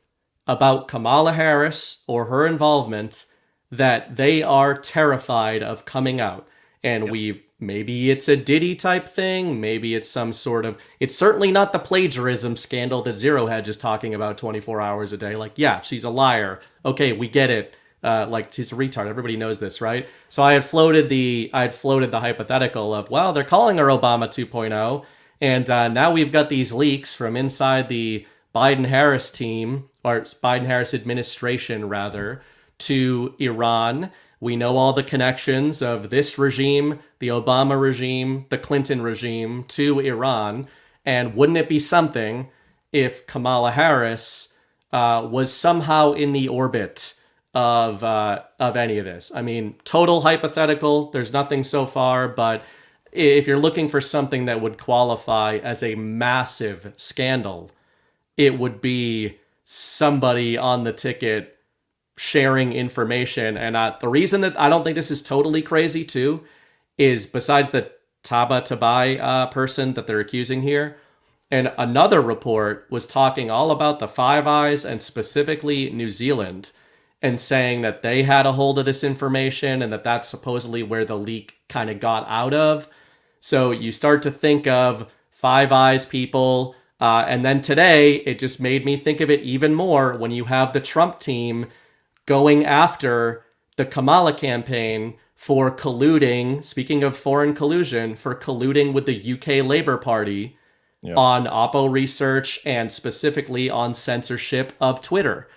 Speaker 11: about Kamala Harris or her involvement that they are terrified of coming out. And maybe it's a Diddy type thing. Maybe it's some sort of, it's certainly not the plagiarism scandal that Zero had just talking about 24 hours a day. Like, yeah, she's a liar. Okay, we get it. Like she's a retard. Everybody knows this, right? So I had floated the hypothetical of, well, they're calling her Obama 2.0. And now we've got these leaks from inside the Biden-Harris team, or Biden-Harris administration, rather, to Iran. We know all the connections of this regime, the Obama regime, the Clinton regime to Iran. And wouldn't it be something if Kamala Harris was somehow in the orbit of any of this. I mean, total hypothetical. There's nothing so far, but if you're looking for something that would qualify as a massive scandal, it would be somebody on the ticket sharing information. And the reason that I don't think this is totally crazy too is, besides the Tabatabai person that they're accusing here, and another report was talking all about the Five Eyes and specifically New Zealand, and saying that they had a hold of this information and that that's supposedly where the leak kind of got out of. So you start to think of Five Eyes people. And then today, it just made me think of it even more when you have the Trump team going after the Kamala campaign for colluding, speaking of foreign collusion, for colluding with the UK Labour Party on Oppo research and specifically on censorship of Twitter,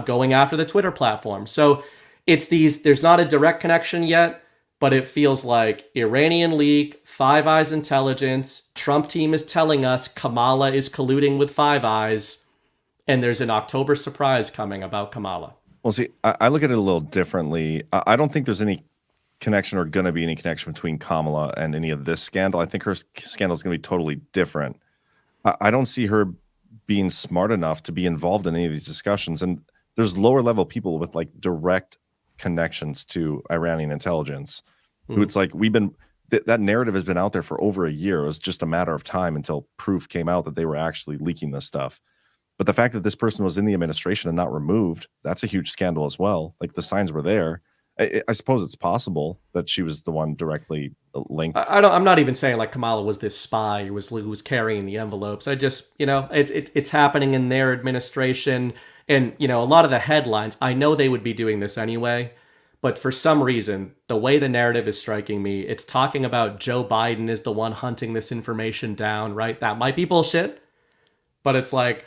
Speaker 11: going after the Twitter platform. So it's there's not a direct connection yet, but it feels like Iranian leak, Five Eyes intelligence, Trump team is telling us Kamala is colluding with Five Eyes, and there's an October surprise coming about Kamala.
Speaker 6: Well, see, I look at it a little differently. I don't think there's any connection or going to be any connection between Kamala and any of this scandal. I think her scandal is going to be totally different. I don't see her being smart enough to be involved in any of these discussions. And there's lower level people with like direct connections to Iranian intelligence who it's like that narrative has been out there for over a year. It was just a matter of time until proof came out that they were actually leaking this stuff. But the fact that this person was in the administration and not removed, that's a huge scandal as well. Like the signs were there. I suppose it's possible that she was the one directly linked.
Speaker 11: I'm not even saying like Kamala was this spy who was carrying the envelopes. I just, it's happening in their administration. And, a lot of the headlines, I know they would be doing this anyway. But for some reason, the way the narrative is striking me, it's talking about Joe Biden is the one hunting this information down, right? That might be bullshit. But it's like,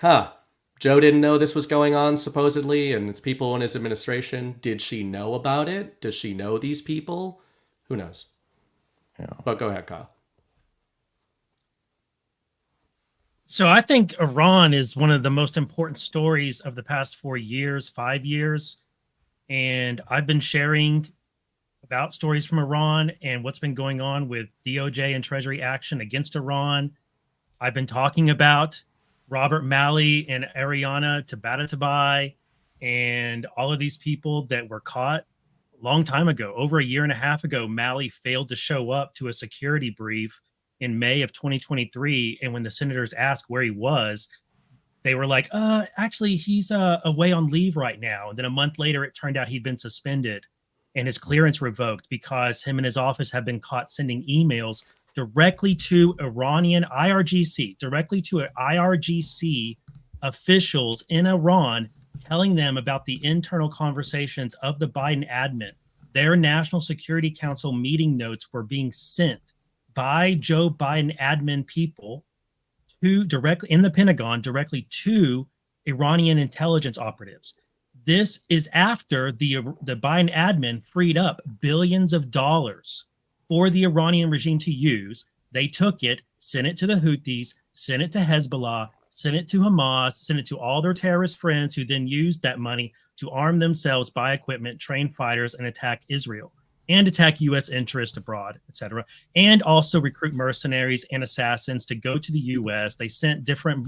Speaker 11: Joe didn't know this was going on, supposedly, and it's people in his administration. Did she know about it? Does she know these people? Who knows?
Speaker 6: Yeah.
Speaker 11: But go ahead, Kyle.
Speaker 12: So I think Iran is one of the most important stories of the past 4 years, 5 years. And I've been sharing about stories from Iran and what's been going on with DOJ and Treasury action against Iran. I've been talking about Robert Malley and Ariana Tabatabai and all of these people that were caught a long time ago. Over a year and a half ago, Malley failed to show up to a security brief in May of 2023. And when the senators asked where he was, they were like, actually, he's away on leave right now. And then a month later, it turned out he'd been suspended and his clearance revoked because him and his office have been caught sending emails directly to Iranian IRGC, directly to IRGC officials in Iran, telling them about the internal conversations of the Biden admin. Their National Security Council meeting notes were being sent by Joe Biden admin people to directly in the Pentagon, directly to Iranian intelligence operatives. This is after the Biden admin freed up billions of dollars for the Iranian regime to use. They took it, sent it to the Houthis, sent it to Hezbollah, sent it to Hamas, sent it to all their terrorist friends who then used that money to arm themselves, buy equipment, train fighters, and attack Israel and attack U.S. interests abroad, etc., and also recruit mercenaries and assassins to go to the U.S. They sent different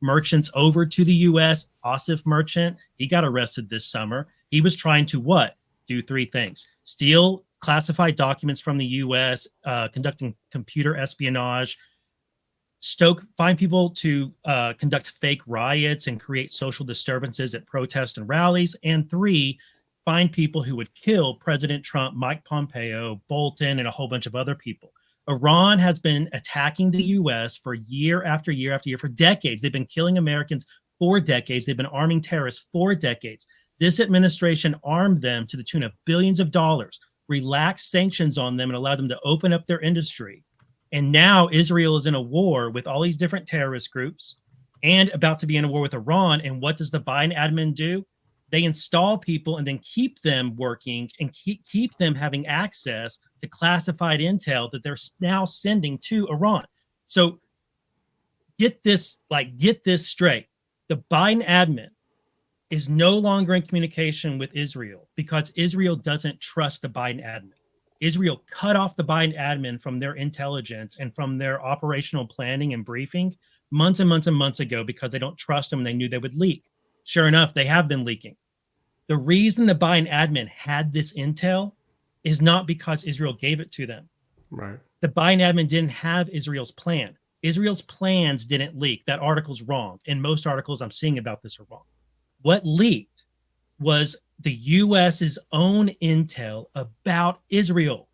Speaker 12: merchants over to the U.S. Asif Merchant, he got arrested this summer. He was trying to what? Do three things: steal classified documents from the U.S., conducting computer espionage, find people to conduct fake riots and create social disturbances at protests and rallies, and 3, find people who would kill President Trump, Mike Pompeo, Bolton, and a whole bunch of other people. Iran has been attacking the U.S. for year after year after year for decades. They've been killing Americans for decades. They've been arming terrorists for decades. This administration armed them to the tune of billions of dollars, relaxed sanctions on them, and allowed them to open up their industry. And now Israel is in a war with all these different terrorist groups and about to be in a war with Iran. And what does the Biden admin do? They install people and then keep them working and keep them having access to classified intel that they're now sending to Iran. So get this straight. The Biden admin is no longer in communication with Israel because Israel doesn't trust the Biden admin. Israel cut off the Biden admin from their intelligence and from their operational planning and briefing months and months and months ago because they don't trust them. They knew they would leak. Sure enough, they have been leaking. The reason the Biden admin had this intel is not because Israel gave it to them.
Speaker 11: Right.
Speaker 12: The Biden admin didn't have Israel's plan. Israel's plans didn't leak. That article's wrong. And most articles I'm seeing about this are wrong. What leaked was the US's own intel about Israel.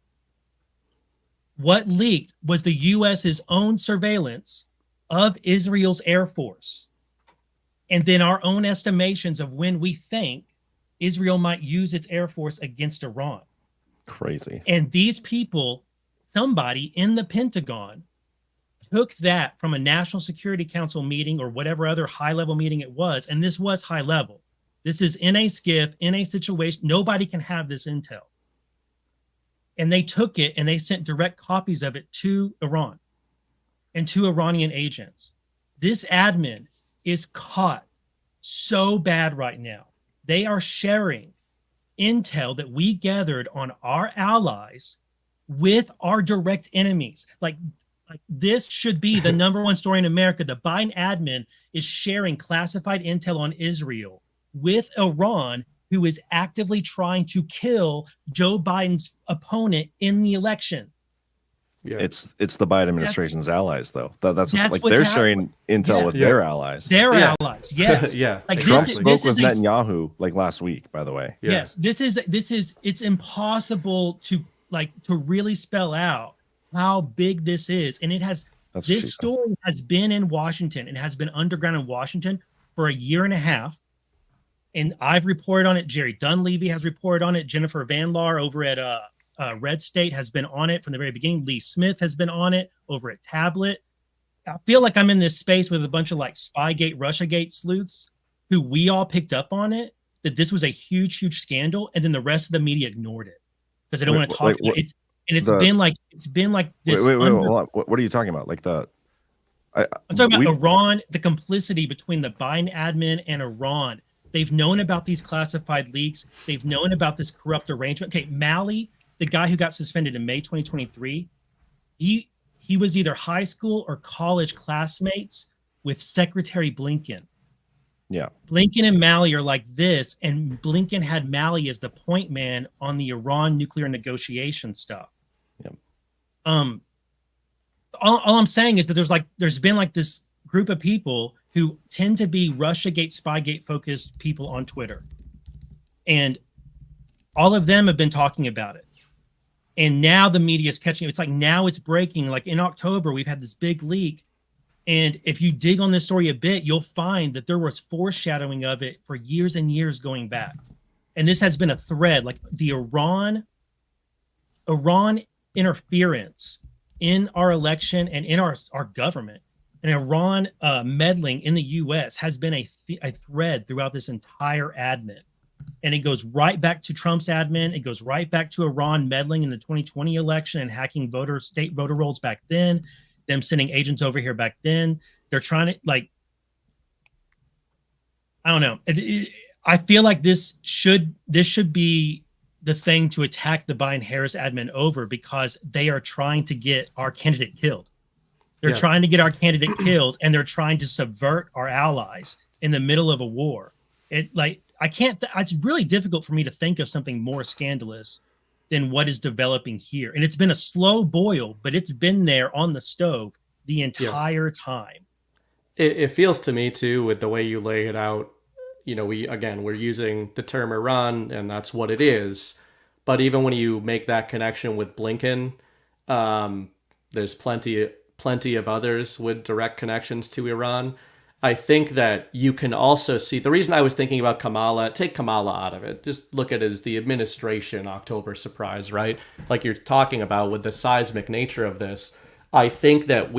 Speaker 12: What leaked was the US's own surveillance of Israel's Air Force. And then our own estimations of when we think Israel might use its Air Force against Iran.
Speaker 6: Crazy.
Speaker 12: And these people, somebody in the Pentagon, took that from a National Security Council meeting or whatever other high-level meeting it was, and this was high level. This is in a skiff, in a situation. Nobody can have this intel. And they took it and they sent direct copies of it to Iran and to Iranian agents. This admin is caught so bad right now. They are sharing intel that we gathered on our allies with our direct enemies. Like this should be the number one story in America. The Biden admin is sharing classified intel on Israel with Iran, who is actively trying to kill Joe Biden's opponent in the election.
Speaker 6: Yeah. It's the Biden administration's allies, though. That's like
Speaker 12: what's
Speaker 6: they're sharing intel with their allies.
Speaker 12: Their allies, yes.
Speaker 11: Yeah.
Speaker 12: Like
Speaker 6: Trump
Speaker 12: this
Speaker 6: spoke with
Speaker 12: is
Speaker 6: Netanyahu like last week, by the way.
Speaker 12: Yes, this is it's impossible to really spell out how big this is, and it has. This story has been in Washington and has been underground in Washington for a year and a half. And I've reported on it. Jerry Dunleavy has reported on it. Jennifer Van Laar over at Red State has been on it from the very beginning. Lee Smith has been on it over at Tablet. I feel like I'm in this space with a bunch of like Spygate, Russiagate sleuths who we all picked up on it, that this was a huge, huge scandal. And then the rest of the media ignored it because they don't want to talk about it. It's been like this.
Speaker 6: Wait, hold on. What are you talking about? Like
Speaker 12: I'm talking about Iran, the complicity between the Biden admin and Iran. They've known about these classified leaks. They've known about this corrupt arrangement. Okay, Malley, the guy who got suspended in May 2023, he was either high school or college classmates with Secretary Blinken.
Speaker 6: Yeah.
Speaker 12: Blinken and Malley are like this, and Blinken had Malley as the point man on the Iran nuclear negotiation stuff.
Speaker 6: Yeah.
Speaker 12: All I'm saying is that there's been this group of people who tend to be Russiagate, Spygate focused people on Twitter. And all of them have been talking about it. And now the media is catching it. It's like now it's breaking. Like in October, we've had this big leak. And if you dig on this story a bit, you'll find that there was foreshadowing of it for years and years going back. And this has been a thread, like the Iran interference in our election and in our government. And Iran meddling in the U.S. has been a thread throughout this entire admin. And it goes right back to Trump's admin. It goes right back to Iran meddling in the 2020 election and hacking state voter rolls back then, them sending agents over here back then. They're trying to, I don't know. I feel like this should be the thing to attack the Biden-Harris admin over, because they are trying to get our candidate killed. They're trying to get our candidate killed, and they're trying to subvert our allies in the middle of a war. It's really difficult for me to think of something more scandalous than what is developing here. And it's been a slow boil, but it's been there on the stove the entire time.
Speaker 11: It feels to me too, with the way you lay it out, we're using the term Iran and that's what it is. But even when you make that connection with Blinken, there's plenty of others with direct connections to Iran. I think that you can also see the reason I was thinking about Kamala, take Kamala out of it. Just look at it as the administration October surprise, right? Like you're talking about with the seismic nature of this. I think that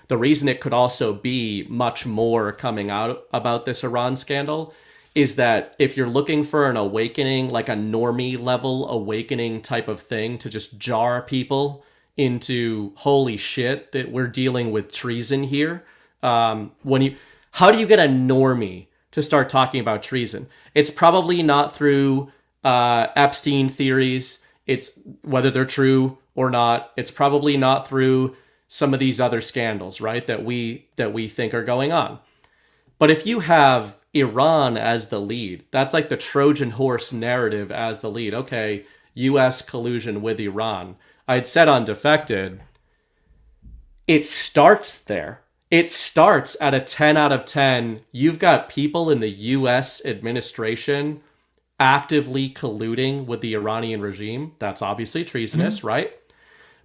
Speaker 11: the reason it could also be much more coming out about this Iran scandal is that if you're looking for an awakening, like a normie level awakening type of thing to just jar people into holy shit that we're dealing with treason here. How do you get a normie to start talking about treason. It's probably not through Epstein theories. It's whether they're true or not. It's probably not through some of these other scandals, right? That we think are going on. But if you have Iran as the lead, that's like the Trojan horse narrative as the lead. Okay, U.S. collusion with Iran. I'd said on Defected, it starts there. It starts at a 10 out of 10. You've got people in the U.S. administration actively colluding with the Iranian regime. That's obviously treasonous, right?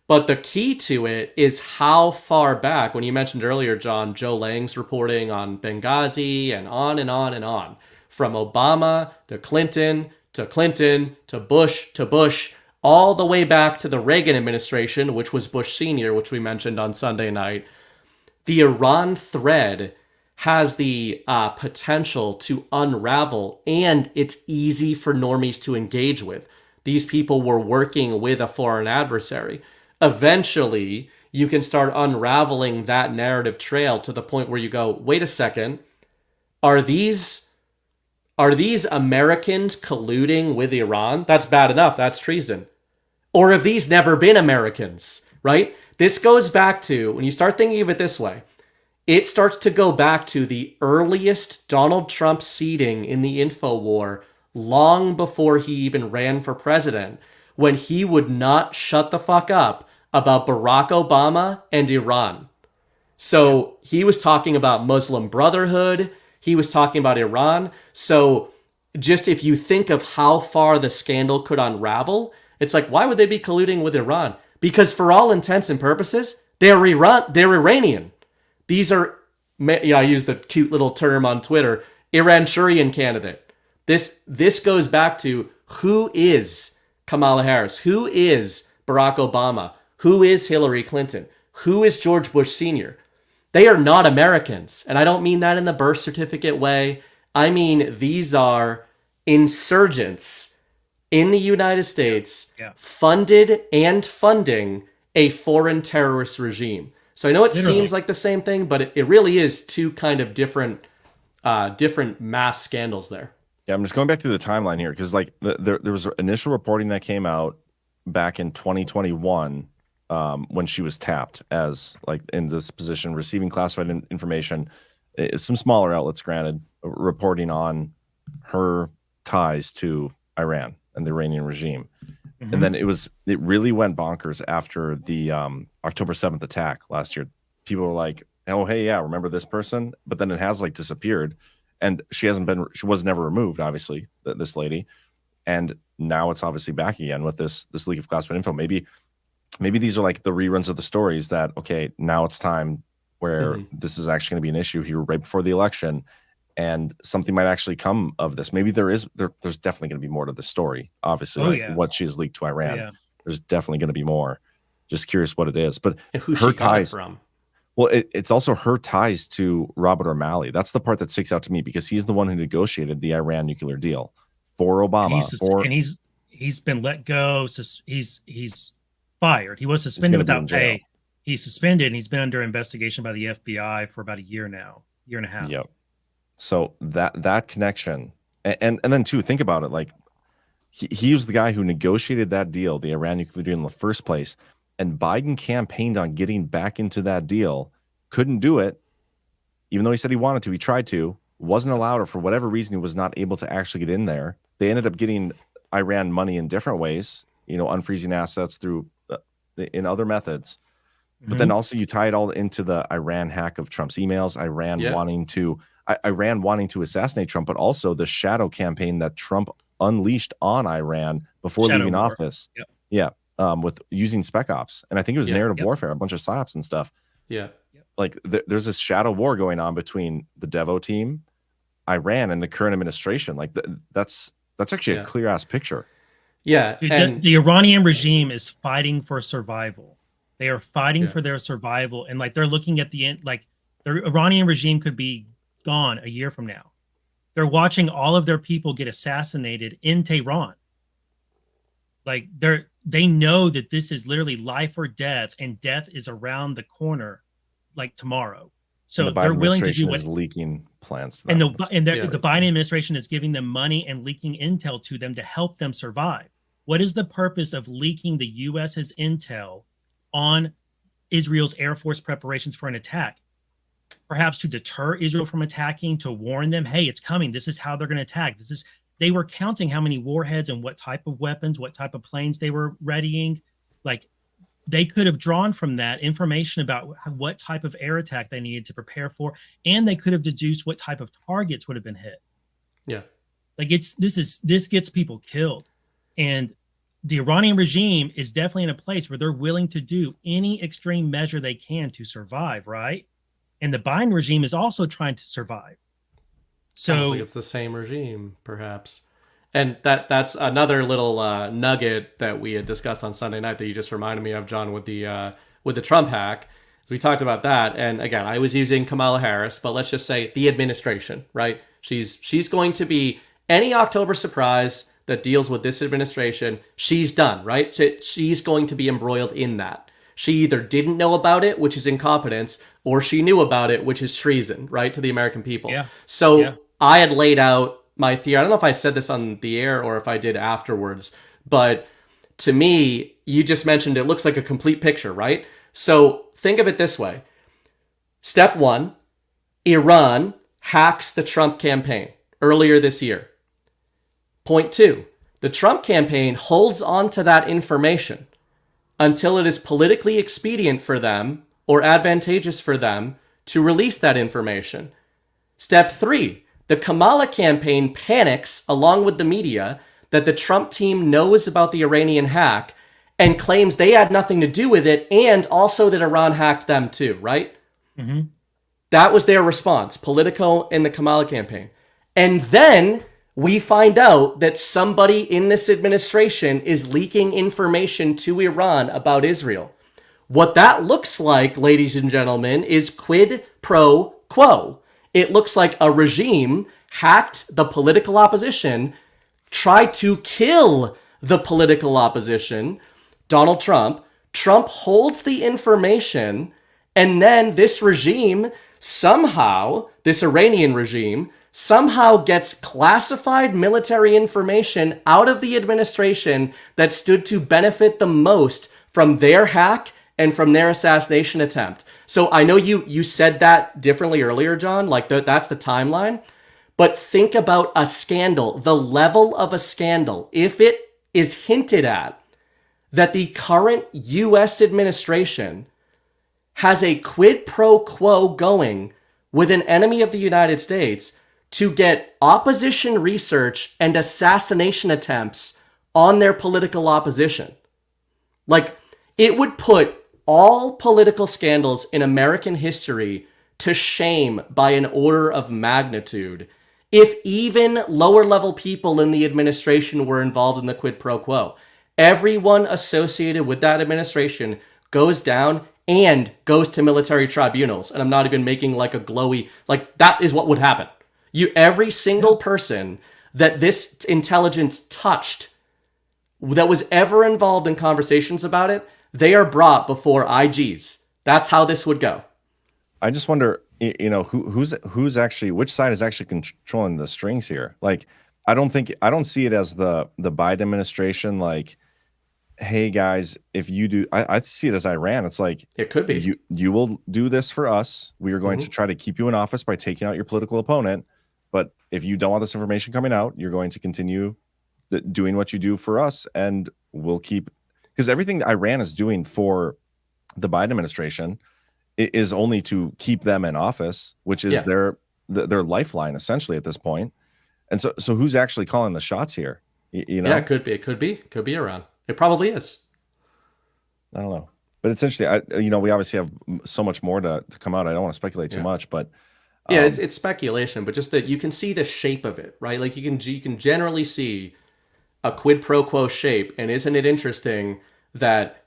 Speaker 11: But the key to it is how far back, when you mentioned earlier, John, Joe Lang's reporting on Benghazi and on and on and on. From Obama to Clinton to Bush, all the way back to the Reagan administration, which was Bush Sr., which we mentioned on Sunday night. The Iran thread has the potential to unravel, and it's easy for normies to engage with. These people were working with a foreign adversary. Eventually, you can start unraveling that narrative trail to the point where you go, wait a second, are these Americans colluding with Iran? That's bad enough. That's treason. Or have these never been Americans, right? This goes back to, when you start thinking of it this way, it starts to go back to the earliest Donald Trump seeding in the info war, long before he even ran for president, when he would not shut the fuck up about Barack Obama and Iran. So he was talking about Muslim Brotherhood. He was talking about Iran. So just if you think of how far the scandal could unravel, it's like, why would they be colluding with Iran? Because for all intents and purposes, they're Iranian. These are, I use the cute little term on Twitter, Iran-Shurian candidate. This goes back to who is Kamala Harris? Who is Barack Obama? Who is Hillary Clinton? Who is George Bush Sr.? They are not Americans. And I don't mean that in the birth certificate way. I mean, these are insurgents in the United States, funded and funding a foreign terrorist regime. So I know it seems like the same thing, but it really is two kind of different mass scandals there.
Speaker 6: Yeah, I'm just going back through the timeline here because like there was initial reporting that came out back in 2021 when she was tapped as like in this position, receiving classified information. Some smaller outlets, granted, reporting on her ties to Iran and the Iranian regime. And then it really went bonkers after the October 7th attack last year. People were like, oh, hey, yeah, remember this person? But then it has like disappeared. And she was never removed, obviously, this lady. And now it's obviously back again with this leak of classified info. Maybe these are like the reruns of the stories that, okay, now it's time where this is actually going to be an issue here right before the election. And something might actually come of this. Maybe there's definitely going to be more to the story. Obviously, what she's leaked to Iran. There's definitely going to be more. Just curious what it is. But
Speaker 11: and who
Speaker 6: her
Speaker 11: she got it
Speaker 6: ties
Speaker 11: from.
Speaker 6: Well, it's also her ties to Robert O'Malley. That's the part that sticks out to me because he's the one who negotiated the Iran nuclear deal for Obama.
Speaker 12: He's been let go. He's fired. He was suspended without pay. He's suspended and he's been under investigation by the FBI for about a year now, year and a half.
Speaker 6: Yep. So that connection, and then too, think about it. Like he was the guy who negotiated that deal, the Iran nuclear deal in the first place. And Biden campaigned on getting back into that deal, couldn't do it, even though he said he wanted to. He tried to, wasn't allowed, or for whatever reason, he was not able to actually get in there. They ended up getting Iran money in different ways, unfreezing assets through in other methods. But then also you tie it all into the Iran hack of Trump's emails, Iran wanting to assassinate Trump, but also the shadow campaign that Trump unleashed on Iran before leaving office. With using spec ops. And I think it was narrative warfare, a bunch of psyops and stuff. Like there's this shadow war going on between the Devo team, Iran, and the current administration. Like that's actually a clear ass picture.
Speaker 12: Dude, the Iranian regime is fighting for survival. They are fighting for their survival. And like they're looking at the end, like the Iranian regime could be gone a year from now. They're watching all of their people get assassinated in Tehran. Like they know that this is literally life or death, and death is around the corner like tomorrow. So
Speaker 6: the Biden
Speaker 12: they're willing to do
Speaker 6: administration
Speaker 12: what
Speaker 6: is leaking plans.
Speaker 12: and the Biden administration is giving them money and leaking intel to them to help them survive. What is the purpose of leaking the U.S.'s intel on Israel's Air Force preparations for an attack? Perhaps to deter Israel from attacking, to warn them, hey, it's coming. This is how they're going to attack. They were counting how many warheads and what type of weapons, what type of planes they were readying. Like, they could have drawn from that information about what type of air attack they needed to prepare for, and they could have deduced what type of targets would have been hit.
Speaker 11: Yeah.
Speaker 12: Like, this gets people killed. And the Iranian regime is definitely in a place where they're willing to do any extreme measure they can to survive, right? And the Biden regime is also trying to survive.
Speaker 11: Sounds like it's the same regime, perhaps. And that's another little nugget that we had discussed on Sunday night that you just reminded me of, John, with the Trump hack. We talked about that, and again, I was using Kamala Harris, but let's just say the administration, right? She's going to be any October surprise that deals with this administration. She's done, right? She's going to be embroiled in that. She either didn't know about it, which is incompetence, or she knew about it, which is treason, right, to the American people.
Speaker 12: Yeah.
Speaker 11: So I had laid out my theory. I don't know if I said this on the air or if I did afterwards, but to me, you just mentioned it looks like a complete picture, right? So think of it this way. Step one, Iran hacks the Trump campaign earlier this year. Point two, the Trump campaign holds on to that information until it is politically expedient for them or advantageous for them to release that information. Step three, the Kamala campaign panics along with the media that the Trump team knows about the Iranian hack and claims they had nothing to do with it, and also that Iran hacked them too, right?
Speaker 12: Mm-hmm.
Speaker 11: That was their response, Politico and the Kamala campaign. And then we find out that somebody in this administration is leaking information to Iran about Israel. What that looks like, ladies and gentlemen, is quid pro quo. It looks like a regime hacked the political opposition, tried to kill the political opposition, Donald Trump. Trump holds the information, and then this regime somehow, this Iranian regime, somehow gets classified military information out of the administration that stood to benefit the most from their hack and from their assassination attempt. So I know you said that differently earlier, John, like that's the timeline, but think about a scandal, the level of a scandal. If it is hinted at that the current U.S. administration has a quid pro quo going with an enemy of the United States to get opposition research and assassination attempts on their political opposition. Like, it would put all political scandals in American history to shame by an order of magnitude if even lower level people in the administration were involved in the quid pro quo. Everyone associated with that administration goes down and goes to military tribunals. And I'm not even making like a glowy, like that is what would happen. Every single person that this intelligence touched that was ever involved in conversations about it, they are brought before IGs. That's how this would go.
Speaker 6: I just wonder, who's actually, which side is actually controlling the strings here? Like, I don't see it as the Biden administration, like, hey guys, if you do, I see it as Iran. It's like,
Speaker 11: it could be,
Speaker 6: you will do this for us. We are going to try to keep you in office by taking out your political opponent. But if you don't want this information coming out, you're going to continue doing what you do for us, and we'll keep, because everything Iran is doing for the Biden administration is only to keep them in office, which is their lifeline essentially at this point. And so who's actually calling the shots here?
Speaker 11: Yeah, it could be Iran. It probably is.
Speaker 6: I don't know, but it's interesting. We obviously have so much more to come out. I don't want to speculate too much, but
Speaker 11: yeah, it's speculation, but just that you can see the shape of it, right? Like you can generally see a quid pro quo shape. And isn't it interesting that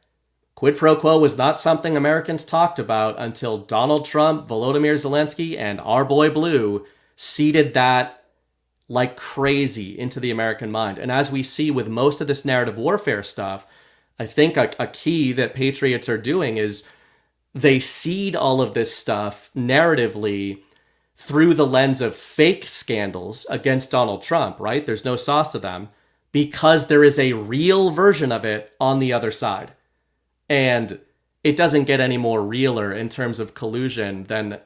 Speaker 11: quid pro quo was not something Americans talked about until Donald Trump, Volodymyr Zelensky, and our boy Blue seeded that like crazy into the American mind. And as we see with most of this narrative warfare stuff, I think a key that patriots are doing is they seed all of this stuff narratively through the lens of fake scandals against Donald Trump, right? There's no sauce to them because there is a real version of it on the other side. And it doesn't get any more realer in terms of collusion than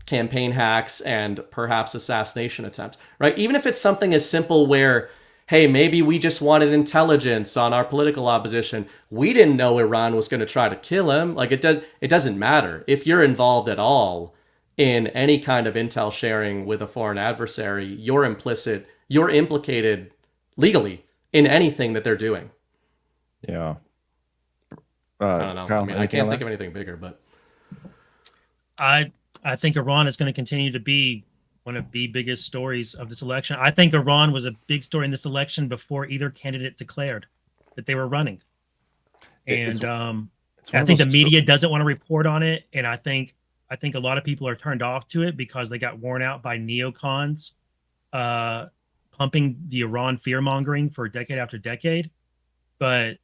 Speaker 11: campaign hacks and perhaps assassination attempts, right? Even if it's something as simple where, hey, maybe we just wanted intelligence on our political opposition. We didn't know Iran was going to try to kill him. Like, it doesn't matter. If you're involved at all in any kind of intel sharing with a foreign adversary, you're implicated legally in anything that they're doing.
Speaker 6: Yeah.
Speaker 11: I don't know.
Speaker 6: Kyle,
Speaker 11: I mean, I
Speaker 6: anything
Speaker 11: can't
Speaker 6: on
Speaker 11: think
Speaker 6: that?
Speaker 11: of anything bigger, but
Speaker 12: I think Iran is going to continue to be one of the biggest stories of this election. I think Iran was a big story in this election before either candidate declared that they were running. And I think the media doesn't want to report on it. And I think a lot of people are turned off to it because they got worn out by neocons pumping the Iran fear mongering for decade after decade. But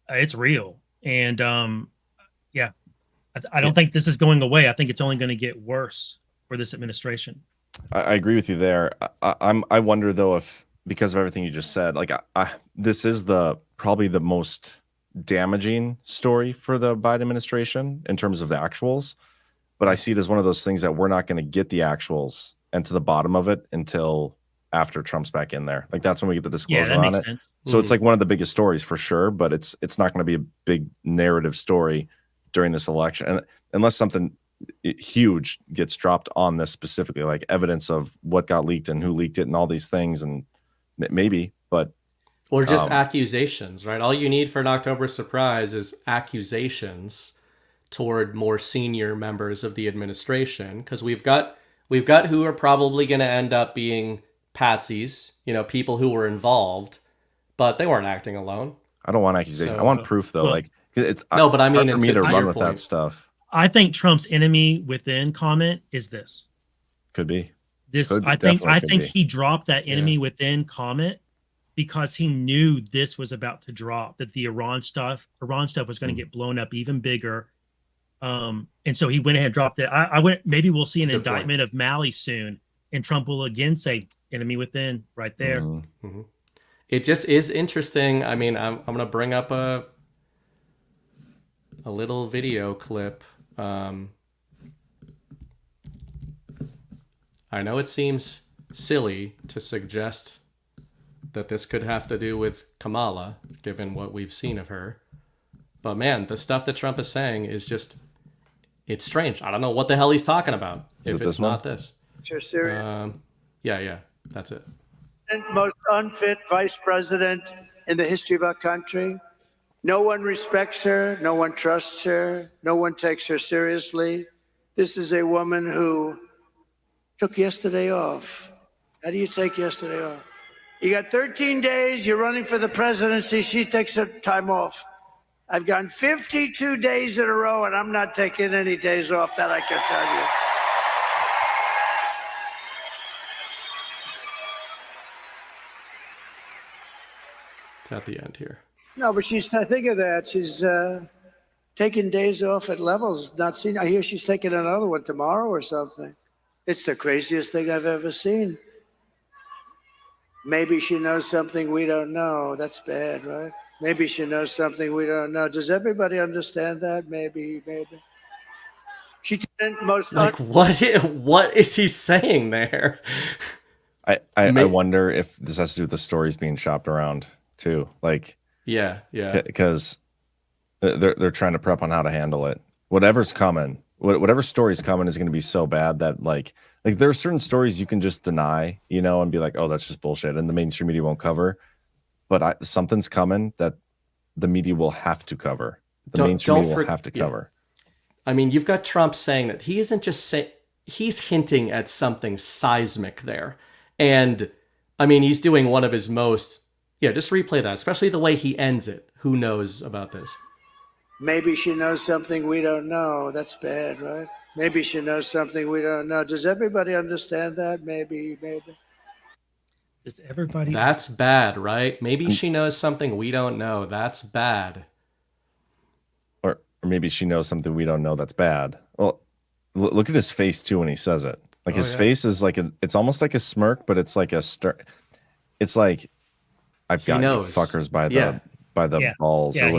Speaker 12: it's real. And yeah, I don't think this is going away. I think it's only going to get worse for this administration.
Speaker 6: I agree with you there. I wonder though if, because of everything you just said, like this is probably the most damaging story for the Biden administration in terms of the actuals. But I see it as one of those things that we're not going to get the actuals and to the bottom of it until after Trump's back in there. Like that's when we get the disclosure on it.
Speaker 12: Sense.
Speaker 6: So it's like one of the biggest stories for sure, but it's not going to be a big narrative story during this election, and unless something huge gets dropped on this specifically, like evidence of what got leaked and who leaked it and all these things, and maybe, but
Speaker 11: or just accusations, right? All you need for an October surprise is accusations toward more senior members of the administration, because we've got who are probably going to end up being patsies, people who were involved, but they weren't acting alone.
Speaker 6: I don't want accusations. I want proof though. Like it's
Speaker 11: no, but
Speaker 6: it's
Speaker 11: I
Speaker 6: hard
Speaker 11: mean,
Speaker 6: for me to run with
Speaker 11: point,
Speaker 6: that stuff.
Speaker 12: I think Trump's enemy within comment is this.
Speaker 6: Could be.
Speaker 12: I think he dropped that enemy within comment because he knew this was about to drop, that the Iran stuff was going to get blown up even bigger. And so he went ahead and dropped it. Maybe we'll see an indictment of Malley soon, and Trump will again say enemy within right there.
Speaker 6: Mm-hmm.
Speaker 11: Mm-hmm. It just is interesting. I mean, I'm going to bring up a little video clip. I know it seems silly to suggest that this could have to do with Kamala, given what we've seen of her. But man, the stuff that Trump is saying is just, it's strange. I don't know what the hell he's talking about if it's not this.
Speaker 1: You're serious?
Speaker 11: Yeah, that's it.
Speaker 1: Most unfit vice president in the history of our country. No one respects her. No one trusts her. No one takes her seriously. This is a woman who took yesterday off. How do you take yesterday off? You got 13 days. You're running for the presidency. She takes her time off. I've gone 52 days in a row, and I'm not taking any days off. That I can tell you.
Speaker 11: It's at the end here.
Speaker 1: No, but think of that. She's taking days off at levels not seen. I hear she's taking another one tomorrow or something. It's the craziest thing I've ever seen. Maybe she knows something we don't know. That's bad, right? Maybe she knows something we don't know. Does everybody understand that? Maybe. She didn't most.
Speaker 11: Like what is he saying there?
Speaker 6: I wonder if this has to do with the stories being shopped around too. Like.
Speaker 11: Yeah.
Speaker 6: Because they're trying to prep on how to handle it. Whatever's coming, whatever story's coming is going to be so bad that like there are certain stories you can just deny, and be like, oh, that's just bullshit, and the mainstream media won't cover. But something's coming that the media will have to cover. The mainstream media will have to cover.
Speaker 11: I mean, you've got Trump saying that he isn't just saying, he's hinting at something seismic there, and I mean, he's doing one of his most. Yeah, just replay that, especially the way he ends it. Who knows about this?
Speaker 1: Maybe she knows something we don't know. That's bad, right? Maybe she knows something we don't know. Does everybody understand that? Maybe.
Speaker 12: Does everybody?
Speaker 11: That's bad, right? Maybe she knows something we don't know. That's bad.
Speaker 6: Or or maybe she knows something we don't know that's bad. Well, look at his face too when he says it. Like his face is like it's almost like a smirk, but it's like a it's like I've got you fuckers by the balls or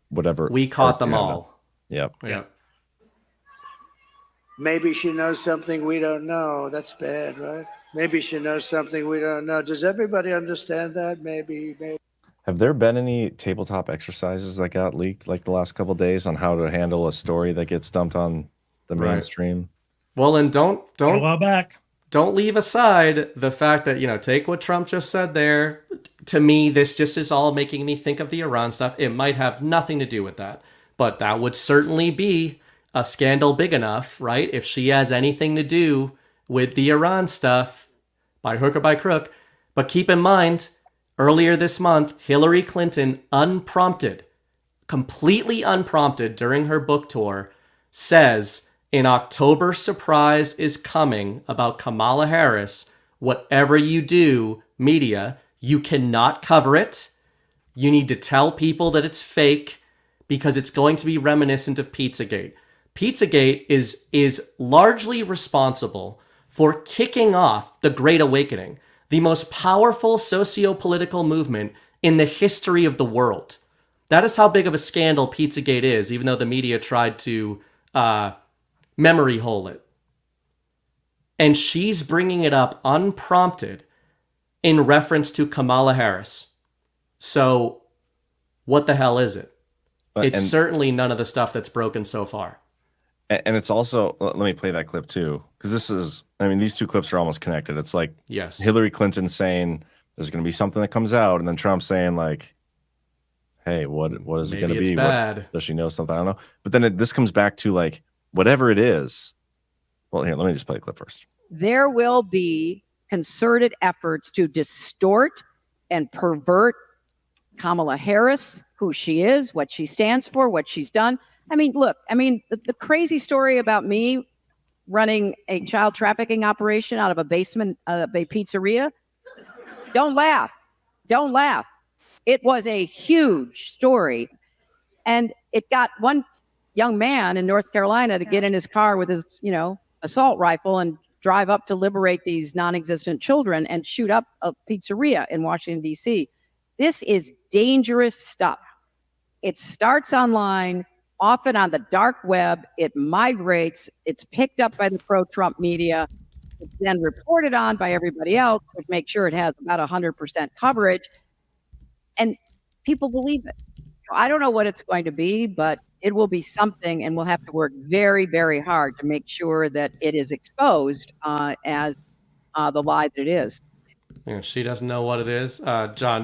Speaker 6: whatever.
Speaker 11: We caught them all.
Speaker 6: Yep.
Speaker 11: Yep.
Speaker 20: Maybe she knows something we don't know. That's bad, right? Maybe she knows something we don't know. Does everybody understand that? Maybe.
Speaker 6: Have there been any tabletop exercises that got leaked like the last couple of days on how to handle a story that gets dumped on the mainstream?
Speaker 11: Well, and don't
Speaker 12: a while back.
Speaker 11: Don't leave aside the fact that, take what Trump just said there. To me, this just is all making me think of the Iran stuff. It might have nothing to do with that, but that would certainly be a scandal big enough, right? If she has anything to do with the Iran stuff, by hook or by crook. But keep in mind, earlier this month, Hillary Clinton, completely unprompted during her book tour, says an October surprise is coming about Kamala Harris. Whatever you do, media, you cannot cover it. You need to tell people that it's fake because it's going to be reminiscent of Pizzagate. Pizzagate is largely responsible for kicking off the Great Awakening, the most powerful socio-political movement in the history of the world. That is how big of a scandal Pizzagate is, even though the media tried to memory hole it. And she's bringing it up unprompted in reference to Kamala Harris. So what the hell is it? It's certainly none of the stuff that's broken so far.
Speaker 6: And it's also, let me play that clip too, because these two clips are almost connected. It's like Hillary Clinton saying there's going to be something that comes out, and then Trump saying like, hey, what is it going to be?
Speaker 11: Bad.
Speaker 6: Does she know something? I don't know. But then this comes back to like, whatever it is. Well, here, let me just play the clip first.
Speaker 2: There will be concerted efforts to distort and pervert Kamala Harris, who she is, what she stands for, what she's done. Look, the crazy story about me running a child trafficking operation out of a basement of a pizzeria. Don't laugh. It was a huge story. And it got one young man in North Carolina to get in his car with his, assault rifle and drive up to liberate these non-existent children and shoot up a pizzeria in Washington, D.C. This is dangerous stuff. It starts online, often on the dark web. It migrates. It's picked up by the pro-Trump media. It's then reported on by everybody else, which makes sure it has about 100% coverage. And people believe it. I don't know what it's going to be, but it will be something, and we'll have to work very, very hard to make sure that it is exposed as the lie that it is.
Speaker 11: Yeah, she doesn't know what it is. John,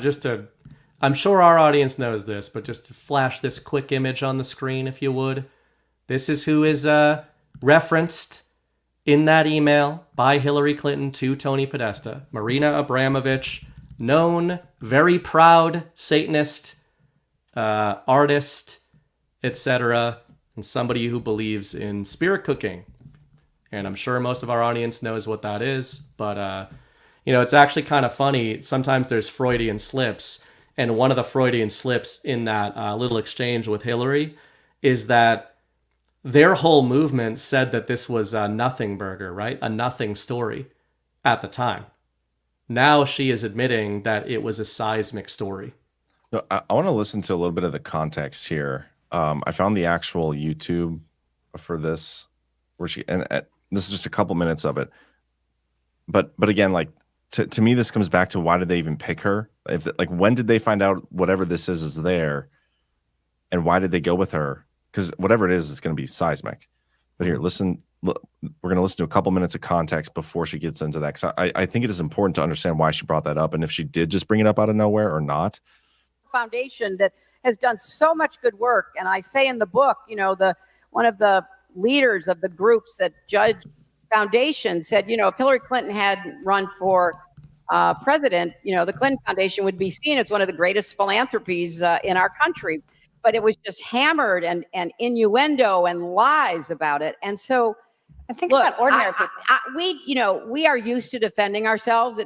Speaker 11: I'm sure our audience knows this, but just to flash this quick image on the screen, if you would. This is who is referenced in that email by Hillary Clinton to Tony Podesta. Marina Abramovich, known, very proud Satanist, artist, etc., and somebody who believes in spirit cooking. And I'm sure most of our audience knows what that is, but it's actually kind of funny. Sometimes there's Freudian slips, and one of the Freudian slips in that little exchange with Hillary is that their whole movement said that this was a nothing burger, right? A nothing story at the time. Now she is admitting that it was a seismic story.
Speaker 6: No, I want to listen to a little bit of the context here. I found the actual YouTube for this, where and this is just a couple minutes of it. But again, like to me, this comes back to why did they even pick her? When did they find out whatever this is there, and why did they go with her? Because whatever it is, it's going to be seismic. But here, listen. Look, we're going to listen to a couple minutes of context before she gets into that. Because I think it is important to understand why she brought that up, and if she did just bring it up out of nowhere or not.
Speaker 2: Foundation that has done so much good work, and I say in the book, one of the leaders of the groups that judge foundation said, if Hillary Clinton had run for president, the Clinton Foundation would be seen as one of the greatest philanthropies in our country, but it was just hammered and innuendo and lies about it. And so
Speaker 3: I think it's not ordinary people.
Speaker 2: We are used to defending ourselves.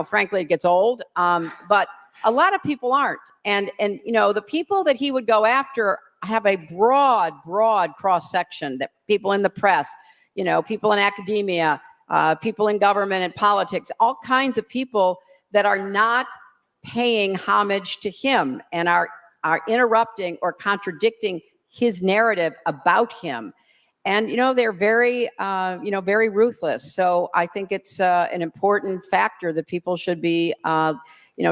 Speaker 2: Frankly, it gets old. But a lot of people aren't. And the people that he would go after have a broad cross section, that people in the press, people in academia, people in government and politics, all kinds of people that are not paying homage to him and are interrupting or contradicting his narrative about him. And, they're very, very ruthless. So I think it's an important factor that people should be,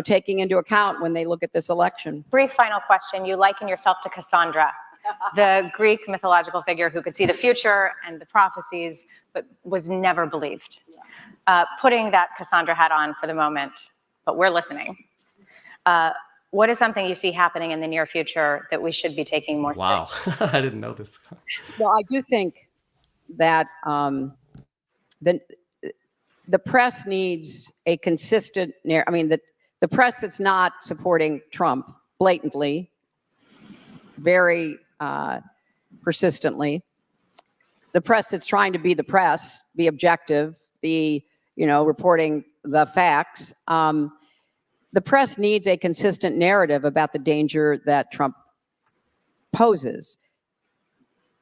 Speaker 2: taking into account when they look at this election.
Speaker 3: Brief final question. You liken yourself to Cassandra, the Greek mythological figure who could see the future and the prophecies, but was never believed. Putting that Cassandra hat on for the moment, but we're listening. What is something you see happening in the near future that we should be taking more seriously?
Speaker 11: Wow, I didn't know this.
Speaker 2: Well, I do think that the press needs a consistent the press that's not supporting Trump blatantly, very persistently, the press that's trying to be the press, be objective, be, reporting the facts. The press needs a consistent narrative about the danger that Trump poses.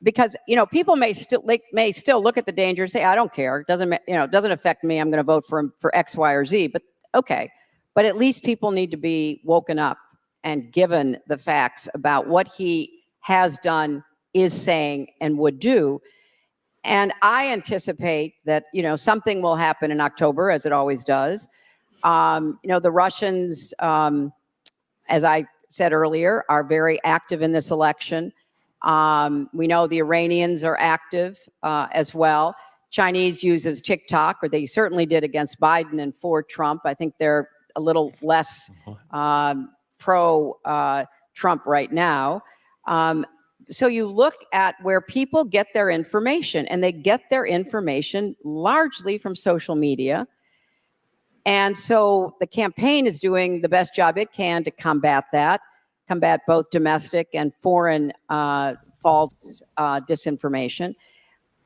Speaker 2: Because, people may still look at the danger and say, I don't care. It doesn't affect me. I'm going to vote for him for X, Y, or Z. But okay. But at least people need to be woken up and given the facts about what he has done, is saying, and would do. And I anticipate that, something will happen in October, as it always does. The Russians, as I said earlier, are very active in this election. We know the Iranians are active as well. Chinese uses TikTok, or they certainly did against Biden and for Trump. I think they're a little less pro-Trump right now. So you look at where people get their information, and they get their information largely from social media. And so the campaign is doing the best job it can to combat both domestic and foreign false disinformation.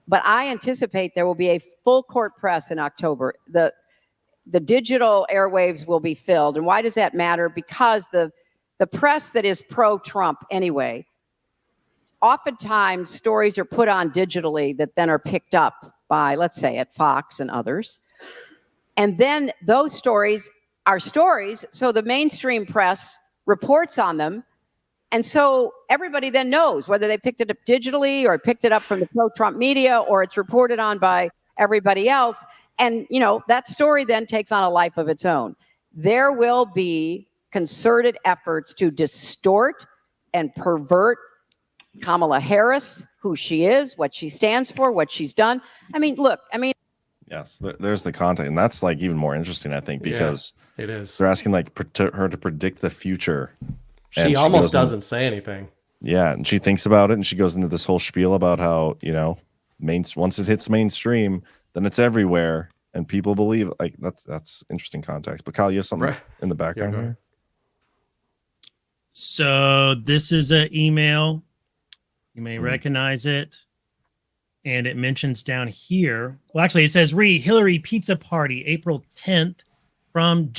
Speaker 2: But I anticipate there will be a full court press in October. The digital airwaves will be filled. And why does that matter? Because the press that is pro-Trump anyway, oftentimes stories are put on digitally that then are picked up by, let's say, at Fox and others. And then those stories are stories, so the mainstream press reports on them. And so everybody then knows whether they picked it up digitally or picked it up from the pro-Trump media or it's reported on by everybody else. And, that story then takes on a life of its own. There will be concerted efforts to distort and pervert Kamala Harris, who she is, what she stands for, what she's done.
Speaker 6: Yes, there's the content, and that's like even more interesting, I think, because
Speaker 11: it is.
Speaker 6: They're asking her to predict the future.
Speaker 11: She almost doesn't say anything.
Speaker 6: Yeah, and she thinks about it, and she goes into this whole spiel about how once it hits mainstream, then it's everywhere, and people believe. Like that's interesting context. But Kyle, you have something in the background here.
Speaker 12: So this is an email. You may recognize it. And it mentions down here, well, actually, it says Hillary Pizza Party, April 10th, from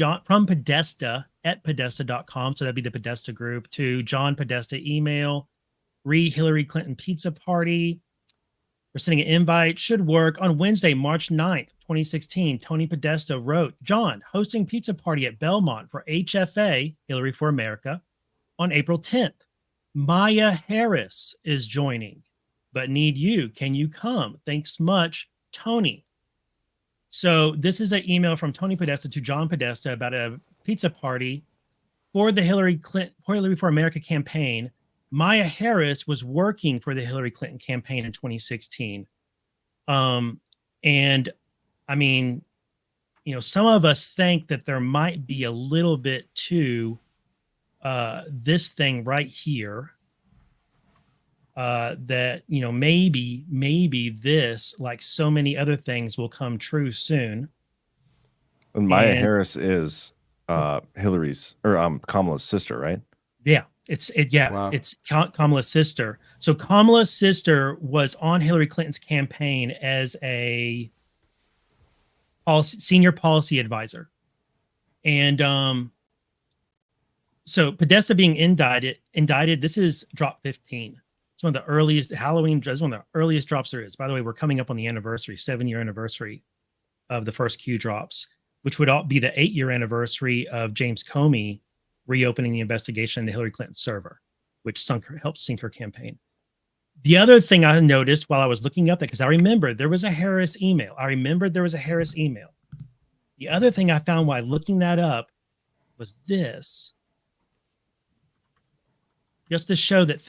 Speaker 12: Podesta at Podesta.com. So that'd be the Podesta group, to John Podesta email, Hillary Clinton Pizza Party. We're sending an invite. Should work on Wednesday, March 9th, 2016. Tony Podesta wrote, John, hosting pizza party at Belmont for HFA, Hillary for America, on April 10th. Maya Harris is joining. But need you. Can you come? Thanks much, Tony. So this is an email from Tony Podesta to John Podesta about a pizza party for the Hillary for America campaign. Maya Harris was working for the Hillary Clinton campaign in 2016. And I mean, some of us think that there might be a little bit to this thing right here. That maybe this, like so many other things, will come true soon.
Speaker 6: And Maya Harris is Hillary's or Kamala's sister, right?
Speaker 12: Yeah, it's Kamala's sister. So Kamala's sister was on Hillary Clinton's campaign as a senior policy advisor, and So Podesta being indicted. This is drop 15. It's one of the earliest Halloween. It's one of the earliest drops there is. By the way, we're coming up on the anniversary, 7-year anniversary of the first Q drops, which would all be the 8-year anniversary of James Comey reopening the investigation into Hillary Clinton's server, which helped sink her campaign. The other thing I noticed while I was looking up that, because I remembered there was a Harris email. The other thing I found while looking that up was this. Just to show that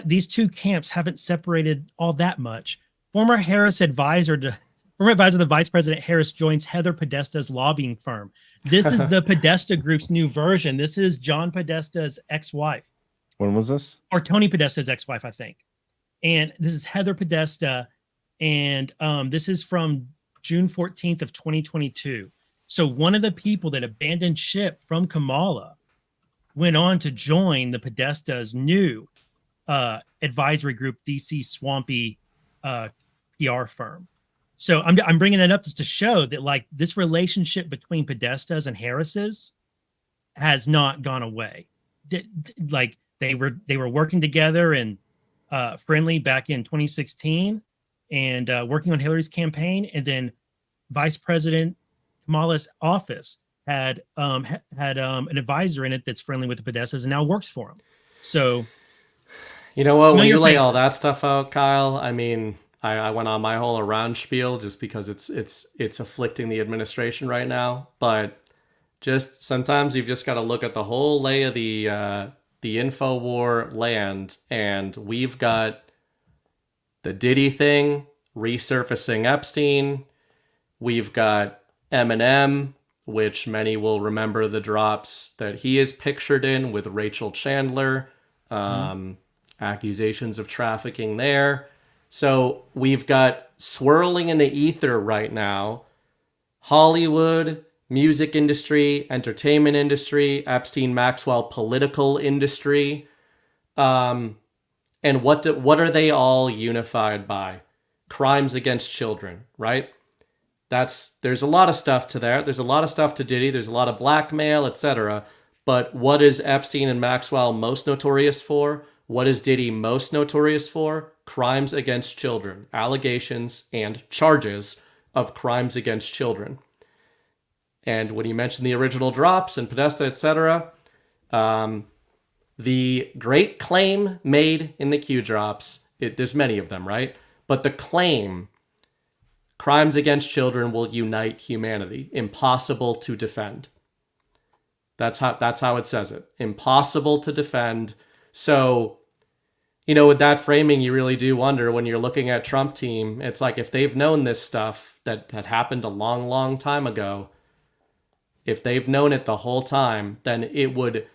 Speaker 12: these two camps haven't separated all that much. Former advisor to the Vice President Harris joins Heather Podesta's lobbying firm. This is the Podesta Group's new version. This is John Podesta's ex-wife.
Speaker 6: When was this?
Speaker 12: Or Tony Podesta's ex-wife, I think. And this is Heather Podesta. And this is from June 14th of 2022. So one of the people that abandoned ship from Kamala went on to join the Podesta's new advisory group, DC Swampy PR firm. So I'm bringing that up just to show that like this relationship between Podesta's and Harris's has not gone away. Like they were working together and friendly back in 2016 and working on Hillary's campaign, and then Vice President Kamala's office had an advisor in it that's friendly with the Podestas and now works for him. So,
Speaker 11: you know what? When you lay all that stuff out, Kyle, I mean, I went on my whole around spiel just because it's afflicting the administration right now. But just sometimes you've just got to look at the whole lay of the InfoWar land, and we've got the Diddy thing resurfacing Epstein. We've got Eminem, which many will remember the drops that he is pictured in with Rachel Chandler, accusations of trafficking there. So we've got swirling in the ether right now, Hollywood, music industry, entertainment industry, Epstein Maxwell political industry. And what are they all unified by? Crimes against children, right? There's a lot of stuff to there. There's a lot of stuff to Diddy. There's a lot of blackmail, etc. But what is Epstein and Maxwell most notorious for? What is Diddy most notorious for? Crimes against children, allegations and charges of crimes against children. And when you mention the original drops and Podesta, etc., the great claim made in the Q drops, there's many of them, right? But the claim, crimes against children will unite humanity. Impossible to defend. That's how it says it. Impossible to defend. So, you know, with that framing, you really do wonder when you're looking at Trump team, it's like if they've known this stuff that had happened a long, long time ago, if they've known it the whole time, then it would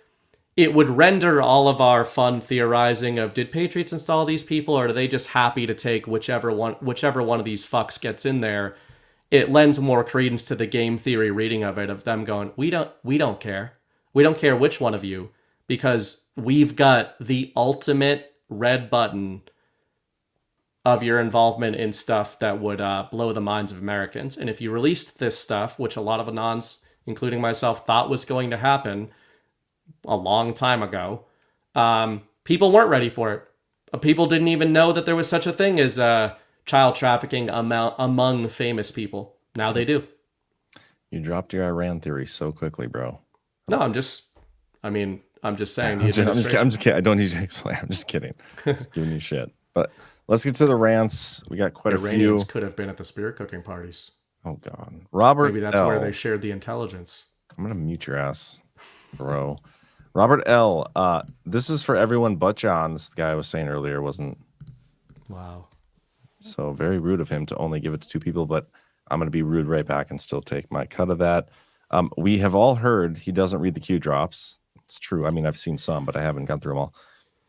Speaker 11: render all of our fun theorizing of did Patriots install these people, or are they just happy to take whichever one of these fucks gets in there? It lends more credence to the game theory reading of it, of them going, we don't care. We don't care which one of you, because we've got the ultimate red button of your involvement in stuff that would blow the minds of Americans. And if you released this stuff, which a lot of Anons, including myself, thought was going to happen a long time ago, people weren't ready for it. People didn't even know that there was such a thing as child trafficking among famous people. Now they do. You dropped your Iran theory so quickly, bro. No, I'm just saying. I'm just kidding. I don't need to explain. I'm just kidding. Just giving you shit. But let's get to the rants. We got quite a few. Iranians could have been at the spirit cooking parties. Oh God, Robert. Maybe that's where they shared the intelligence. I'm gonna mute your ass, bro. Robert L. This is for everyone but John. This guy I was saying earlier wasn't. Wow. So very rude of him to only give it to two people, but I'm gonna be rude right back and still take my cut of that. We have all heard he doesn't read the Q drops. It's true. I mean, I've seen some, but I haven't gone through them all.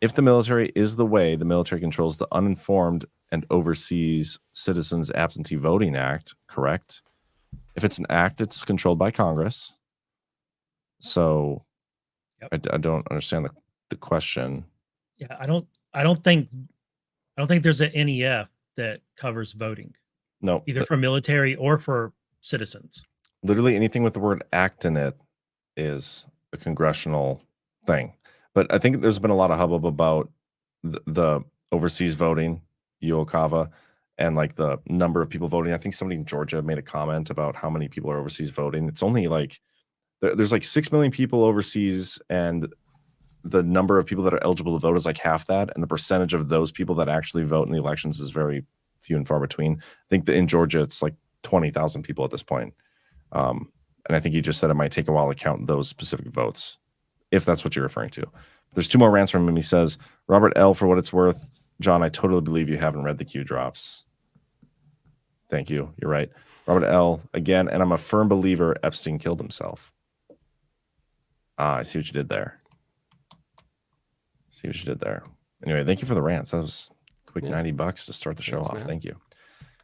Speaker 11: If the military is the way, the military controls the uninformed and oversees Citizens Absentee Voting Act, correct? If it's an act, it's controlled by Congress. So I don't understand the question.
Speaker 12: Yeah, I don't think there's an NEF that covers voting.
Speaker 6: No,
Speaker 12: either for military or for citizens.
Speaker 6: Literally anything with the word act in it is a congressional thing. But I think there's been a lot of hubbub about the overseas voting, Uokava, and like the number of people voting. I think somebody in Georgia made a comment about how many people are overseas voting. It's only like there's like 6 million people overseas, and the number of people that are eligible to vote is like half that, and the percentage of those people that actually vote in the elections is very few and far between. I think that in Georgia it's like 20,000 people at this point. And I think he just said it might take a while to count those specific votes, if that's what you're referring to. There's 2 more rants from him. He says, Robert L., for what it's worth, John, I totally believe you haven't read the Q drops. Thank you. You're right. Robert L., again, and I'm a firm believer Epstein killed himself. I see what you did there. Anyway, thank you for the rants. That was a quick $90 to start the show off. Man. Thank you.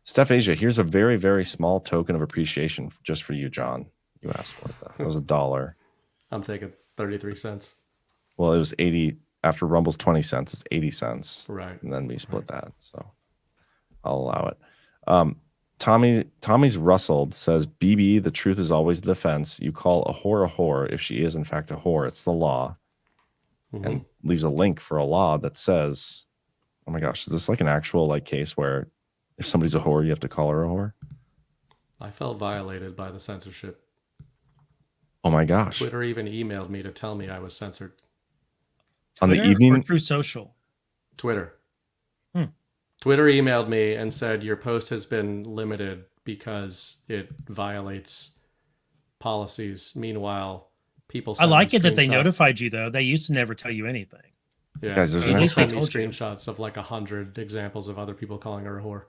Speaker 6: Steph Asia, here's a very, very small token of appreciation just for you, John. You asked for it, though. It was $1. I'm taking 33 cents. Well, it was 80 after Rumble's 20 cents. It's 80 cents. Right. And then we split that. So I'll allow it. Tommy's Rustled says, BB, the truth is always the defense. You call a whore. If she is, in fact, a whore, it's the law. Mm-hmm. And leaves a link for a law that says, oh my gosh, is this like an actual like case where if somebody's a whore, you have to call her a whore? I felt violated by the censorship. Oh my gosh. Twitter even emailed me to tell me I was censored. On the evening? Or
Speaker 12: through social?
Speaker 6: Twitter. Twitter emailed me and said, your post has been limited because it violates policies. Meanwhile, people
Speaker 12: I like it that they notified you, though. They used to never tell you anything.
Speaker 6: Yeah, guys, there's an actual screenshots of like 100 examples of other people calling her a whore.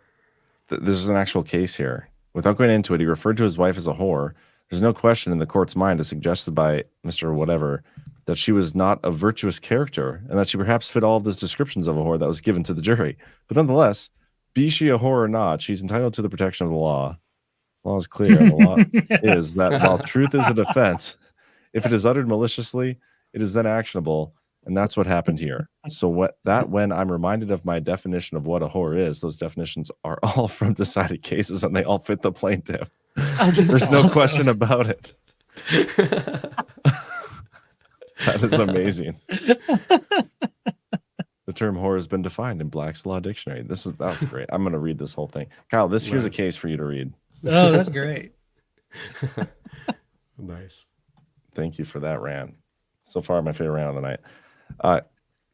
Speaker 6: There's an actual case here. Without going into it, he referred to his wife as a whore. There's no question in the court's mind, as suggested by Mr. Whatever, that she was not a virtuous character and that she perhaps fit all of those descriptions of a whore that was given to the jury. But nonetheless, be she a whore or not, she's entitled to the protection of the law. The law is clear. And the law is that while truth is a defense, if it is uttered maliciously, it is then actionable. And that's what happened here. So when I'm reminded of my definition of what a whore is, those definitions are all from decided cases and they all fit the plaintiff. There's no question about it. That is amazing. The term whore has been defined in Black's Law Dictionary. That was great. I'm going to read this whole thing. Kyle, here's a case for you to read.
Speaker 12: Oh, that's great.
Speaker 6: Nice. Thank you for that rant. So far, my favorite rant of the night.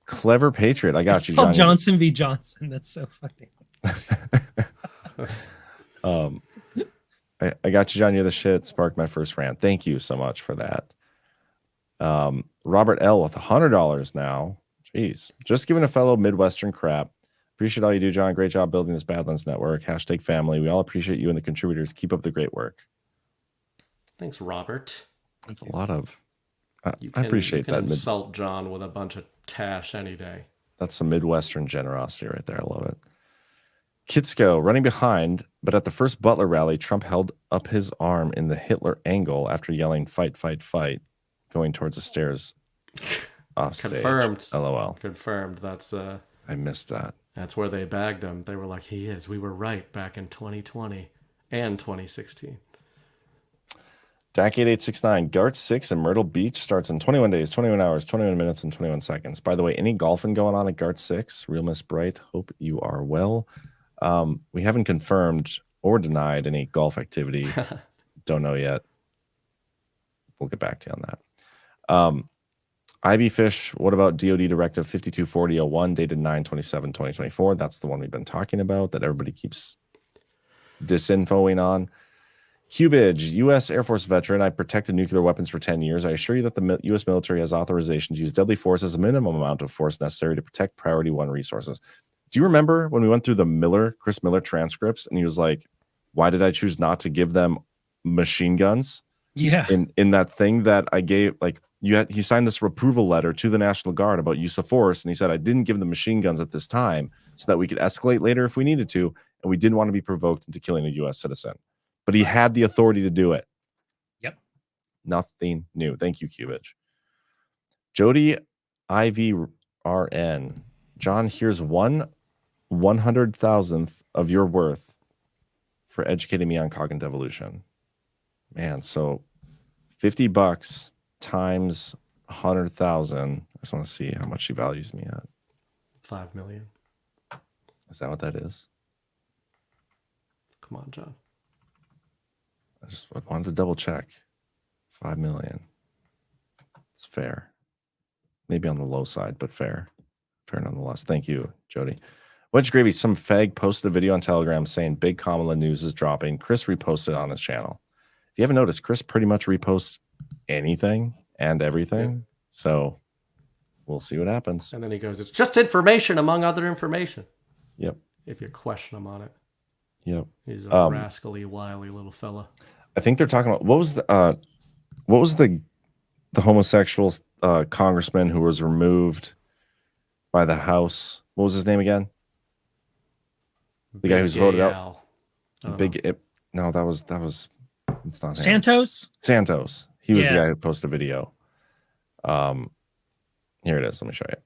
Speaker 6: Clever Patriot. I got you, John.
Speaker 12: Johnson v. Johnson. That's so
Speaker 6: funny. I got you, John. You're the shit. Sparked my first rant. Thank you so much for that. Robert L. with $100 now. Jeez. Just giving a fellow Midwestern crap. Appreciate all you do, John. Great job building this Badlands network. # family. We all appreciate you and the contributors. Keep up the great work. Thanks, Robert. That's a lot of... I appreciate that. Insult John with a bunch of cash any day. That's some Midwestern generosity right there. I love it. Kitsko running behind, but at the first Butler rally, Trump held up his arm in the Hitler angle after yelling, fight, fight, fight, going towards the stairs off stage. Confirmed. LOL. Confirmed. That's I missed that. That's where they bagged him. They were like, he is. We were right back in 2020 and 2016. DAC8869, Gart 6 in Myrtle Beach starts in 21 days, 21 hours, 21 minutes, and 21 seconds. By the way, any golfing going on at Gart 6? Real Miss Bright, hope you are well. We haven't confirmed or denied any golf activity. Don't know yet. We'll get back to you on that. IB Fish, what about DOD Directive 524001 dated 9/27/2024? That's the one we've been talking about that everybody keeps disinfoing on. Cubage, U.S. Air Force veteran. I protected nuclear weapons for 10 years. I assure you that the U.S. military has authorization to use deadly force as a minimum amount of force necessary to protect priority one resources. Do you remember when we went through the Chris Miller transcripts and he was like, why did I choose not to give them machine guns?
Speaker 12: Yeah.
Speaker 6: In that thing that I gave, like, he signed this approval letter to the National Guard about use of force. And he said, I didn't give them machine guns at this time so that we could escalate later if we needed to. And we didn't want to be provoked into killing a U.S. citizen. But he had the authority to do it.
Speaker 12: Yep.
Speaker 6: Nothing new. Thank you, Cubage. Jody IVRN. John, here's 1/100,000th of your worth for educating me on cognitive evolution. Man, so $50 times 100,000. I just want to see how much she values me at.
Speaker 11: 5 million.
Speaker 6: Is that what that is?
Speaker 11: Come on, John.
Speaker 6: I wanted to double check. 5 million. It's fair. Maybe on the low side, but fair. Fair nonetheless. Thank you, Jody. Wedge Gravy, some fag posted a video on Telegram saying big Kamala news is dropping. Chris reposted on his channel. If you haven't noticed, Chris pretty much reposts anything and everything.
Speaker 11: Yep.
Speaker 6: So we'll see what happens.
Speaker 11: And then he goes, it's just information among other information.
Speaker 6: Yep.
Speaker 11: If you question him on it.
Speaker 6: Yep.
Speaker 11: He's a rascally, wily little fella.
Speaker 6: I think they're talking about what was the homosexual congressman who was removed by the House? What was his name again? The guy who's voted out. No, that was it's not him. Santos. He was the guy who posted a video. Here it is. Let me show you.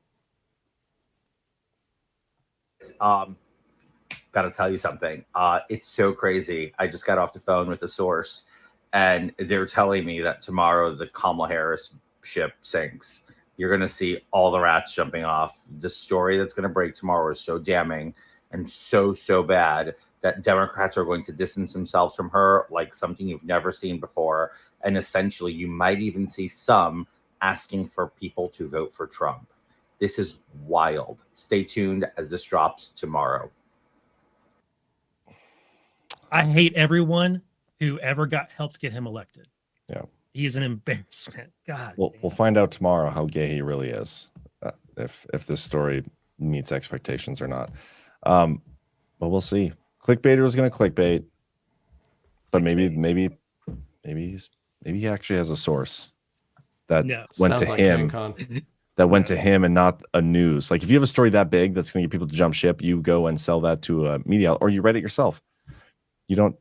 Speaker 4: Got to tell you something. It's so crazy. I just got off the phone with a source, and they're telling me that tomorrow the Kamala Harris ship sinks. You're going to see all the rats jumping off. The story that's going to break tomorrow is so damning and so bad that Democrats are going to distance themselves from her like something you've never seen before. And essentially, you might even see some asking for people to vote for Trump. This is wild. Stay tuned as this drops tomorrow.
Speaker 12: I hate everyone who ever helped get him elected.
Speaker 6: Yeah.
Speaker 12: He is an embarrassment. God.
Speaker 6: We'll find out tomorrow how gay he really is, if this story meets expectations or not. But we'll see. Clickbaiter was going to clickbait, but maybe he actually has a source that went to him. That went to him and not a news. Like if you have a story that big that's going to get people to jump ship, you go and sell that to a media, or you write it yourself. You don't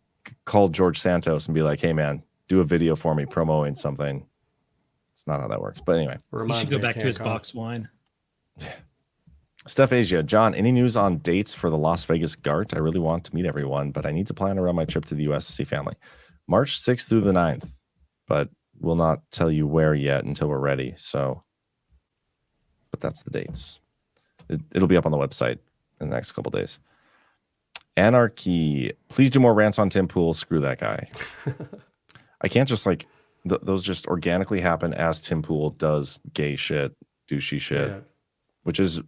Speaker 6: call George Santos and be like, "Hey man, do a video for me promoting something." It's not how that works. But anyway,
Speaker 12: he should go back to his box wine.
Speaker 6: Steph Asia, John, any news on dates for the Las Vegas GART? I really want to meet everyone, but I need to plan around my trip to the U.S. to see family. March 6th through the 9th, but we'll not tell you where yet until we're ready. So, but that's the dates. It'll be up on the website in the next couple days. Anarchy, please do more rants on Tim Pool. Screw that guy. I can't just those just organically happen as Tim Pool does gay shit, douchey shit, which is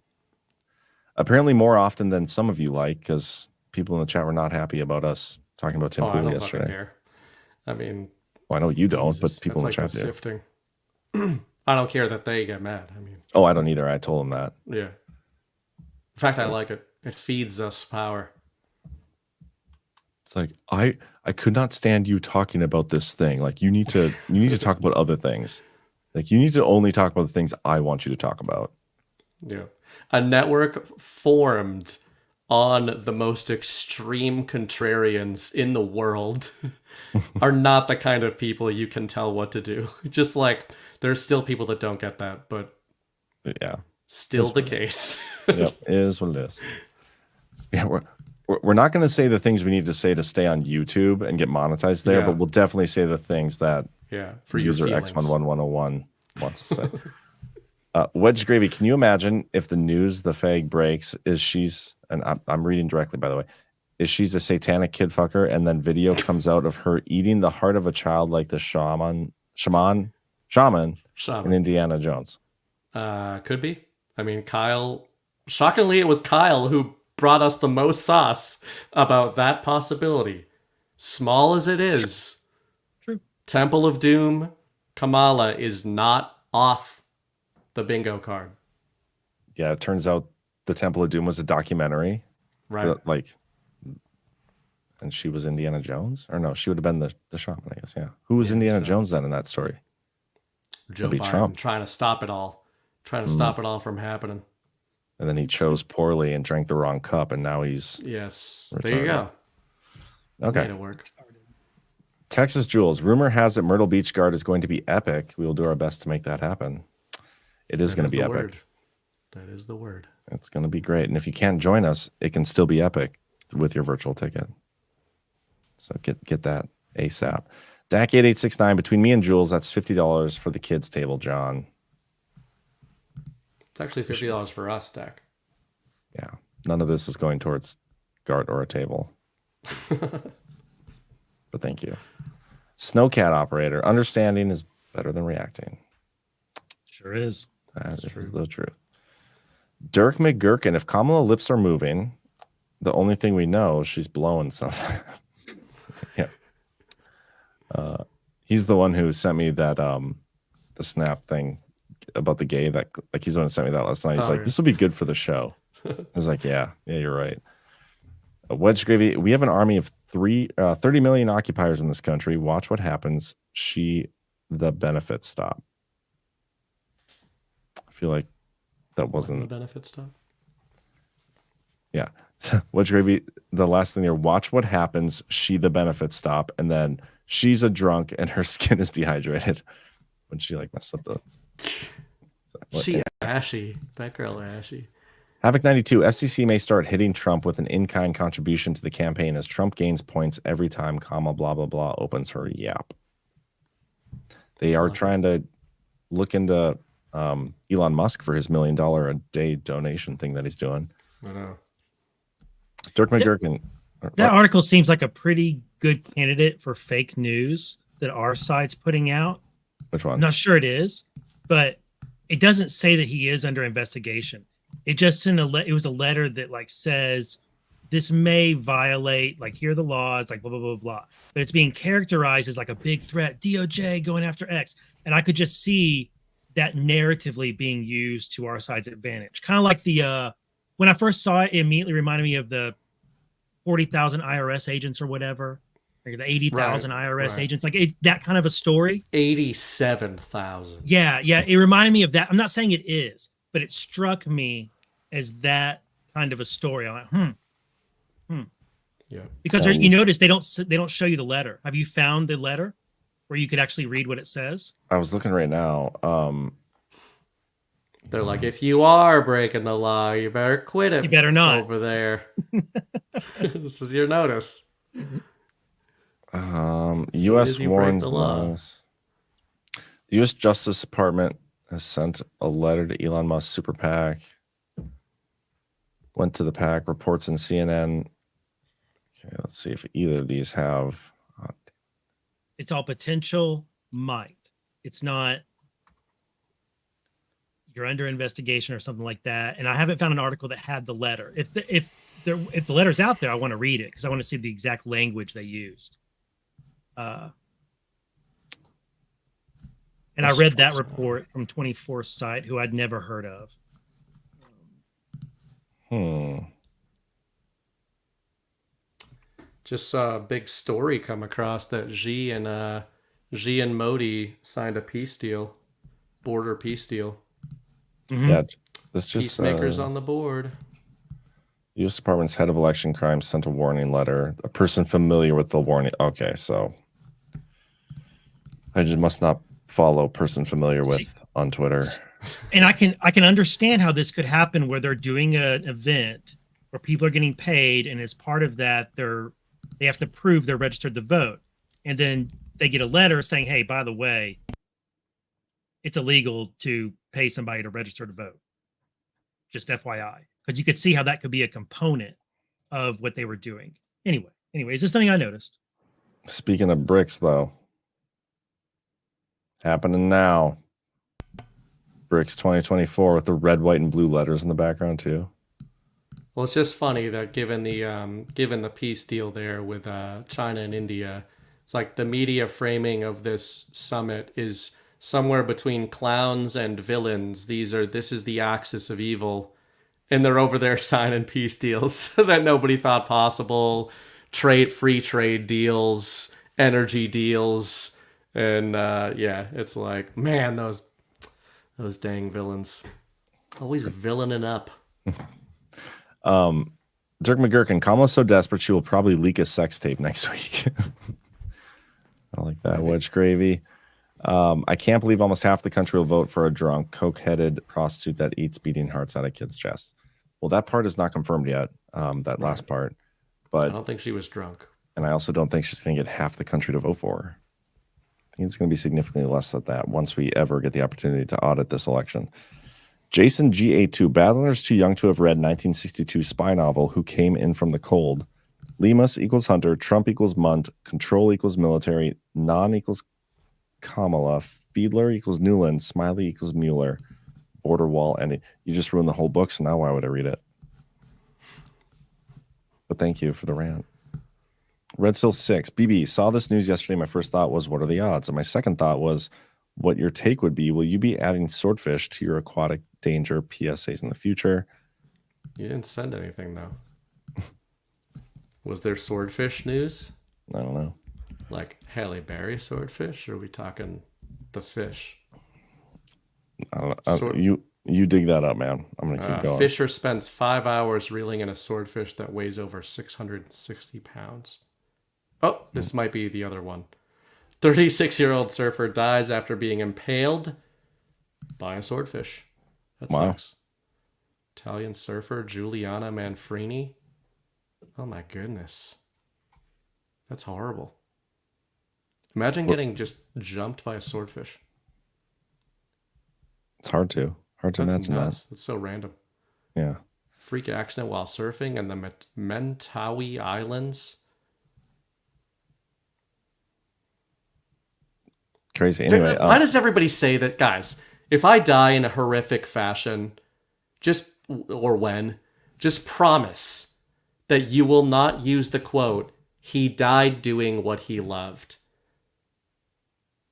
Speaker 6: apparently more often than some of you like, because people in the chat were not happy about us talking about Tim Pool yesterday.
Speaker 11: Care. I mean,
Speaker 6: well, I know you don't, but people in the chat do.
Speaker 11: Sifting. I don't care that they get mad. I mean,
Speaker 6: I don't either. I told them that.
Speaker 11: Yeah. In fact, I like it. It feeds us power.
Speaker 6: It's like I could not stand you talking about this thing. Like you need to talk about other things. Like you need to only talk about the things I want you to talk about.
Speaker 11: Yeah. A network formed on the most extreme contrarians in the world are not the kind of people you can tell what to do. Just like there's still people that don't get that, but
Speaker 6: yeah,
Speaker 11: still the case.
Speaker 6: Yep, it is what it is. Yeah, we're not going to say the things we need to say to stay on YouTube and get monetized there, but we'll definitely say the things that
Speaker 11: for
Speaker 6: user X11101 wants to say. Wedge Gravy, can you imagine if the news the fag breaks is she's, and I'm reading directly by the way, is she's a satanic kid fucker, and then video comes out of her eating the heart of a child like the shaman in Indiana Jones?
Speaker 11: Could be. I mean, Kyle. Shockingly, it was Kyle who brought us the most sauce about that possibility. Small as it is,
Speaker 12: True.
Speaker 11: Temple of Doom, Kamala is not off the bingo card.
Speaker 6: Yeah, it turns out the Temple of Doom was a documentary.
Speaker 11: Right.
Speaker 6: And she was Indiana Jones? Or no, she would have been the shaman, I guess, yeah. Who was Indiana Jones then in that story?
Speaker 11: Joe Biden
Speaker 6: Trump.
Speaker 11: trying to stop it all. Trying to stop it all from happening.
Speaker 6: And then he chose poorly and drank the wrong cup, and now he's
Speaker 11: retarded. There you go.
Speaker 6: Okay.
Speaker 11: Made it work.
Speaker 6: Texas Jules, rumor has it Myrtle Beach Guard is going to be epic. We will do our best to make that happen. It is going to be epic.
Speaker 11: Word. That is the word.
Speaker 6: It's going to be great. And if you can't join us, it can still be epic with your virtual ticket. So get that ASAP. Dak 8869, between me and Jules, that's $50 for the kids' table, John.
Speaker 11: It's actually $50 for us, Dak.
Speaker 6: Yeah. None of this is going towards Gart or a table. But thank you. Snowcat operator. Understanding is better than reacting.
Speaker 12: Sure is.
Speaker 6: That is the truth. Dirk McGurkin. If Kamala lips are moving, the only thing we know is she's blowing something. Yeah. He's the one who sent me that the snap thing about the gay, that like he's the one who sent me that last night. He's like, this will be good for the show. I was like, yeah, you're right. Wedge Gravy, we have an army of 30 million occupiers in this country. Watch what happens. The benefits stop. I feel like that wasn't
Speaker 11: the benefits stop.
Speaker 6: Yeah. Wedge Gravy, the last thing there, watch what happens. The benefits stop. And then she's a drunk and her skin is dehydrated when she like messed up the.
Speaker 11: Ashy. That girl ashy.
Speaker 6: Havoc 92, FCC may start hitting Trump with an in-kind contribution to the campaign as Trump gains points every time, blah, blah, blah, opens her yap. They are trying to look into Elon Musk for his $1 million a day donation thing that he's doing.
Speaker 11: I know.
Speaker 6: Dirk McGurkin.
Speaker 12: That article seems like a pretty good candidate for fake news that our side's putting out.
Speaker 6: Which one?
Speaker 12: I'm not sure it is, but it doesn't say that he is under investigation. It just sent it was a letter that like says this may violate, like, here are the laws, like blah, blah, blah, blah. But it's being characterized as like a big threat, DOJ going after X. And I could just see that narratively being used to our side's advantage. Kind of like the, when I first saw it, it immediately reminded me of the 40,000 IRS agents or whatever. Like the 80,000 IRS agents, like that kind of a story.
Speaker 11: 87,000.
Speaker 12: Yeah. It reminded me of that. I'm not saying it is, but it struck me as that kind of a story. I'm like,
Speaker 11: Yeah.
Speaker 12: Because you notice they don't show you the letter. Have you found the letter where you could actually read what it says?
Speaker 6: I was looking right now.
Speaker 11: They're like, if you are breaking the law, you better quit it.
Speaker 12: You better not.
Speaker 11: Over there. This is your notice.
Speaker 6: U.S. warns the laws. The U.S. Justice Department has sent a letter to Elon Musk's super PAC. Went to the PAC, reports in CNN. Okay, let's see if either of these have.
Speaker 12: It's all potential might. It's not you're under investigation or something like that. And I haven't found an article that had the letter. If the letter's out there, I want to read it because I want to see the exact language they used. And I read that report from 24 Site, who I'd never heard of.
Speaker 11: Just saw a big story come across that Xi and Modi signed a peace deal, border peace deal.
Speaker 6: Yeah, this just
Speaker 11: Peacemakers on the board.
Speaker 6: U.S. Department's head of election crimes sent a warning letter. A person familiar with the warning. Okay, so I just must not follow person familiar with on Twitter.
Speaker 12: And I can understand how this could happen where they're doing an event where people are getting paid, and as part of that, they have to prove they're registered to vote, and then they get a letter saying, "Hey, by the way, it's illegal to pay somebody to register to vote." Just FYI, because you could see how that could be a component of what they were doing. Anyway, it's just something I noticed.
Speaker 6: Speaking of bricks, though, happening now. Bricks 2024 with the red, white, and blue letters in the background too.
Speaker 11: Well, it's just funny that given the peace deal there with China and India, it's like the media framing of this summit is somewhere between clowns and villains. This is the axis of evil, and they're over there signing peace deals that nobody thought possible, free trade deals, energy deals, and it's like, man, those dang villains, always villaining up.
Speaker 6: Dirk McGurkin, Kamala's so desperate she will probably leak a sex tape next week. I like that. Wedge Gravy. I can't believe almost half the country will vote for a drunk, coke-headed prostitute that eats beating hearts out of kids' chests. Well, that part is not confirmed yet, that last part. But
Speaker 11: I don't think she was drunk.
Speaker 6: And I also don't think she's going to get half the country to vote for her. think it's going to be significantly less than that once we ever get the opportunity to audit this election. Jason GA2, Badlander's too young to have read 1962 spy novel Who Came In From the Cold. Lemus equals Hunter, Trump equals Munt, Control equals military, Non equals Kamala, Fiedler equals Newland, Smiley equals Mueller, border wall, and you just ruined the whole book, so now why would I read it? But thank you for the rant. Red Still 6, BB, saw this news yesterday. My first thought was, what are the odds? And my second thought was, what your take would be, will you be adding swordfish to your aquatic danger PSAs in the future?
Speaker 11: You didn't send anything, though. Was there swordfish news?
Speaker 6: I don't know.
Speaker 11: Like Halle Berry swordfish? Or are we talking the fish?
Speaker 6: I don't know. You dig that up, man. I'm going to keep going.
Speaker 11: Fisher spends 5 hours reeling in a swordfish that weighs over 660 pounds. Oh, this might be the other one. 36-year-old surfer dies after being impaled by a swordfish. That sucks. Italian surfer Giuliana Manfrini. Oh my goodness. That's horrible. Imagine getting just jumped by a swordfish.
Speaker 6: It's hard to imagine
Speaker 11: nuts. That's so random.
Speaker 6: Yeah.
Speaker 11: Freak accident while surfing in the Mentawai Islands.
Speaker 6: Crazy. Anyway,
Speaker 11: why does everybody say that, guys? If I die in a horrific fashion, just promise that you will not use the quote, "He died doing what he loved."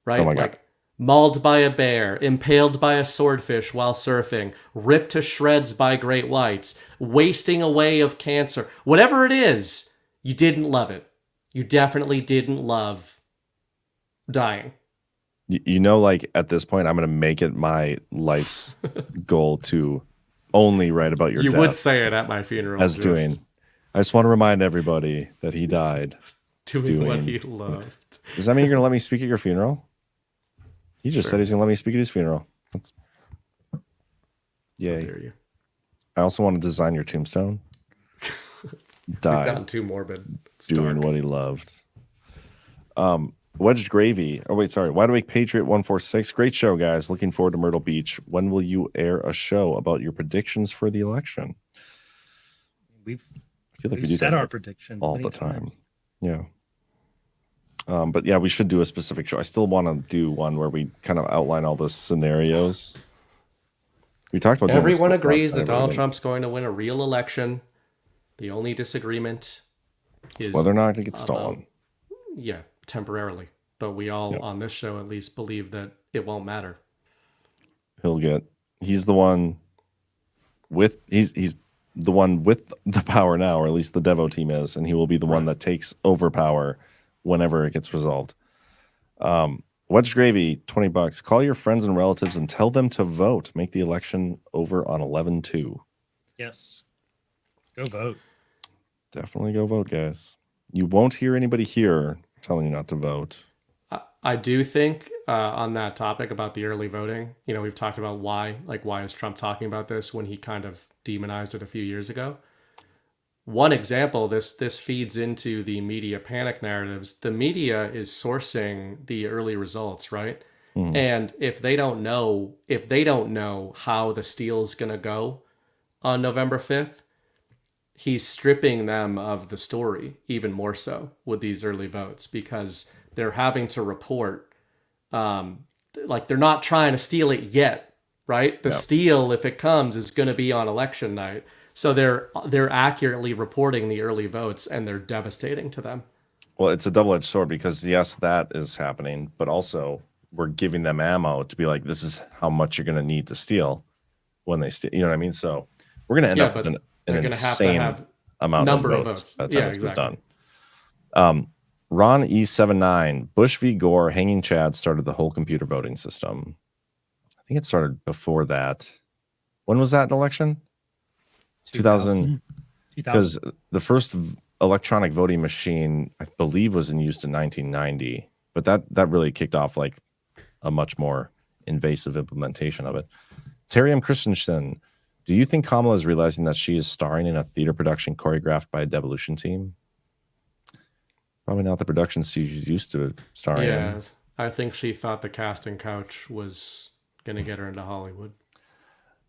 Speaker 11: Right?
Speaker 6: Oh my God.
Speaker 11: Like mauled by a bear, impaled by a swordfish while surfing, ripped to shreds by great whites, wasting away of cancer. Whatever it is, you didn't love it. You definitely didn't love dying.
Speaker 6: You know, like at this point, I'm going to make it my life's goal to only write about your death.
Speaker 11: You would say it at my funeral.
Speaker 6: I just want to remind everybody that he died
Speaker 11: doing what he loved.
Speaker 6: Does that mean you're going to let me speak at your funeral? He just said he's going to let me speak at his funeral. Yay. I also want to design your tombstone.
Speaker 11: Died. We've gotten too morbid. It's
Speaker 6: doing
Speaker 11: dark.
Speaker 6: What he loved. Wedged Gravy. Oh, wait, sorry. Wide Awake Patriot 146. Great show, guys. Looking forward to Myrtle Beach. When will you air a show about your predictions for the election? I feel like we do
Speaker 12: set
Speaker 6: that
Speaker 12: our predictions
Speaker 6: all the time. Yeah. But yeah, we should do a specific show. I still want to do one where we kind of outline all the scenarios. We talked about
Speaker 11: everyone agrees that Donald Trump's going to win a real election. The only disagreement is
Speaker 6: whether or not it gets stolen.
Speaker 11: Yeah, temporarily. But we all on this show at least believe that it won't matter.
Speaker 6: He's the one with the one with the power now, or at least the Devo team is, and he will be the one that takes over power whenever it gets resolved. Wedge Gravy, $20. Call your friends and relatives and tell them to vote. Make the election over on 11/2.
Speaker 12: Yes. Go vote.
Speaker 6: Definitely go vote, guys. You won't hear anybody here telling you not to vote.
Speaker 11: I do think on that topic about the early voting, we've talked about why is Trump talking about this when he kind of demonized it a few years ago. One example, this feeds into the media panic narratives. The media is sourcing the early results, right? Mm-hmm. And if they don't know how the steal is going to go on November 5th, he's stripping them of the story even more so with these early votes, because they're having to report like they're not trying to steal it yet, right? The steal, if it comes, is going to be on election night. So they're accurately reporting the early votes, and they're devastating to them.
Speaker 6: Well, it's a double-edged sword, because yes, that is happening, but also we're giving them ammo to be like, this is how much you're going to need to steal when they steal. You know what I mean? So we're going to end up with an insane amount of votes by the time this is done. Ron E79, Bush v. Gore, hanging Chad started the whole computer voting system. I think it started before that. When was that election? 2000. Because the first electronic voting machine, I believe, was in use in 1990. But that really kicked off like a much more invasive implementation of it. Terry M. Christensen, do you think Kamala is realizing that she is starring in a theater production choreographed by a Devolution team? Probably not the production she's used to starring in.
Speaker 11: I think she thought the casting couch was going to get her into Hollywood.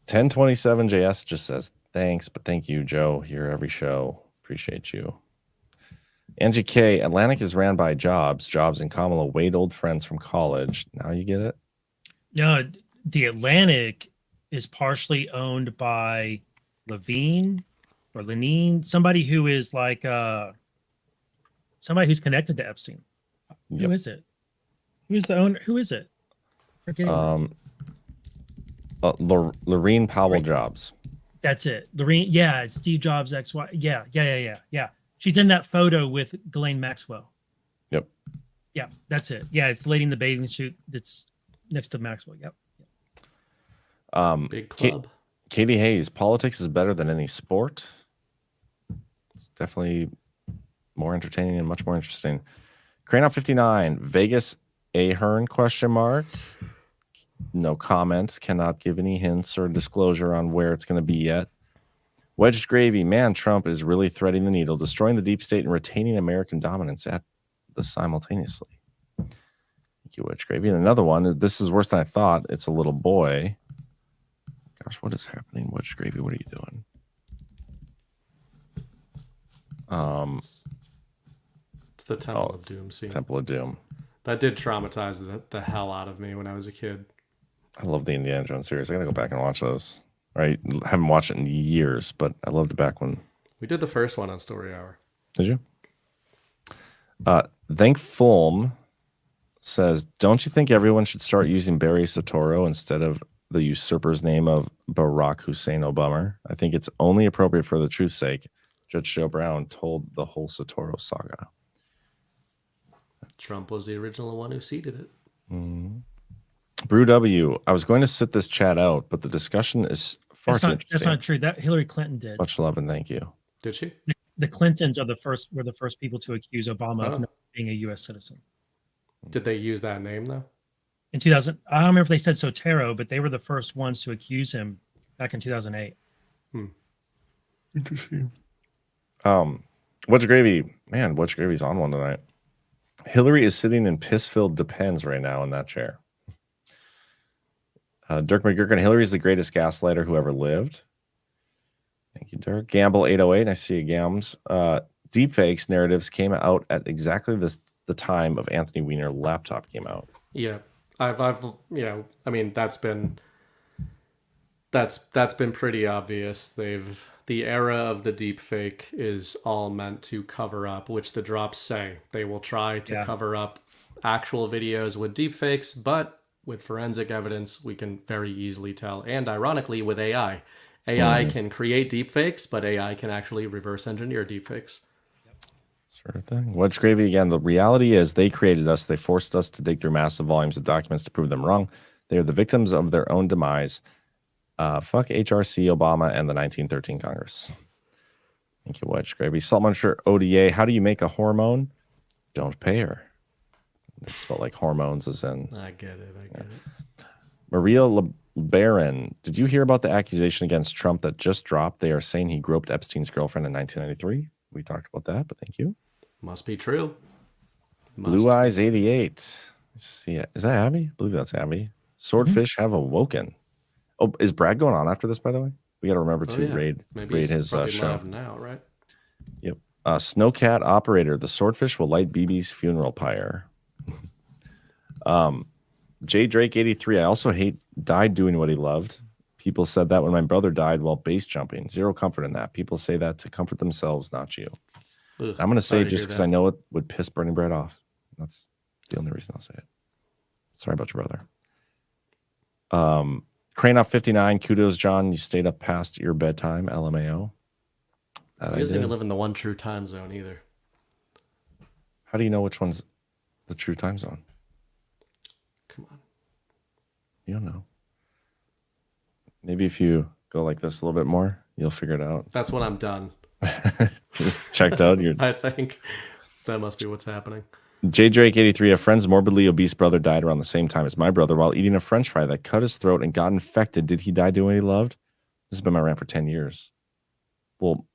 Speaker 6: 1027 JS just says, thanks, but thank you, Joe. Here every show. Appreciate you. Angie K, Atlantic is ran by Jobs. Jobs and Kamala, Wade old friends from college. Now you get it?
Speaker 12: No, the Atlantic is partially owned by Levine or Lenine, somebody who is like somebody who's connected to Epstein. Who is it? Who's the owner? Who is it? Forgetting
Speaker 6: Lorene Powell Jobs.
Speaker 12: That's it. Lorene, yeah, it's Steve Jobs' ex-wife. Yeah. She's in that photo with Ghislaine Maxwell.
Speaker 6: Yep.
Speaker 12: Yeah, that's it. Yeah, it's the lady in the bathing suit that's next to Maxwell. Yep.
Speaker 11: Big club.
Speaker 6: Katie Hayes, politics is better than any sport. It's definitely more entertaining and much more interesting. Crane 59, Vegas Ahern ? No comment. Cannot give any hints or disclosure on where it's going to be yet. Wedged Gravy, man, Trump is really threading the needle, destroying the deep state and retaining American dominance at the simultaneously. Thank you, Wedged Gravy. And another one, this is worse than I thought. It's a little boy. Gosh, what is happening? Wedged Gravy, what are you doing?
Speaker 11: It's the Temple of Doom scene.
Speaker 6: Temple of Doom.
Speaker 11: That did traumatize the hell out of me when I was a kid.
Speaker 6: I love the Indiana Jones series. I gotta go back and watch those. I haven't watched it in years, but I loved it back when.
Speaker 11: We did the first one on Story Hour.
Speaker 6: Did you? Thankfulm says, don't you think everyone should start using Barry Soetoro instead of the usurper's name of Barack Hussein Obama? I think it's only appropriate for the truth's sake. Judge Joe Brown told the whole Soetoro saga.
Speaker 11: Trump was the original one who seeded it.
Speaker 6: Mm-hmm. Brew W, I was going to sit this chat out, but the discussion is far too interesting.
Speaker 12: That's not true. That Hillary Clinton did.
Speaker 6: Much love and thank you.
Speaker 11: Did she?
Speaker 12: The Clintons were the first people to accuse Obama of not being a U.S. citizen.
Speaker 11: Did they use that name though?
Speaker 12: In 2000, I don't remember if they said Soetoro, but they were the first ones to accuse him back in 2008.
Speaker 18: Interesting.
Speaker 6: What's Gravy? Man, What's Gravy's on one tonight. Hillary is sitting in piss-filled depends right now in that chair. Dirk McGurkin, Hillary is the greatest gaslighter who ever lived. Thank you, Dirk. Gamble 808, I see you, Gams. Deepfakes narratives came out at exactly the time of Anthony Weiner laptop came out.
Speaker 11: Yeah, I've I mean that's been pretty obvious. The era of the deepfake is all meant to cover up, which the drops say. They will try to cover up actual videos with deepfakes, but with forensic evidence, we can very easily tell. And ironically, with AI. AI can create deepfakes, but AI can actually reverse engineer deepfakes.
Speaker 6: Sort of thing. Wedge Gravy again. The reality is they created us. They forced us to dig through massive volumes of documents to prove them wrong. They are the victims of their own demise. Fuck HRC, Obama, and the 1913 Congress. Thank you, Wedge Gravy. Saltmuncher ODA. How do you make a hormone? Don't pay her. They spell like hormones as in.
Speaker 11: I get it.
Speaker 6: Maria LeBaron. Did you hear about the accusation against Trump that just dropped? They are saying he groped Epstein's girlfriend in 1993. We talked about that, but thank you.
Speaker 11: Must be true.
Speaker 6: Blue Eyes 88. Let's see it. Is that Abby? I believe that's Abby. Swordfish have awoken. Oh, is Brad going on after this, by the way? We got to remember to raid his show.
Speaker 11: Live now, right?
Speaker 6: Yep. Snowcat Operator. The Swordfish will light BB's funeral pyre. J Drake 83. I also died doing what he loved. People said that when my brother died while base jumping. Zero comfort in that. People say that to comfort themselves, not you.
Speaker 11: Ugh,
Speaker 6: I'm going to say it just because I know it would piss Burning Bread off. That's the only reason I'll say it. Sorry about your brother. Crane off 59. Kudos, John. You stayed up past your bedtime. LMAO.
Speaker 11: He doesn't even live in the one true time zone either.
Speaker 6: How do you know which one's the true time zone?
Speaker 11: Come on.
Speaker 6: You don't know. Maybe if you go like this a little bit more, you'll figure it out.
Speaker 11: That's when I'm done.
Speaker 6: Just checked out.
Speaker 11: I think that must be what's happening.
Speaker 6: J Drake 83. A friend's morbidly obese brother died around the same time as my brother while eating a French fry that cut his throat and got infected. Did he die doing what he loved? This has been my rant for 10 years. Well,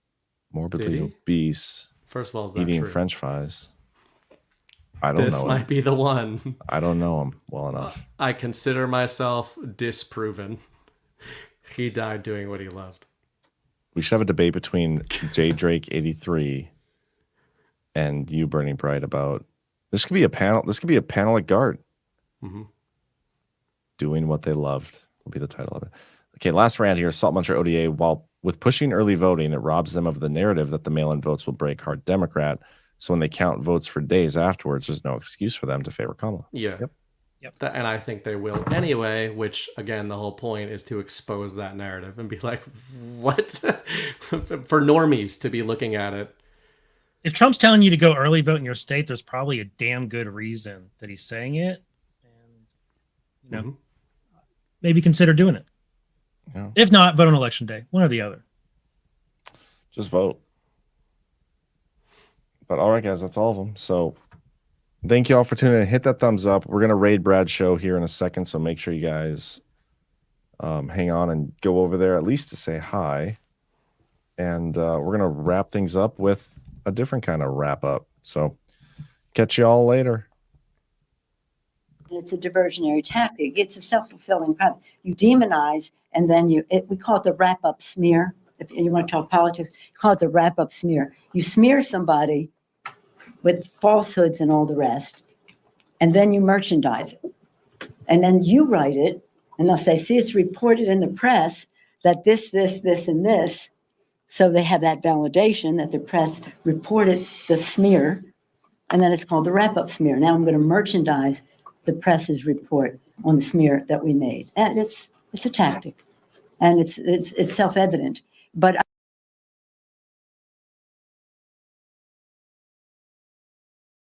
Speaker 6: morbidly obese.
Speaker 11: First of all, is that
Speaker 6: eating
Speaker 11: true?
Speaker 6: French fries. I don't
Speaker 11: This
Speaker 6: know
Speaker 11: might
Speaker 6: him.
Speaker 11: be the one.
Speaker 6: I don't know him well enough.
Speaker 11: I consider myself disproven. He died doing what he loved.
Speaker 6: We should have a debate between J Drake 83 and you, Burning Bright, about this. Could be a panel. This could be a panel at Guard.
Speaker 11: Mm-hmm.
Speaker 6: Doing what they loved will be the title of it. Okay, last rant here. Salt Muncher ODA. While with pushing early voting, it robs them of the narrative that the mail-in votes will break hard Democrat. So when they count votes for days afterwards, there's no excuse for them to favor Kamala.
Speaker 11: Yeah.
Speaker 12: Yep.
Speaker 11: And I think they will anyway, which, again, the whole point is to expose that narrative and be like, what? For normies to be looking at it.
Speaker 12: If Trump's telling you to go early vote in your state, there's probably a damn good reason that he's saying it. And, maybe consider doing it.
Speaker 6: Yeah.
Speaker 12: If not, vote on election day. One or the other.
Speaker 6: Just vote. But all right, guys, that's all of them. So thank you all for tuning in. Hit that thumbs up. We're going to raid Brad's show here in a second, so make sure you guys hang on and go over there at least to say hi. And we're going to wrap things up with a different kind of wrap up. So catch you all later.
Speaker 5: It's a diversionary tactic. It's a self-fulfilling prophecy. You demonize, and then we call it the wrap-up smear. If you want to talk politics, you call it the wrap-up smear. You smear somebody with falsehoods and all the rest, and then you merchandise it. And then you write it, and they'll say, see, it's reported in the press that this, and this. So they have that validation that the press reported the smear, and then it's called the wrap-up smear. Now I'm going to merchandise the press's report on the smear that we made. And it's a tactic, and it's self-evident. But